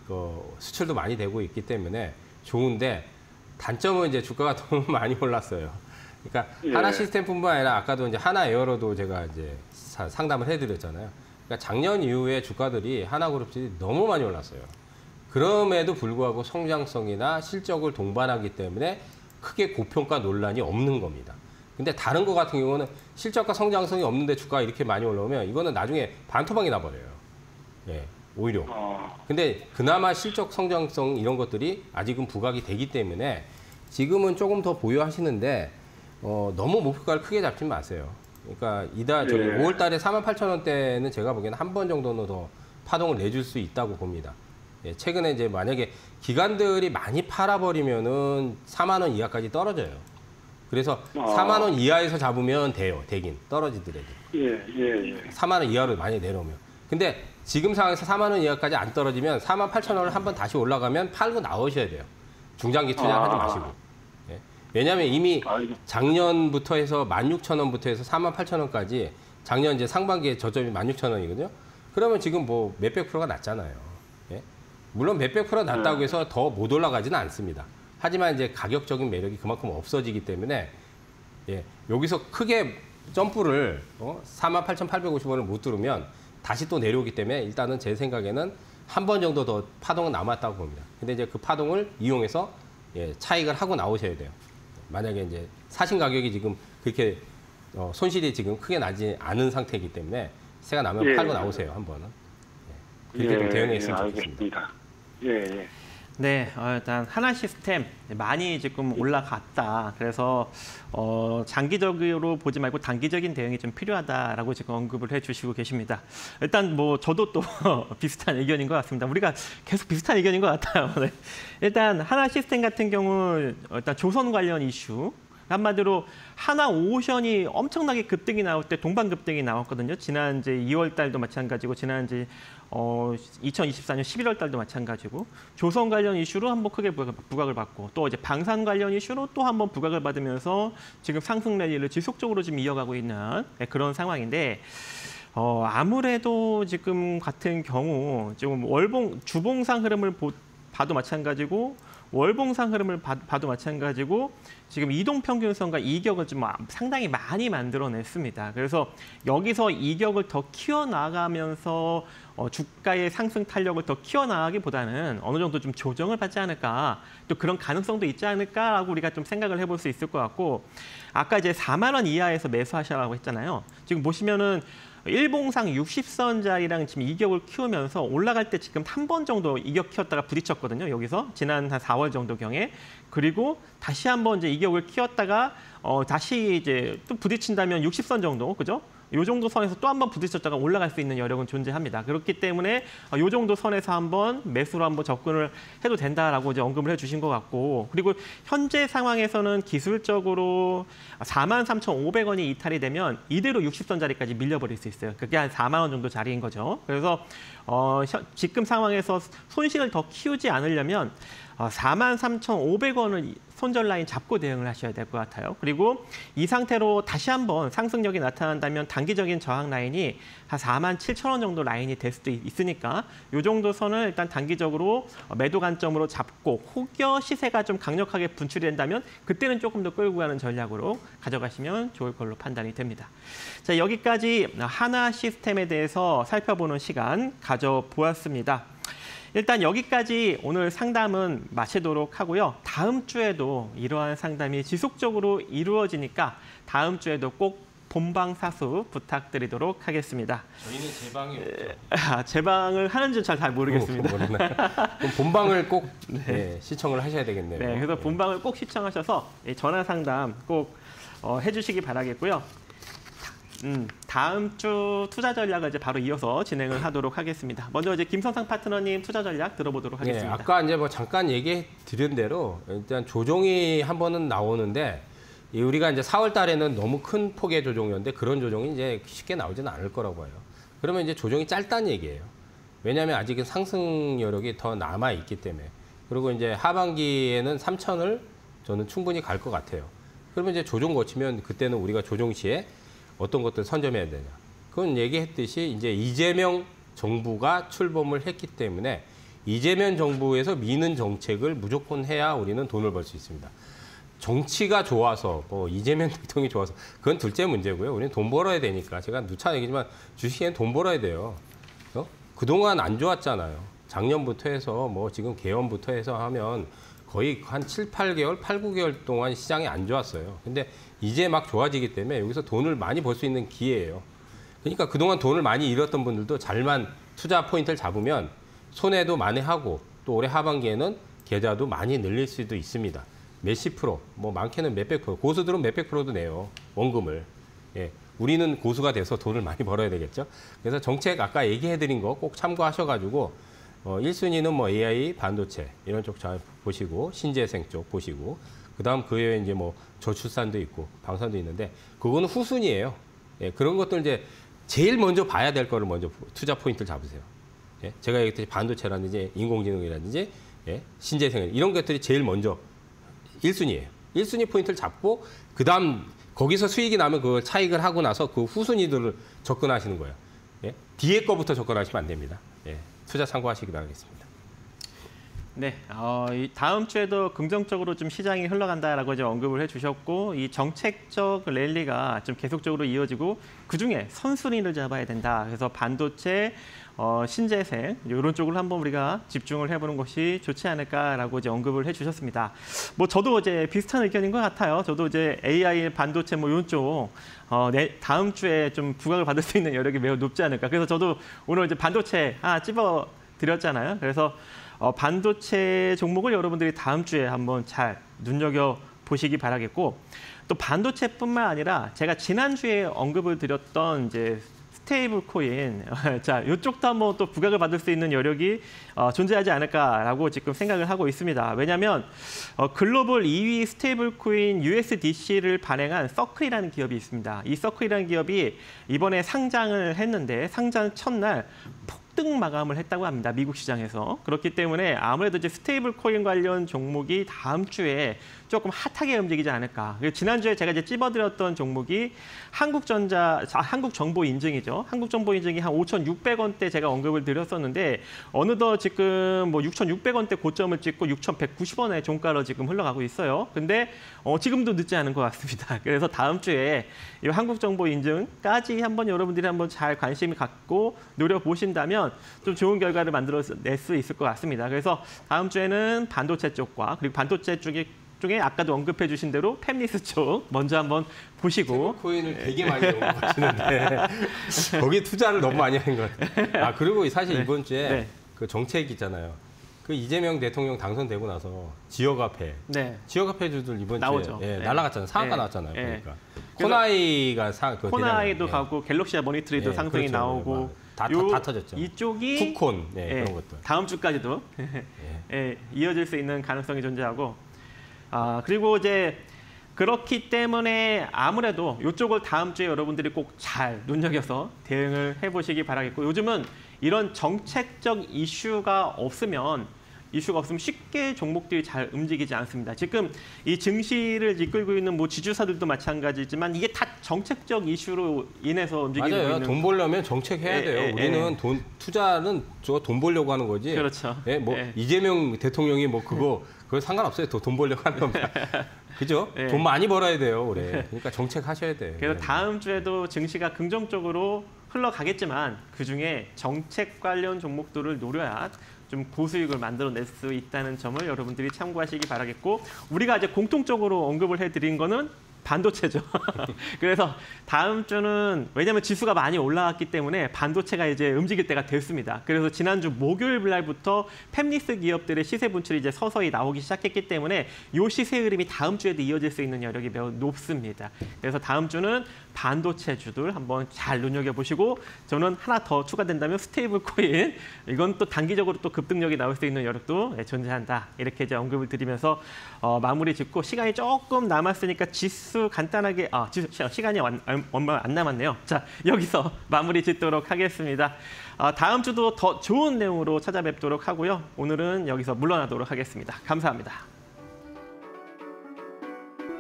수출도 많이 되고 있기 때문에 좋은데 단점은 이제 주가가 너무 많이 올랐어요. 그러니까 예. 하나 시스템뿐만 아니라 아까도 이제 하나 에어로도 제가 이제 상담을 해드렸잖아요. 그러니까 작년 이후에 주가들이 하나그룹들이 너무 많이 올랐어요. 그럼에도 불구하고 성장성이나 실적을 동반하기 때문에 크게 고평가 논란이 없는 겁니다. 근데 다른 거 같은 경우는 실적과 성장성이 없는데 주가가 이렇게 많이 올라오면 이거는 나중에 반토막이 나버려요. 예, 오히려. 근데 그나마 실적 성장성 이런 것들이 아직은 부각이 되기 때문에 지금은 조금 더 보유하시는데 너무 목표가를 크게 잡지 마세요. 그러니까 저기 5월 달에 48,000원대는 제가 보기에는 한 번 정도는 더 파동을 내줄 수 있다고 봅니다. 예, 최근에 이제 만약에 기관들이 많이 팔아버리면은 4만 원 이하까지 떨어져요. 그래서 4만 원 이하에서 잡으면 돼요. 되긴 떨어지더라도. 예. 4만 원 이하로 많이 내려오면. 근데 지금 상황에서 4만 원 이하까지 안 떨어지면 48,000원을 한번 다시 올라가면 팔고 나오셔야 돼요. 중장기 투자하지 마시고. 예. 왜냐하면 이미 작년부터 해서 16,000원부터 해서 48,000원까지 작년 이제 상반기에 저점이 16,000원이거든요. 그러면 지금 뭐 몇백 프로가 낮잖아요. 예. 물론 몇백 프로 낮다고 해서 더 못 올라가지는 않습니다. 하지만 이제 가격적인 매력이 그만큼 없어지기 때문에 예, 여기서 크게 점프를 48,850원을 못 뚫으면 다시 또 내려오기 때문에 일단은 제 생각에는 한 번 정도 더 파동은 남았다고 봅니다. 근데 이제 그 파동을 이용해서 예, 차익을 하고 나오셔야 돼요. 만약에 이제 사신 가격이 지금 그렇게 손실이 지금 크게 나지 않은 상태이기 때문에 새가 나면 팔고 나오세요, 한 번은. 예, 그렇게 좀 대응했으면 좋겠습니다. 예. 네, 일단 하나 시스템 많이 지금 올라갔다. 그래서 장기적으로 보지 말고 단기적인 대응이 좀 필요하다라고 지금 언급을 해주시고 계십니다. 일단 뭐 저도 또 비슷한 의견인 것 같습니다. 우리가 계속 비슷한 의견인 것 같아요. 네. 일단 하나 시스템 같은 경우 일단 조선 관련 이슈. 한마디로 하나오션이 엄청나게 급등이 나올 때 동반급등이 나왔거든요. 지난 이제 2월 달도 마찬가지고 지난 이제 2024년 11월 달도 마찬가지고 조선 관련 이슈로 한번 크게 부각을 받고 또 이제 방산 관련 이슈로 또 한번 부각을 받으면서 지금 상승 랠리를 지속적으로 지금 이어가고 있는 그런 상황인데 아무래도 지금 같은 경우 지금 주봉상 흐름을 봐도 마찬가지고 월봉상 흐름을 봐도 마찬가지고 지금 이동평균선과 이격을 좀 상당히 많이 만들어냈습니다. 그래서 여기서 이격을 더 키워나가면서 주가의 상승 탄력을 더 키워나가기보다는 어느 정도 좀 조정을 받지 않을까, 또 그런 가능성도 있지 않을까라고 우리가 좀 생각을 해볼 수 있을 것 같고, 아까 이제 4만 원 이하에서 매수하시라고 했잖아요. 지금 보시면은 일봉상 60선짜리랑 지금 이격을 키우면서 올라갈 때 지금 한 번 정도 이격 키웠다가 부딪혔거든요. 여기서 지난 한 4월 정도 경에. 그리고 다시 한번 이제 이격을 키웠다가 다시 이제 또 부딪힌다면 60선 정도, 그죠? 요 정도 선에서 또 한번 부딪혔다가 올라갈 수 있는 여력은 존재합니다. 그렇기 때문에 요 정도 선에서 한번 매수로 한번 접근을 해도 된다라고 이제 언급을 해주신 것 같고, 그리고 현재 상황에서는 기술적으로 43,500원이 이탈이 되면 이대로 60선 자리까지 밀려버릴 수 있어요. 그게 한 4만 원 정도 자리인 거죠. 그래서 지금 상황에서 손실을 더 키우지 않으려면 43,500원을 손절 라인 잡고 대응을 하셔야 될 것 같아요. 그리고 이 상태로 다시 한번 상승력이 나타난다면 단기적인 저항 라인이 한 47,000원 정도 라인이 될 수도 있으니까 이 정도 선을 일단 단기적으로 매도 관점으로 잡고 혹여 시세가 좀 강력하게 분출이 된다면 그때는 조금 더 끌고 가는 전략으로 가져가시면 좋을 걸로 판단이 됩니다. 자, 여기까지 하나 시스템에 대해서 살펴보는 시간 가져보았습니다. 일단 여기까지 오늘 상담은 마치도록 하고요. 다음 주에도 이러한 상담이 지속적으로 이루어지니까 다음 주에도 꼭 본방사수 부탁드리도록 하겠습니다. 저희는 제 방이 없죠. 제 방을 하는지 잘 모르겠습니다. 그럼 본방을 꼭 시청을 하셔야 되겠네요. 네, 그래서 본방을 꼭 시청하셔서 전화 상담 꼭 해주시기 바라겠고요. 다음 주 투자 전략을 이제 바로 이어서 진행을 하도록 하겠습니다. 먼저 이제 김선상 파트너님 투자 전략 들어보도록 하겠습니다. 네, 아까 이제 뭐 잠깐 얘기 드린 대로 일단 조정이 한 번은 나오는데 우리가 이제 4월 달에는 너무 큰 폭의 조정이었는데 그런 조정이 이제 쉽게 나오지는 않을 거라고 봐요. 그러면 이제 조정이 짧다는 얘기예요. 왜냐하면 아직은 상승 여력이 더 남아 있기 때문에. 그리고 이제 하반기에는 3,000을 저는 충분히 갈 것 같아요. 그러면 이제 조정 거치면 그때는 우리가 조정 시에 어떤 것들 선점해야 되냐. 그건 얘기했듯이 이제 이재명 정부가 출범을 했기 때문에 이재명 정부에서 미는 정책을 무조건 해야 우리는 돈을 벌 수 있습니다. 정치가 좋아서 뭐 이재명 대통령이 좋아서 그건 둘째 문제고요. 우리는 돈 벌어야 되니까 제가 누차 얘기지만 주식에는 돈 벌어야 돼요. 그동안 안 좋았잖아요. 작년부터 해서 뭐 지금 개헌부터 해서 하면 거의 한 7, 8개월, 8, 9개월 동안 시장이 안 좋았어요. 근데 이제 막 좋아지기 때문에 여기서 돈을 많이 벌 수 있는 기회예요. 그러니까 그동안 돈을 많이 잃었던 분들도 잘만 투자 포인트를 잡으면 손해도 만회하고 또 올해 하반기에는 계좌도 많이 늘릴 수도 있습니다. 몇십 프로, 뭐 많게는 몇백 프로, 고수들은 몇백 프로도 내요, 원금을. 예, 우리는 고수가 돼서 돈을 많이 벌어야 되겠죠. 그래서 정책 아까 얘기해드린 거 꼭 참고하셔가지고 1순위는 뭐 AI, 반도체 이런 쪽 잘 보시고 신재생 쪽 보시고 그다음 그 외에 이제 뭐 저출산도 있고 방산도 있는데 그거는 후순위예요. 예, 그런 것들 이제 제일 먼저 봐야 될 거를 먼저 투자 포인트를 잡으세요. 예, 제가 얘기했듯이 반도체라든지 인공지능이라든지 예, 신재생 이런 것들이 제일 먼저 1순위예요. 1순위 포인트를 잡고 그다음 거기서 수익이 나면 그 차익을 하고 나서 그 후순위들을 접근하시는 거예요. 예? 뒤에 거부터 접근하시면 안 됩니다. 예, 투자 참고하시기 바라겠습니다. 네, 이 다음 주에도 긍정적으로 좀 시장이 흘러간다라고 이제 언급을 해주셨고 이 정책적 랠리가 좀 계속적으로 이어지고 그중에 선순위를 잡아야 된다. 그래서 반도체, 신재생 이런 쪽으로 한번 우리가 집중을 해보는 것이 좋지 않을까라고 이제 언급을 해주셨습니다. 뭐 저도 이제 비슷한 의견인 것 같아요. 저도 이제 AI, 반도체 뭐 이런 쪽 다음 주에 좀 부각을 받을 수 있는 여력이 매우 높지 않을까. 그래서 저도 오늘 이제 반도체 찝어 드렸잖아요. 그래서 반도체 종목을 여러분들이 다음 주에 한번 잘 눈여겨 보시기 바라겠고 또 반도체뿐만 아니라 제가 지난주에 언급을 드렸던 이제 스테이블 코인 자 이쪽도 한번 또 부각을 받을 수 있는 여력이 존재하지 않을까라고 지금 생각을 하고 있습니다. 왜냐하면 글로벌 2위 스테이블 코인 USDC를 발행한 서클이라는 기업이 있습니다. 이 서클이라는 기업이 이번에 상장을 했는데 상장 첫날 폭등 마감을 했다고 합니다. 미국 시장에서. 그렇기 때문에 아무래도 이제 스테이블 코인 관련 종목이 다음 주에 조금 핫하게 움직이지 않을까. 지난주에 제가 이제 찝어드렸던 종목이 한국정보인증이죠. 한국정보인증이 한 5,600원대 제가 언급을 드렸었는데 어느덧 지금 뭐 6,600원대 고점을 찍고 6,190원의 종가로 지금 흘러가고 있어요. 근데 지금도 늦지 않은 것 같습니다. 그래서 다음 주에 이 한국정보인증까지 한번 여러분들이 한번 잘 관심을 갖고 노려보신다면 좀 좋은 결과를 만들어낼 수 있을 것 같습니다. 그래서 다음 주에는 반도체 쪽과 그리고 반도체 중에 아까도 언급해 주신 대로 팹리스 쪽 먼저 한번 보시고 코인을 되게 많이 언급하시는데 거기 투자를 너무 많이 한 것 같아요. 그리고 사실 네. 이번 주에 네. 그 정책 있잖아요. 그 이재명 대통령 당선되고 나서 지역화폐, 네. 지역화폐주들 이번 나오죠. 주에 네. 날아갔잖아요. 상한가 네. 나왔잖아요. 네. 그러니까 코나이가 코나이도 가고 갤럭시아 머니트리도 상승이 그렇죠. 나오고 다 터졌죠. 이쪽이 쿠콘 그런 것들. 다음 주까지도 이어질 수 있는 가능성이 존재하고 그리고 이제 그렇기 때문에 아무래도 이쪽을 다음 주에 여러분들이 꼭 잘 눈여겨서 대응을 해보시기 바라겠고 요즘은 이런 정책적 이슈가 없으면 쉽게 종목들이 잘 움직이지 않습니다. 지금 이 증시를 이끌고 있는 뭐 지주사들도 마찬가지지만 이게 다 정책적 이슈로 인해서 움직이고 맞아요. 있는. 돈 벌려면 정책해야 돼요. 우리는 투자는 돈 벌려고 하는 거지. 그렇죠. 이재명 대통령이 뭐 그거 상관없어요. 돈 벌려고 하는 겁니다. 그죠? 돈 많이 벌어야 돼요, 올해. 그러니까 정책하셔야 돼요. 그래서 다음 주에도 증시가 긍정적으로 흘러가겠지만 그중에 정책 관련 종목들을 노려야 좀 고수익을 만들어낼 수 있다는 점을 여러분들이 참고하시기 바라겠고 우리가 이제 공통적으로 언급을 해드린 거는 반도체죠. 그래서 다음 주는 왜냐하면 지수가 많이 올라왔기 때문에 반도체가 이제 움직일 때가 됐습니다. 그래서 지난주 목요일 날부터 팹리스 기업들의 시세 분출이 이제 서서히 나오기 시작했기 때문에 이 시세 흐름이 다음 주에도 이어질 수 있는 여력이 매우 높습니다. 그래서 다음 주는 반도체주들 한번 잘 눈여겨보시고 저는 하나 더 추가된다면 스테이블 코인 이건 또 단기적으로 또 급등력이 나올 수 있는 여력도 존재한다. 이렇게 이제 언급을 드리면서 마무리 짓고 시간이 조금 남았으니까 지수 간단하게 시간이 얼마 안 남았네요. 자 여기서 마무리 짓도록 하겠습니다. 다음 주도 더 좋은 내용으로 찾아뵙도록 하고요. 오늘은 여기서 물러나도록 하겠습니다. 감사합니다.